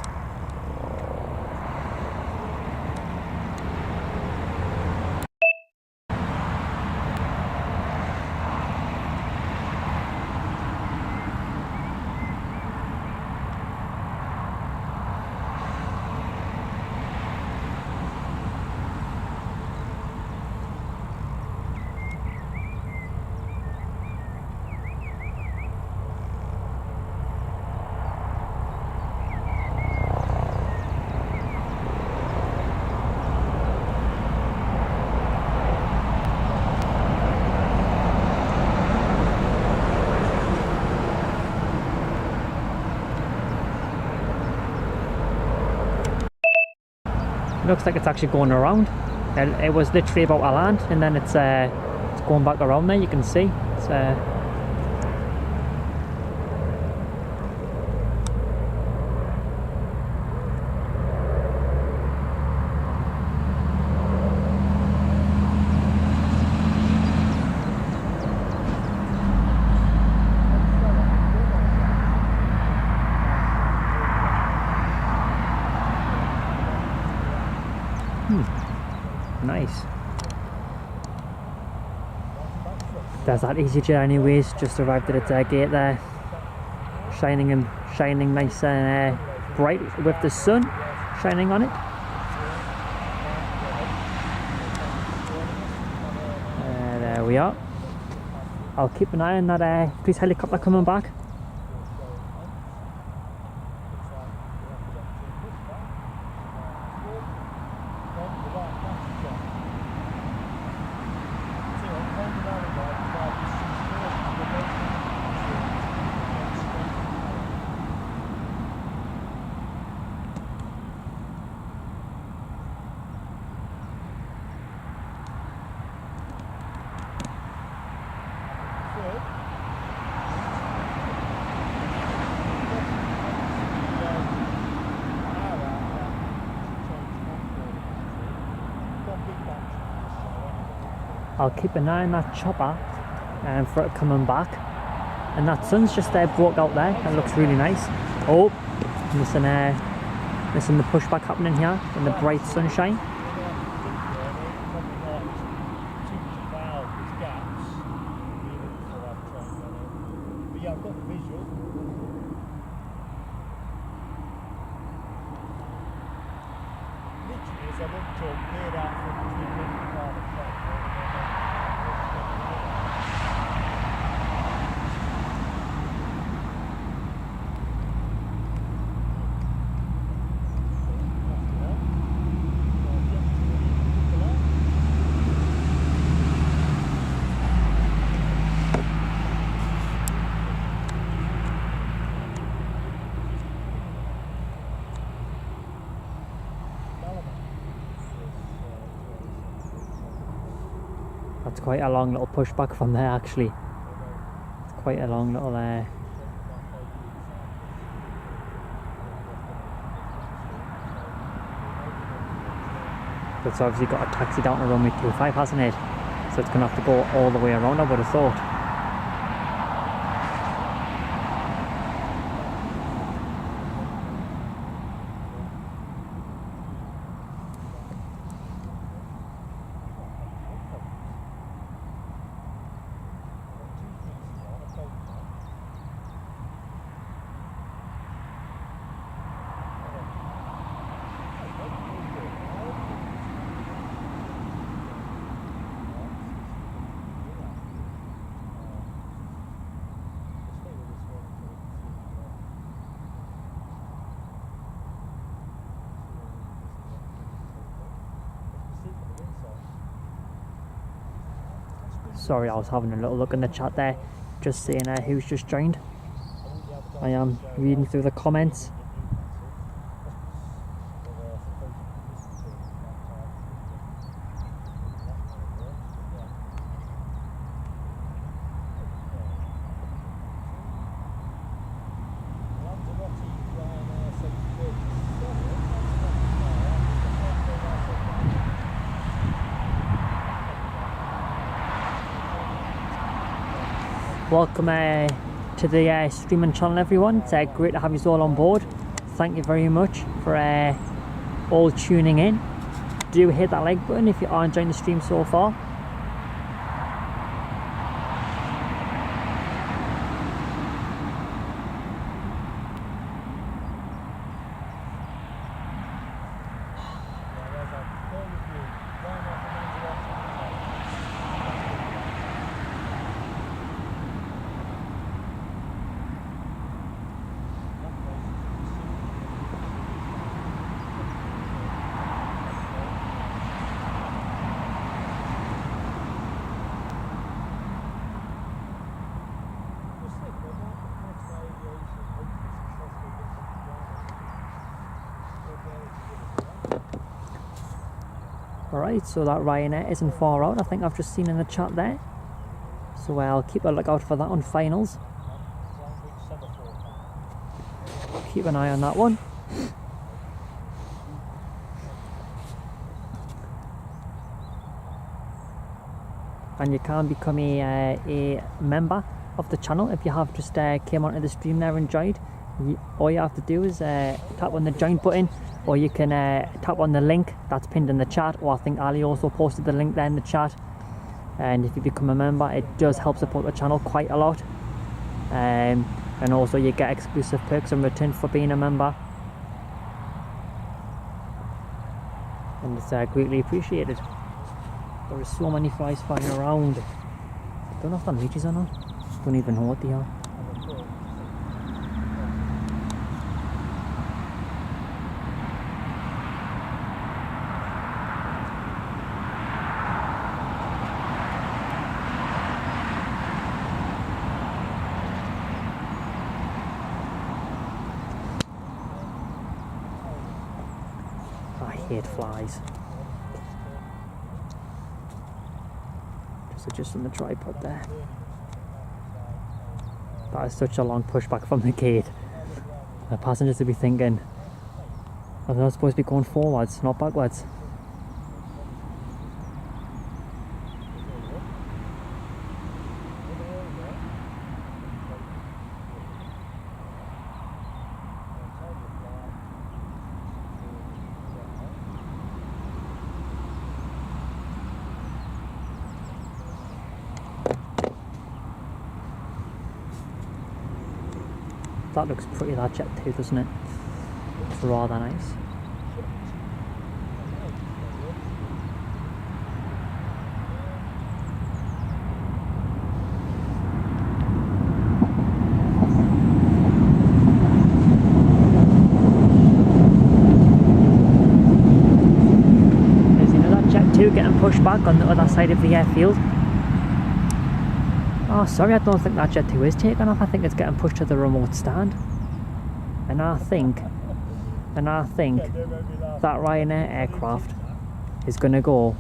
It looks like it's actually going around. It was literally about to land, and then it's going back around there. You can see it's nice. There's that EasyJet anyways, just arrived at its gate there, shining nice and bright with the sun shining on it. There we are. I'll keep an eye on that police helicopter coming back. I'll keep an eye on that chopper for it coming back, and that sun's just broke out there. That looks really nice. Oh, missing the pushback happening here in the bright sunshine. That's quite a long little pushback from there actually. It's quite a long little It's obviously got a taxi down to runway 25, hasn't it? So it's going to have to go all the way around, I would have thought. Sorry, I was having a little look in the chat there, just seeing who's just joined. I am reading through the comments. Welcome to the streaming channel, everyone. It's great to have you all on board. Thank you very much for all tuning in. Do hit that like button if you are enjoying the stream so far. Alright, so that Ryanair isn't far out, I think I've just seen in the chat there. So I'll keep a lookout for that on finals. Keep an eye on that one. And you can become a member of the channel if you have just came onto the stream there and enjoyed. All you have to do is tap on the join button, or you can tap on the link that's pinned in the chat, or I think Ali also posted the link there in the chat. And if you become a member, it does help support the channel quite a lot. And also you get exclusive perks in return for being a member, and it's greatly appreciated. There are so many flies flying around. Don't know if they're mages or not. Don't even know what they are. I hate flies. Just adjusting the tripod there. That is such a long pushback from the gate. The passengers will be thinking, are they not supposed to be going forwards, not backwards? That looks pretty, that jet too, doesn't it? It's rather nice. There's another jet too getting pushed back on the other side of the airfield. Oh, sorry, I don't think that Jet 2 is taking off. I think it's getting pushed to the remote stand. And I think that Ryanair aircraft is going to go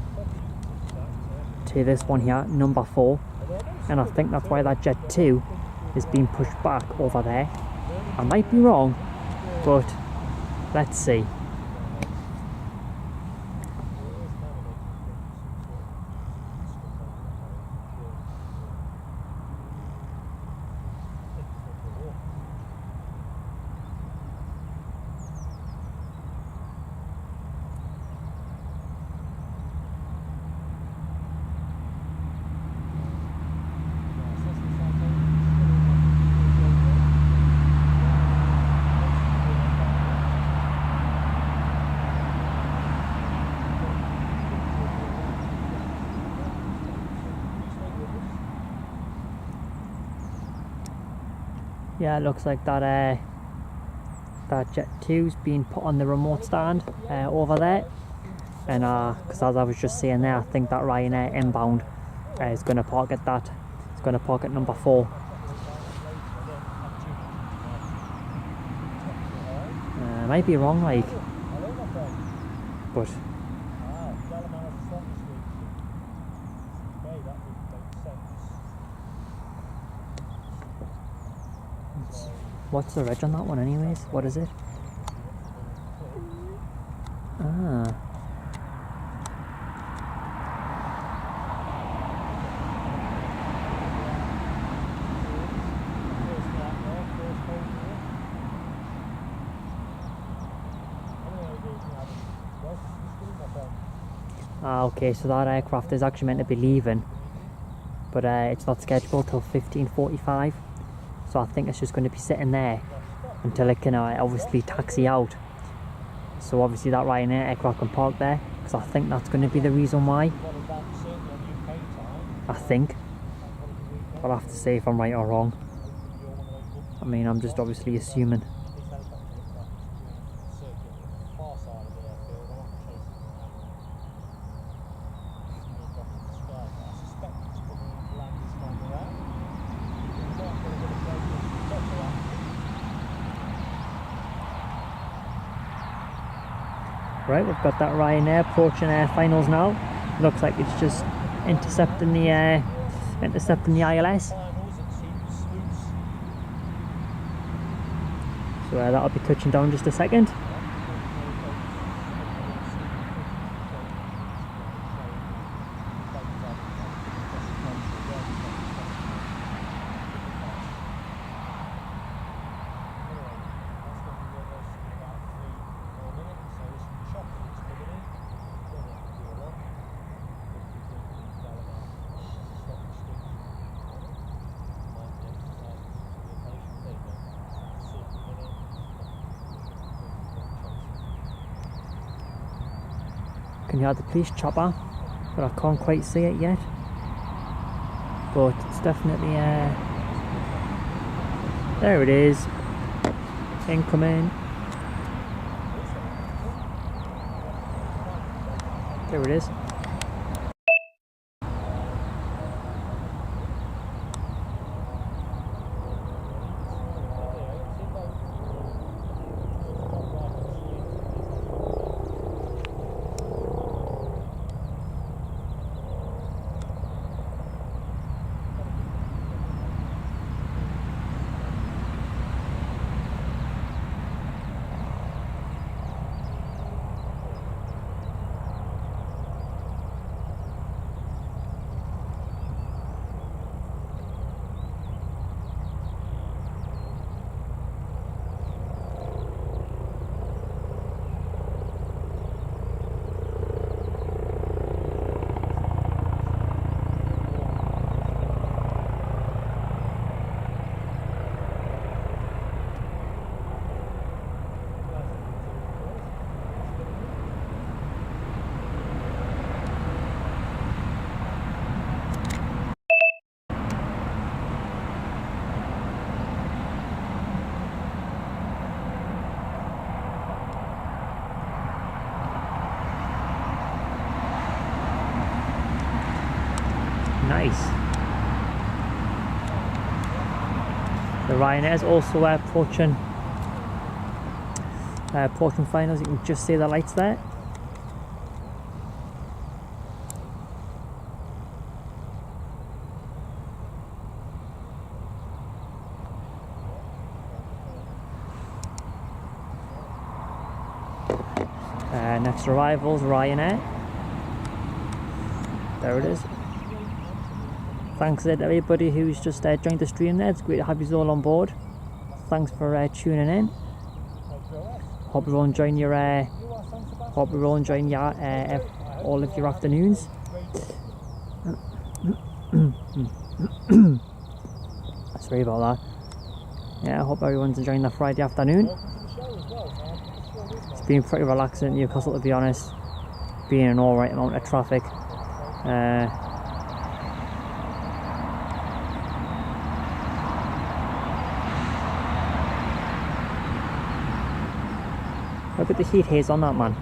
to this one here, number 4. And I think that's why that Jet 2 is being pushed back over there. I might be wrong, but let's see. Yeah, it looks like that that Jet 2's been put on the remote stand over there, and because as I was just saying there, I think that Ryanair inbound is going to park at that. It's going to park at number 4. I might be wrong, like, but. What's the reg on that one anyways? What is it? Ah. Okay, so that aircraft is actually meant to be leaving, but it's not scheduled till 15:45. So I think it's just going to be sitting there until it can obviously taxi out. So obviously that Ryanair aircraft can park there, because I think that's going to be the reason why. I think. I'll have to say if I'm right or wrong. I mean, I'm just obviously assuming. Right, we've got that Ryanair approaching finals now. Looks like it's just intercepting the ILS. So that'll be touching down in just a second. Can you hear the police chopper? But I can't quite see it yet. But it's definitely there it is. Incoming. There it is. Nice. The Ryanair is also approaching finals. You can just see the lights there. Next arrivals, Ryanair. There it is. Thanks to everybody who's just joined the stream there. It's great to have you all on board. Thanks for tuning in. Hope you're all enjoying your all of your afternoons. Sorry about that. Yeah, I hope everyone's enjoying their Friday afternoon. It's been pretty relaxing in Newcastle, to be honest. Being an alright amount of traffic. Look at the heat haze on that, man.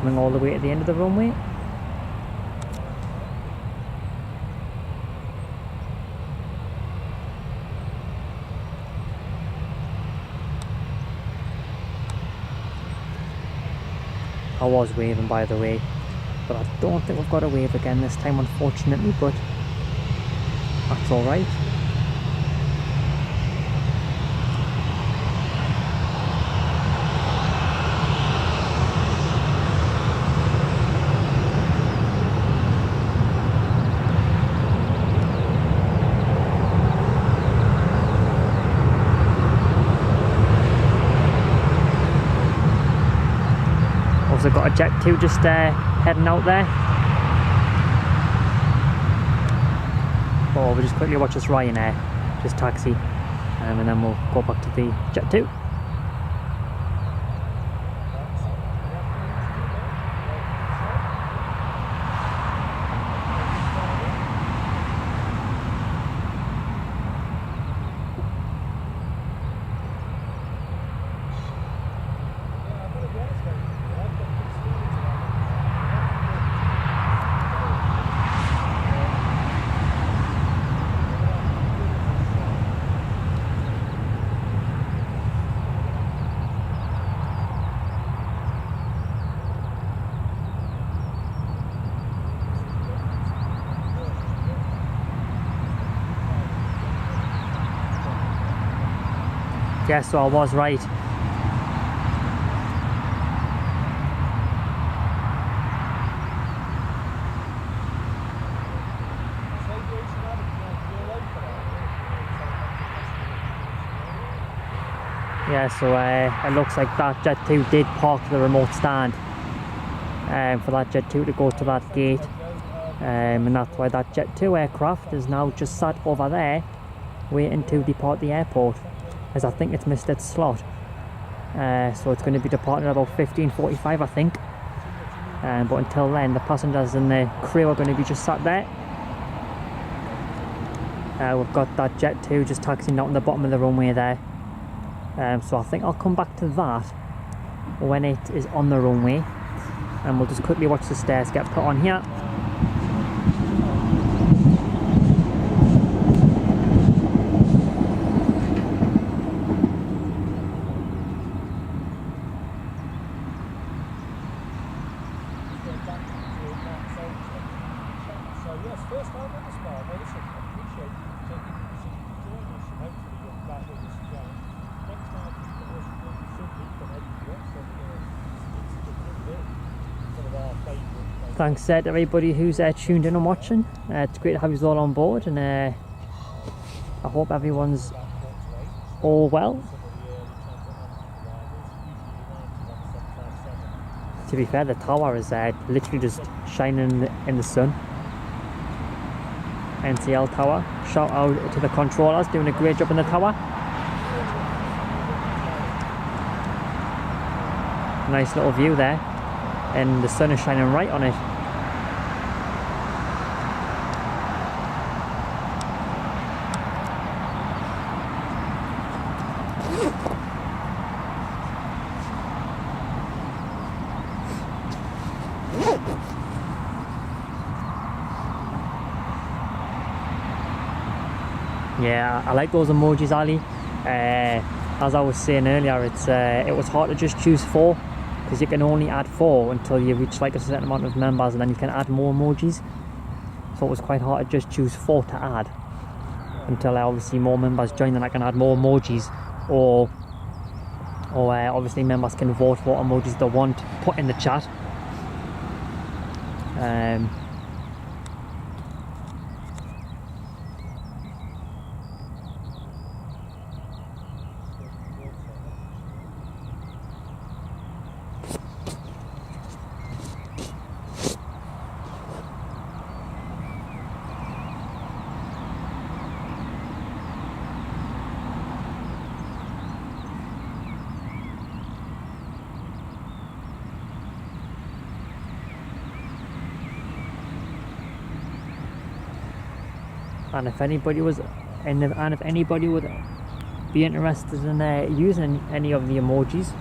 Coming all the way to the end of the runway. I was waving, by the way, but I don't think we've got a wave again this time, unfortunately, but that's alright. Also got a Jet 2 just heading out there. Or we'll just quickly watch this Ryanair just taxi, and then we'll go back to the Jet 2. Yes, so I was right. Yeah, so it looks like that Jet 2 did park the remote stand for that Jet 2 to go to that gate, and that's why that Jet 2 aircraft is now just sat over there waiting to depart the airport, as I think it's missed its slot. So it's going to be departing at about 15:45, I think, but until then the passengers and the crew are going to be just sat there. We've got that Jet 2 just taxiing out on the bottom of the runway there. So I think I'll come back to that when it is on the runway, and we'll just quickly watch the stairs get put on here. Thanks to everybody who's tuned in and watching. It's great to have you all on board, and I hope everyone's all well. To be fair, the tower is literally just shining in the sun. NCL tower. Shout out to the controllers doing a great job in the tower. Nice little view there, and the sun is shining right on it. Yeah, I like those emojis, Ali. As I was saying earlier, it was hard to just choose 4, because you can only add 4 until you reach like a certain amount of members, and then you can add more emojis. So it was quite hard to just choose 4 to add until obviously more members join, and I can add more emojis, or obviously members can vote what emojis they want put in the chat. And if anybody would be interested in using any of the emojis,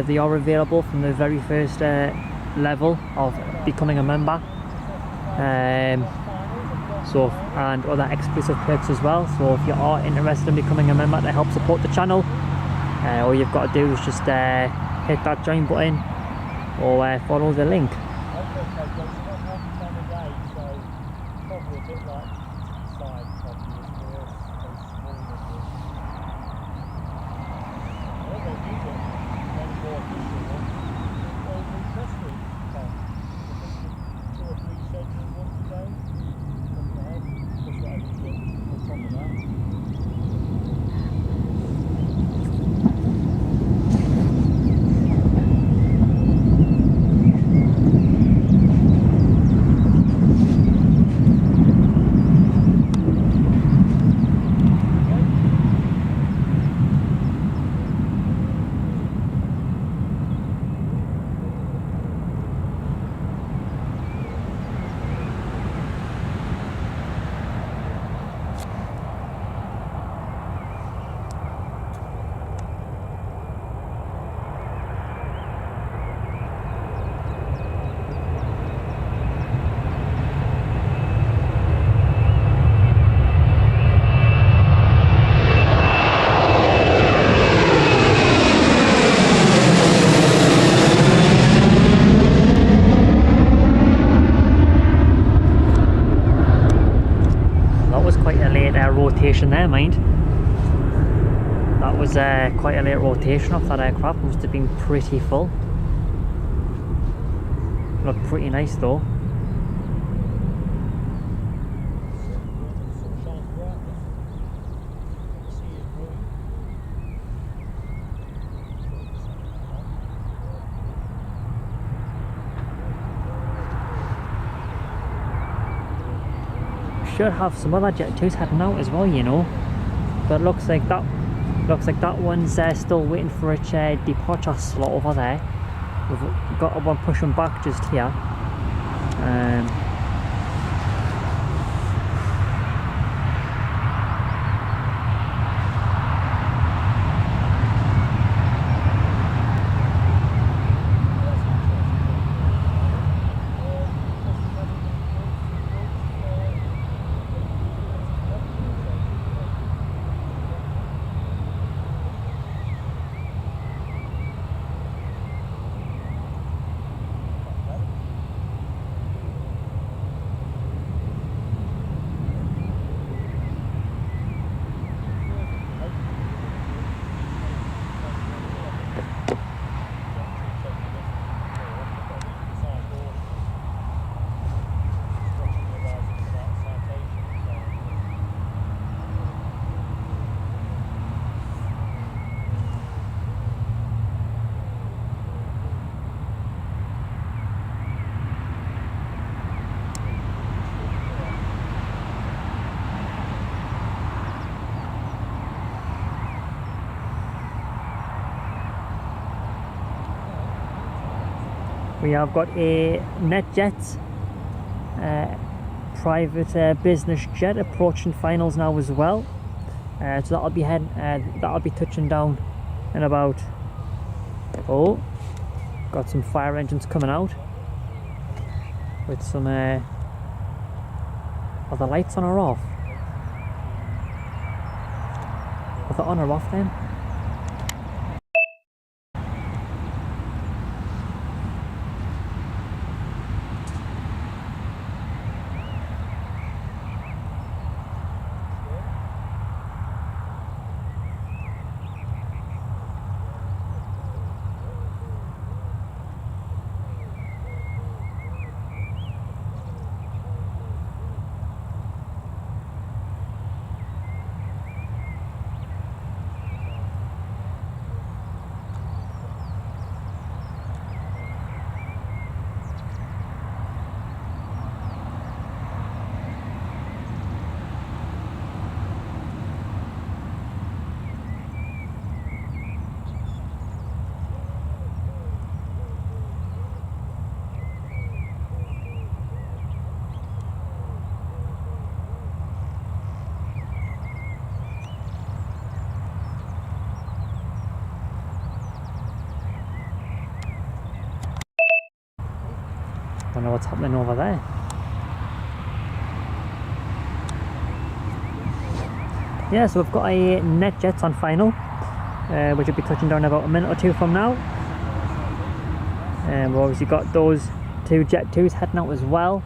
they are available from the very first level of becoming a member. So, and other exclusive perks as well. So if you are interested in becoming a member to help support the channel, all you've got to do is just hit that join button or follow the link. Rotation there, mind. That was quite a late rotation off that aircraft. Must have been pretty full. Looked pretty nice though. Should have some other Jet 2s heading out as well, you know, but looks like that one's still waiting for its departure slot over there. We've got one pushing back just here. We have got a NetJet private business jet approaching finals now as well. So that'll be touching down in about, oh, got some fire engines coming out with some are the lights on or off? Are they on or off then? I don't know what's happening over there. Yeah, so we've got a NetJet on final, which will be touching down in about a minute or two from now. And we've obviously got those two Jet 2s heading out as well.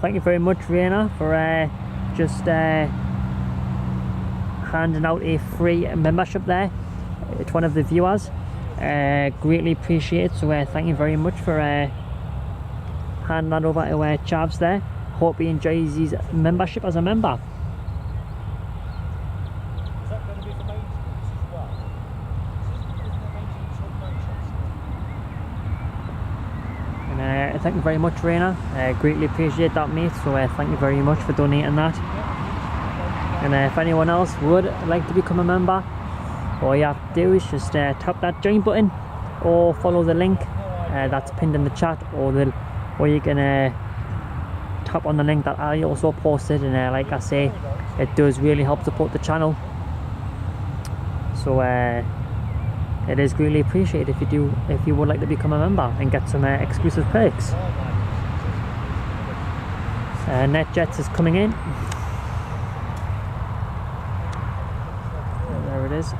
thank you very much, Raina, for just handing out a free membership there to one of the viewers. Greatly appreciate it. So thank you very much for handing that over to Chavs there. Hope he enjoys his membership as a member. Is that going to be for maintenance as well? Isn't there maintenance on Manchester? And thank you very much, Raina. Greatly appreciate that, mate. So thank you very much for donating that. And if anyone else would like to become a member, all you have to do is just tap that join button or follow the link that's pinned in the chat, or you can tap on the link that I also posted. And like I say, it does really help support the channel. So it is greatly appreciated if you would like to become a member and get some exclusive perks. NetJets is coming in. There it is.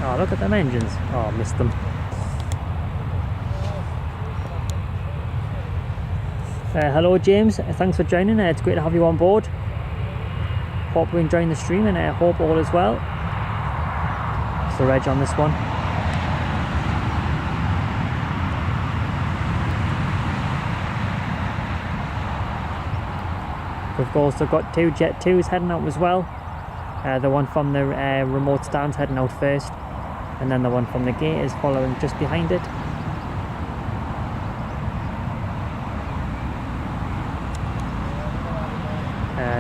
Oh, look at them engines. Oh, missed them. Hello, James. Thanks for joining. It's great to have you on board. Hope you're enjoying the stream, and hope all is well. It's the reg on this one. We've also got two Jet 2s heading out as well. The one from the remote stand's heading out first, and then the one from the gate is following just behind it.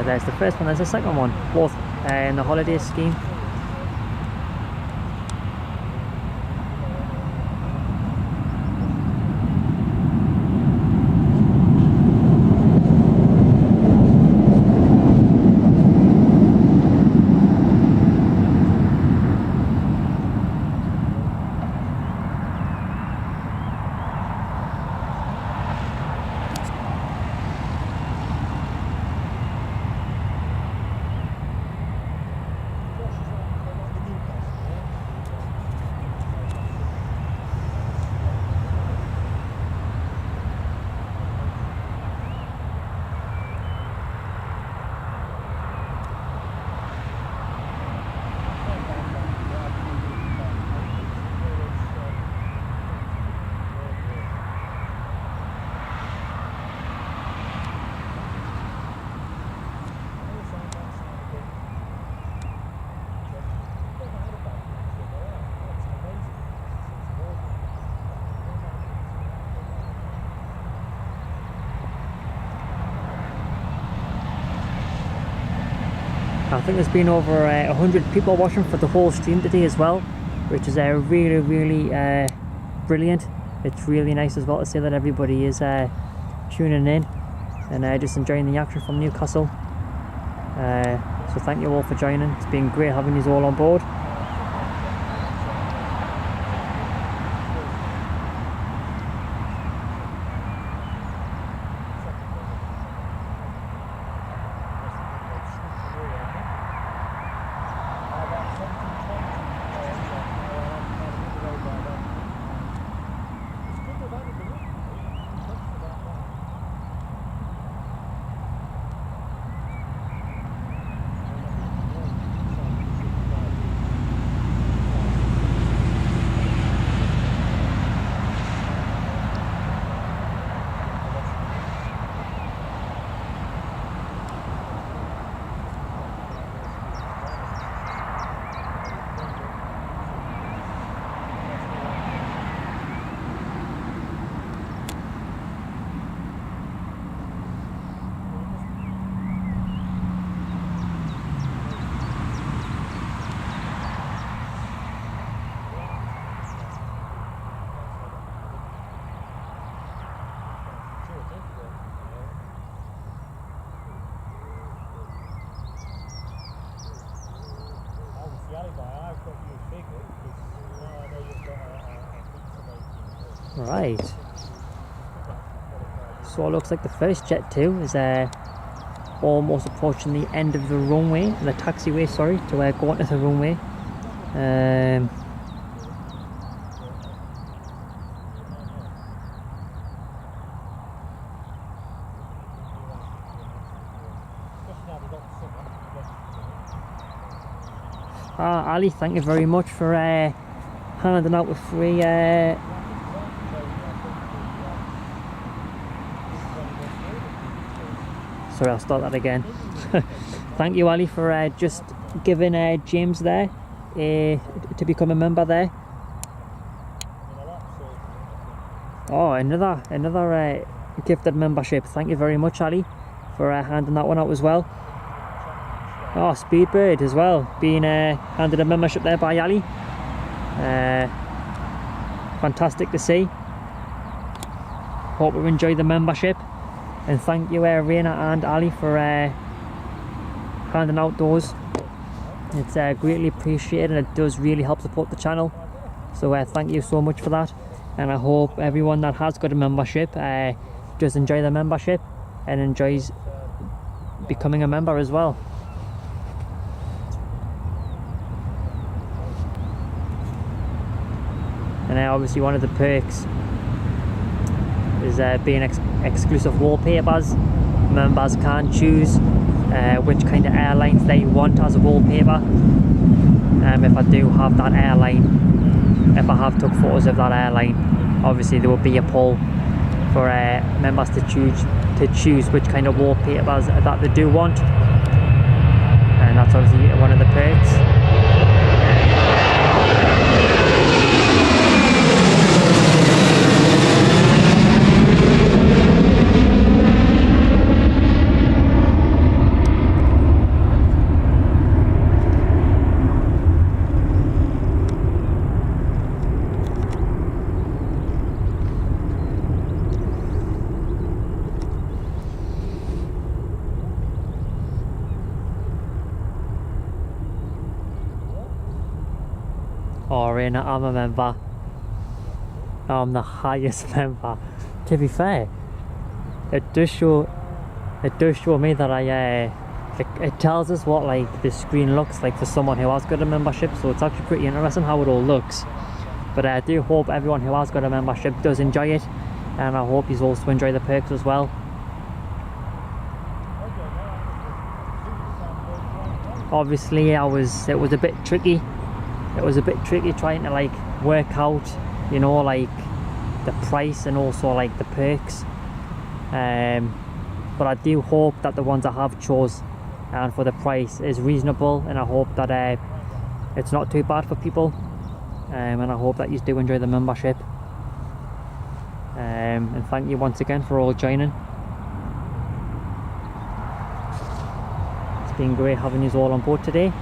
There's the first one, there's the second one, both in the holiday scheme. I think there's been over 100 people watching for the whole stream today as well, which is really, really brilliant. It's really nice as well to see that everybody is tuning in and just enjoying the action from Newcastle. So thank you all for joining. It's been great having you all on board. got you figured because now I know you've got a pizza making. Right. So it looks like the first Jet 2 is almost approaching the end of the runway, the taxiway, sorry, to go onto the runway. Ali, thank you very much for handing out the free. Sorry, I'll start that again. Thank you, Ali, for just giving James there to become a member there. Oh, another gifted membership. Thank you very much, Ali, for handing that one out as well. Oh, Speedbird as well, being handed a membership there by Ali. Fantastic to see. Hope you enjoy the membership, and thank you Raina and Ali for handing out those. It's greatly appreciated, and it does really help support the channel, so thank you so much for that. And I hope everyone that has got a membership does enjoy the membership and enjoys becoming a member as well. And obviously one of the perks is being exclusive wallpapers. Members can choose which kind of airlines they want as a wallpaper. If I do have that airline, if I have took photos of that airline, obviously there will be a poll for members to choose which kind of wallpapers that they do want, and that's obviously one of the perks. Raina, I'm a member. I'm the highest member. To be fair, it does show me that it tells us what like the screen looks like for someone who has got a membership, so it's actually pretty interesting how it all looks. But I do hope everyone who has got a membership does enjoy it, and I hope you also enjoy the perks as well. Obviously it was a bit tricky. It was a bit tricky trying to like work out, you know, like the price and also like the perks. But I do hope that the ones I have chose and for the price is reasonable, and I hope that it's not too bad for people. And I hope that you do enjoy the membership. And thank you once again for all joining. It's been great having you all on board today.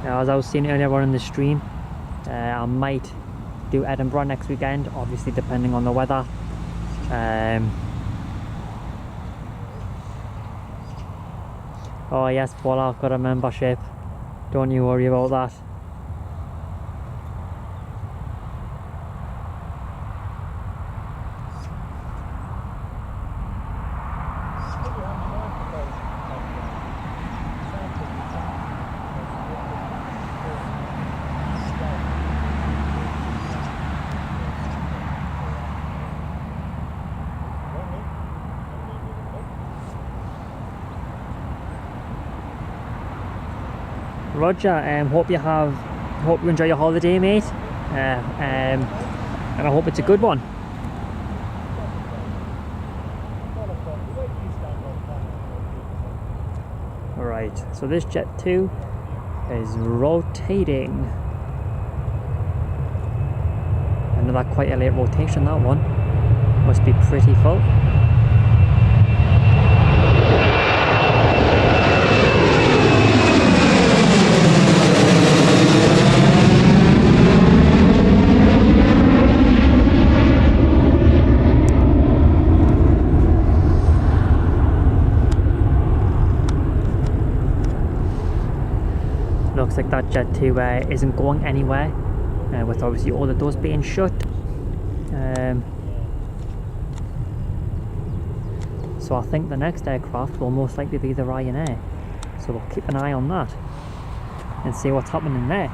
As I was saying earlier on in the stream, I might do Edinburgh next weekend, obviously depending on the weather. Oh yes, Paul, I've got a membership, don't you worry about that. Roger, hope you enjoy your holiday, mate, and I hope it's a good one. Alright, so this Jet 2 is rotating. Another quite a late rotation, that one. Must be pretty full. looks like that Jet 2 isn't going anywhere, with obviously all the doors being shut. So I think the next aircraft will most likely be the Ryanair. So we'll keep an eye on that and see what's happening there.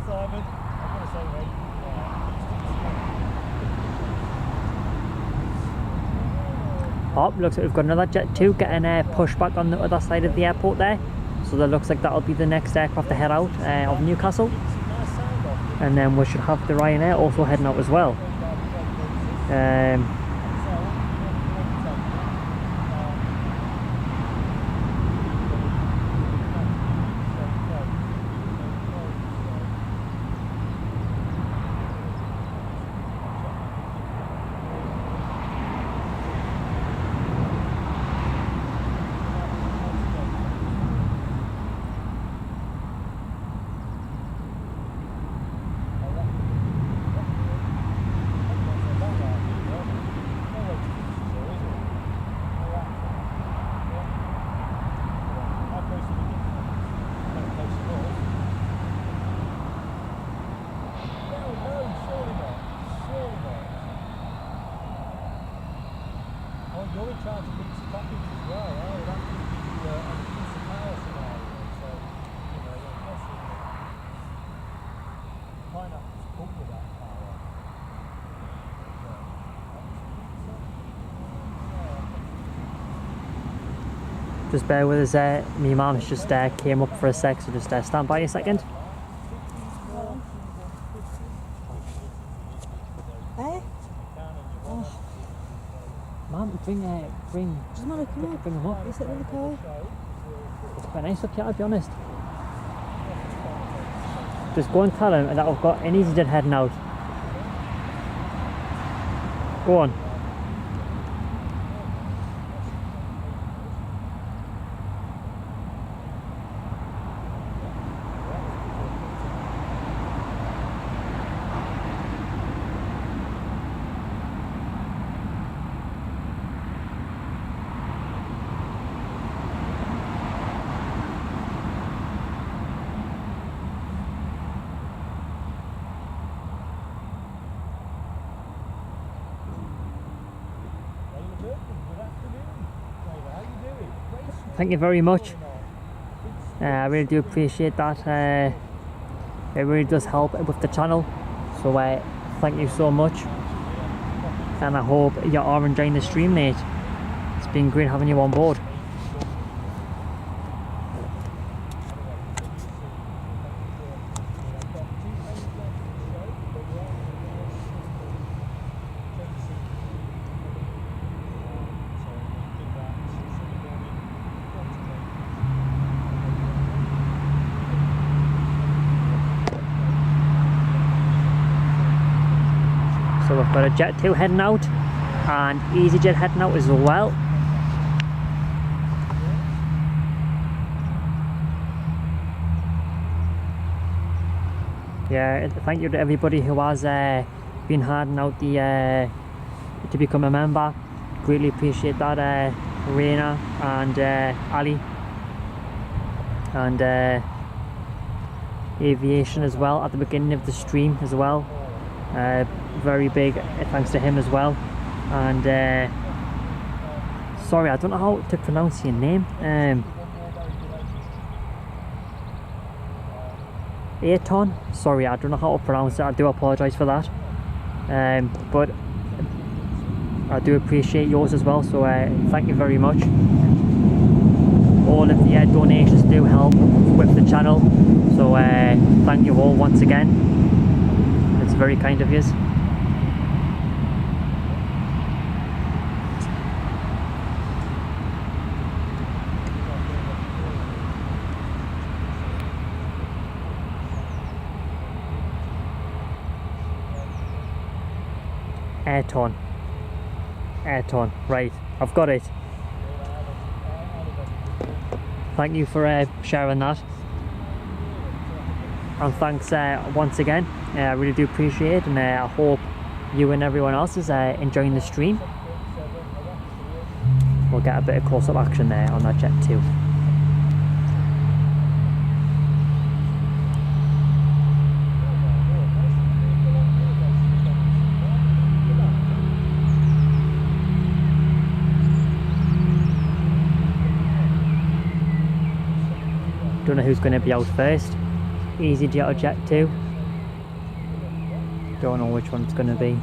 Simon, I'm going to say, mate, Oh, looks like we've got another Jet 2 getting pushed back on the other side of the airport there. So that looks like that'll be the next aircraft to head out of Newcastle. And then we should have the Ryanair also heading out as well. You're in charge of mixed package as well, eh? That gives you a piece of power scenario. So, you know, you're guessing that pineapples come with that power. Just bear with us there. Me mum's just came up for a sec, so just stand by a second. Mum, bring Doesn't matter, come on. bring them up. Is it in the car? It's quite nice up here, I'll be honest. Just go and tell him that I've got an EasyJet heading out. Go on. Thank you very much. I really do appreciate that. It really does help with the channel. So thank you so much. And I hope you are enjoying the stream, mate. It's been great having you on board. So we've got a Jet 2 heading out and EasyJet heading out as well. Yeah, thank you to everybody who has been handing out the to become a member. Greatly appreciate that. Reina and Ali and Aviation as well at the beginning of the stream as well. Very big thanks to him as well. And sorry, I don't know how to pronounce your name. Aton, sorry, I don't know how to pronounce it. I do apologise for that. But I do appreciate yours as well, so thank you very much. All of the donations do help with the channel, so thank you all once again. It's very kind of you. Airton, right, I've got it. Thank you for sharing that, and thanks once again. I really do appreciate it, and I hope you and everyone else is enjoying the stream. We'll get a bit of close-up action there on that jet too. Don't know who's going to be out first, EasyJet or Jet 2. Don't know which one it's going to be.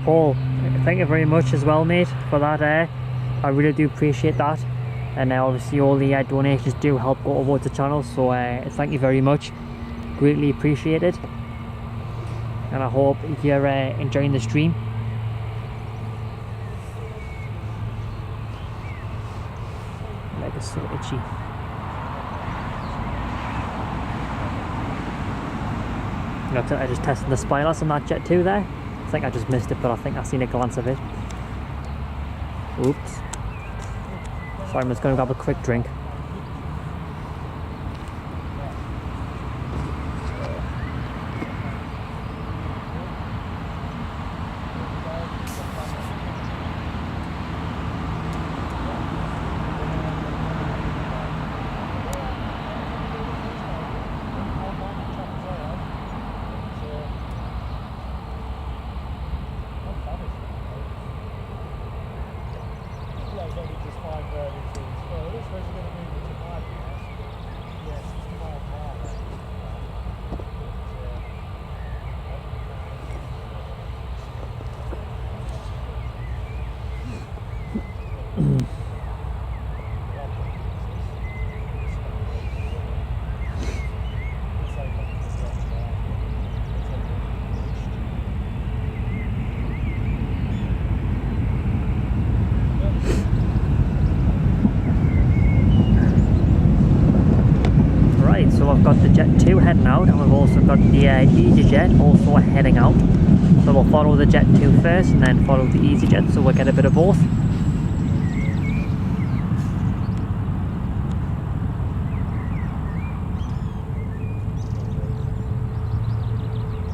Paul, thank you very much as well, mate, for that. I really do appreciate that, and obviously all the donations do help go towards the channel, so thank you very much, greatly appreciated, and I hope you're enjoying the stream. Leg is so itchy. I just tested the spyless on that Jet 2 there. I think I just missed it, but I think I've seen a glance of it. Oops. Sorry, I'm just going to grab a quick drink. I've got the Jet 2 heading out, and we've also got the EasyJet also heading out. So we'll follow the Jet 2 first and then follow the EasyJet, so we'll get a bit of both.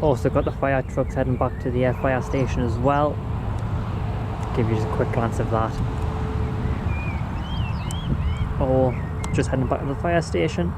Also got the fire trucks heading back to the fire station as well. Give you just a quick glance of that. Oh, just heading back to the fire station.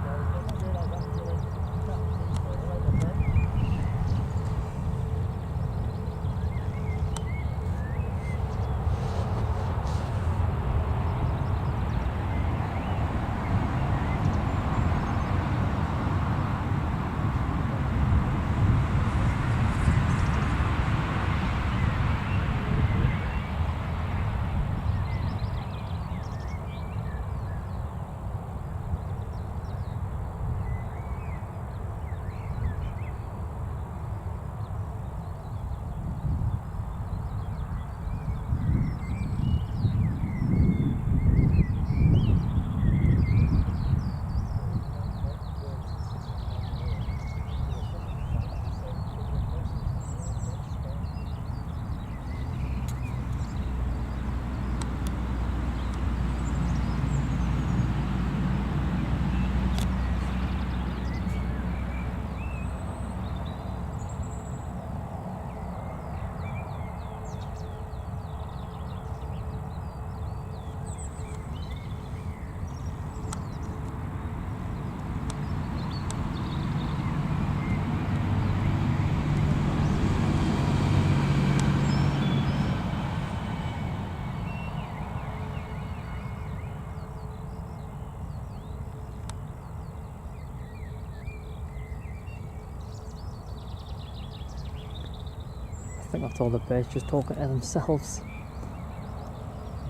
I think that's all the birds just talking to themselves.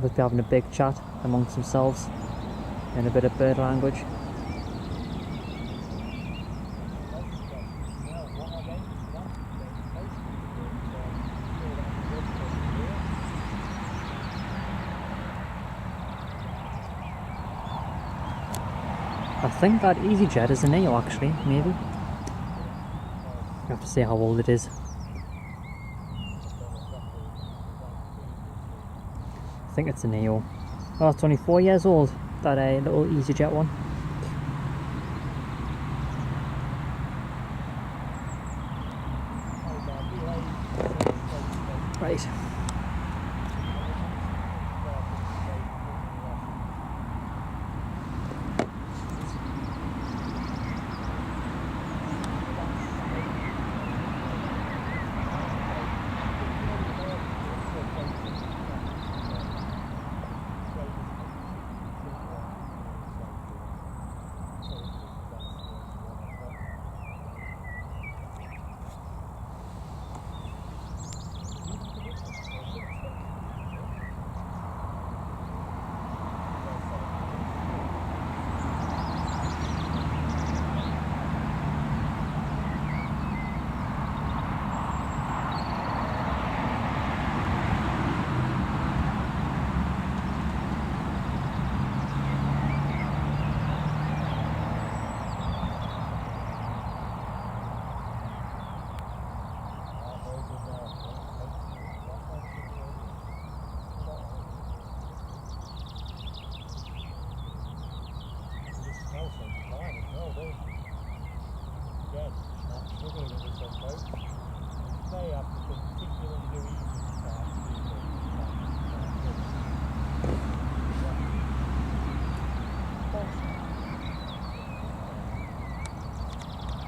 They'll be having a big chat amongst themselves in a bit of bird language. I think that EasyJet is a Neo actually, maybe. have to see how old it is. I think it's a Neo. Oh, it's only 4 years old, that little EasyJet one. Right.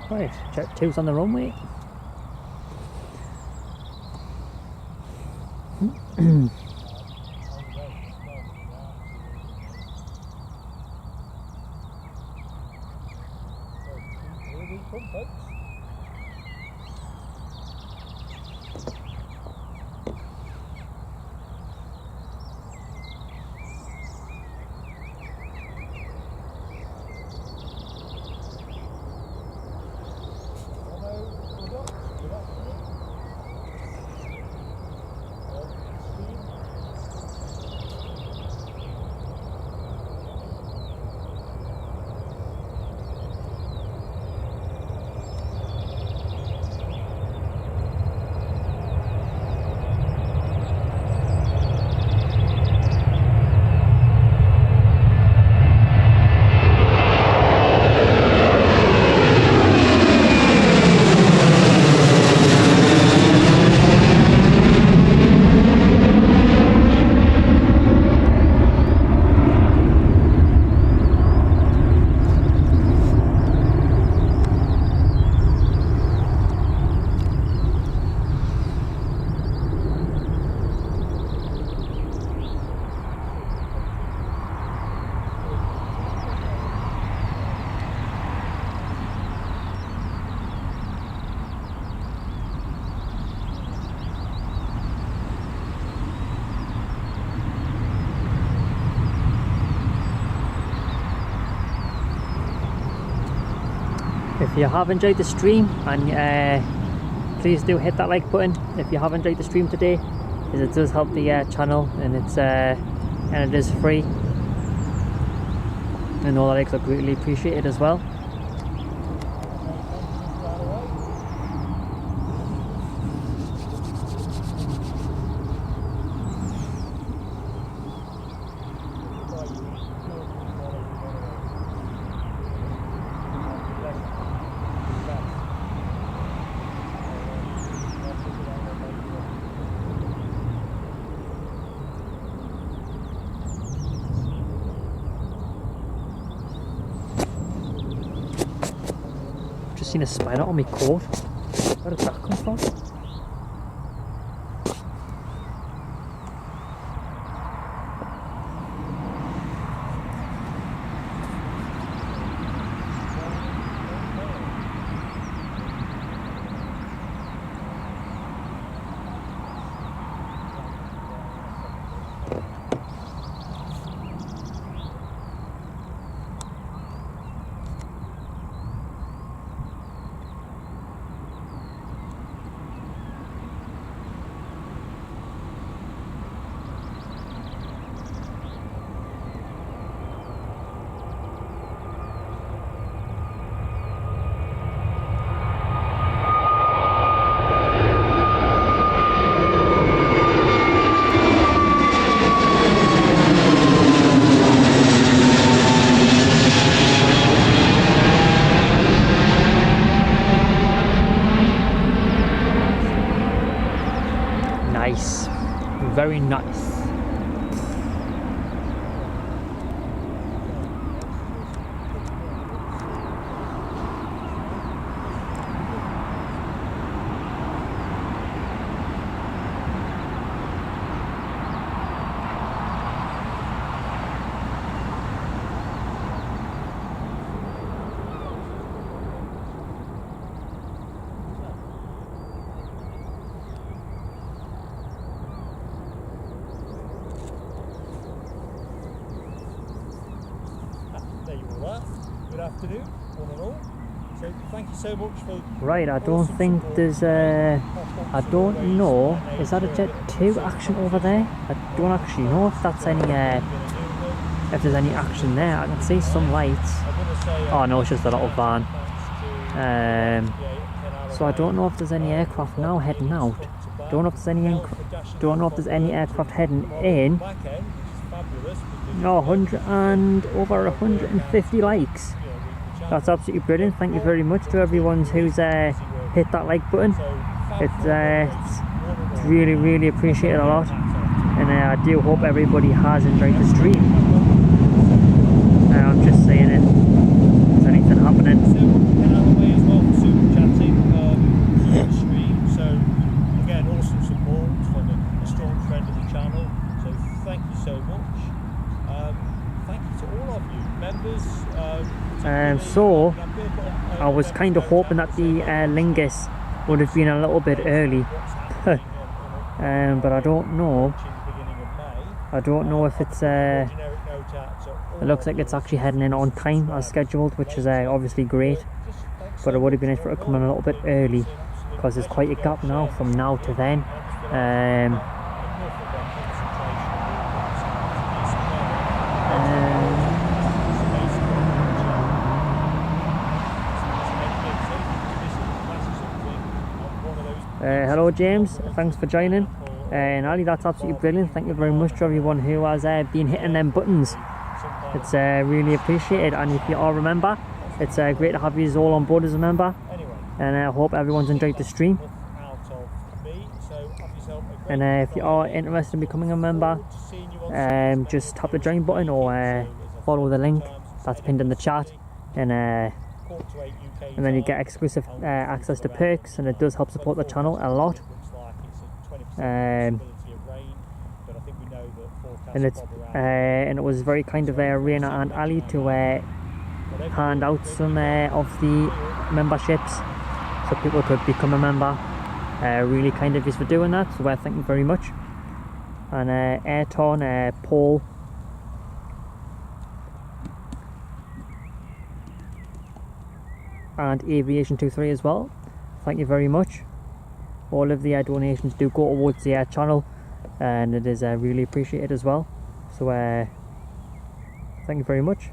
Right, Jet 2's on the runway. If you have enjoyed the stream, and please do hit that like button if you have enjoyed the stream today, as it does help the channel, and it is free, and all the likes are greatly appreciated as well. Seen a spider on my coat. Where did that come from? very nice. There you all are. Good afternoon, one and all. So thank you so much for. Right, I don't think there's I don't know, is that a Jet 2 action over there? I don't actually know if that's any if there's any action there. I can see some lights. Oh no, it's just a little van. So I don't know if there's any aircraft now heading out. Don't know if there's any aircraft heading in. No, 100 and over 150 likes. That's absolutely brilliant. Thank you very much to everyone who's hit that like button. It's really, really appreciated a lot, and I do hope everybody has enjoyed the stream. I'm just saying it. Is anything happening? As well for super chatting through the stream. So again, awesome support from a strong friend of the channel. So thank you so much. Thank you to all of you members. So I was kind of hoping that the Lingus would have been a little bit early, but I don't know. I don't know if it's it looks like it's actually heading in on time as scheduled, which is obviously great, but it would have been nice for it to come in a little bit early, because there's quite a gap now from now to then. Hello James, thanks for joining. And Ali, that's absolutely brilliant. Thank you very much to everyone who has been hitting them buttons. It's really appreciated, and if you all remember, it's great to have you all on board as a member, and I hope everyone's enjoyed the stream. And if you are interested in becoming a member, just tap the join button or follow the link that's pinned in the chat, and then you get exclusive access to perks, and it does help support the channel a lot. And it was very kind of Reina and Ali to hand out some of the memberships so people could become a member. Really kind of you for doing that, so thank you very much. And Ayrton, Paul, and Aviation 23 as well, thank you very much. All of the donations do go towards the channel, and it is really appreciated as well, so thank you very much.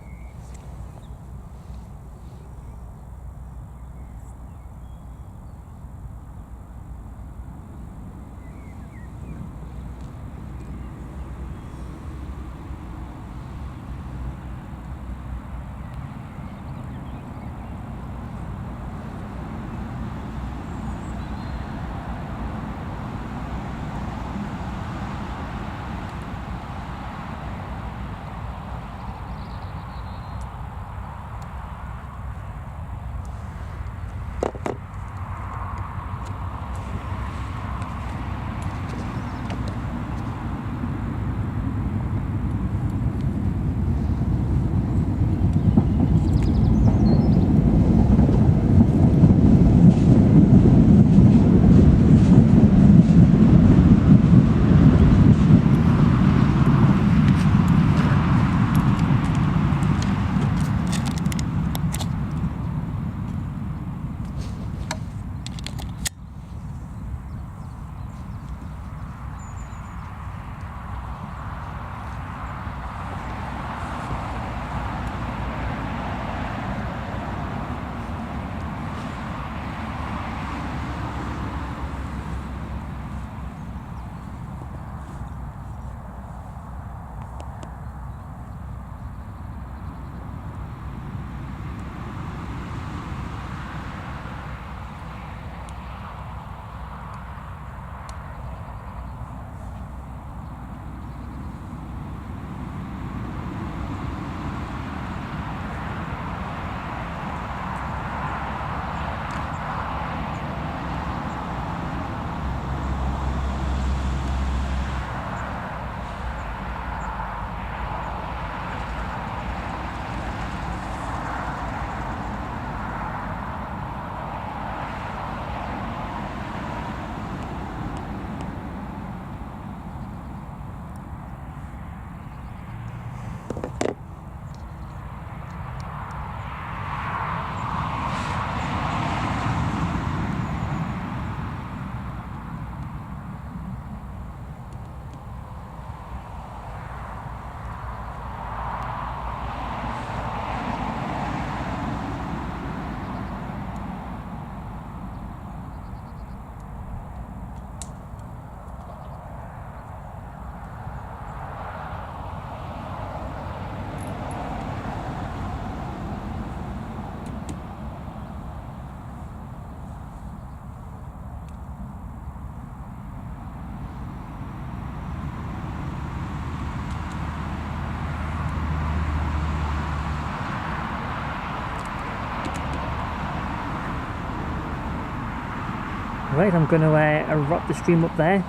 Right, I'm going to wrap the stream up there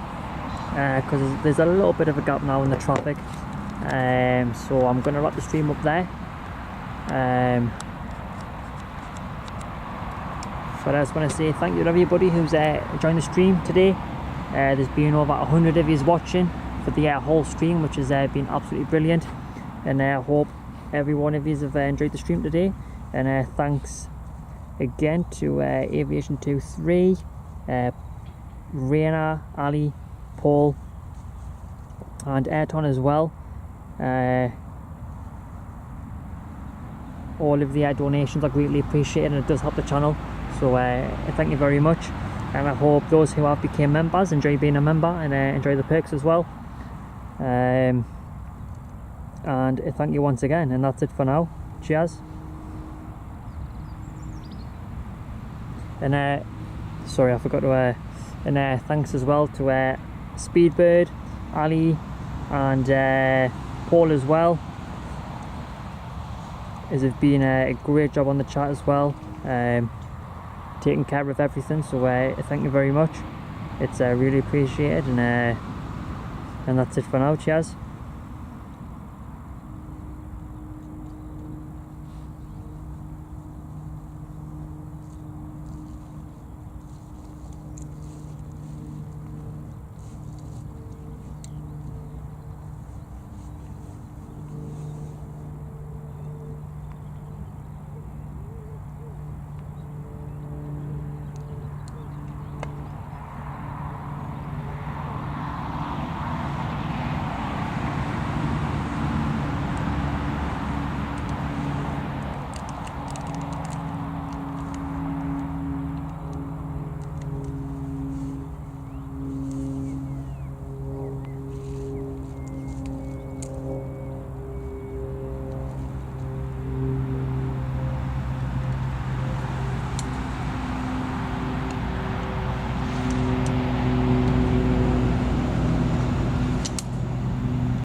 because there's a little bit of a gap now in the traffic. So I'm going to wrap the stream up there. But I just want to say thank you to everybody who's joined the stream today. There's been over 100 of you watching for the whole stream, which has been absolutely brilliant. And I hope every one of you have enjoyed the stream today. And thanks again to Aviation 23, Raina, Ali, Paul, and Ayrton as well. All of the donations are greatly appreciated, and it does help the channel. So thank you very much, and I hope those who have become members enjoy being a member and enjoy the perks as well. And thank you once again, and that's it for now. Cheers. And sorry, I forgot to and thanks as well to Speedbird, Ali, and Paul as well. As have been a great job on the chat as well, taking care of everything. So thank you very much. It's really appreciated, and that's it for now. Cheers.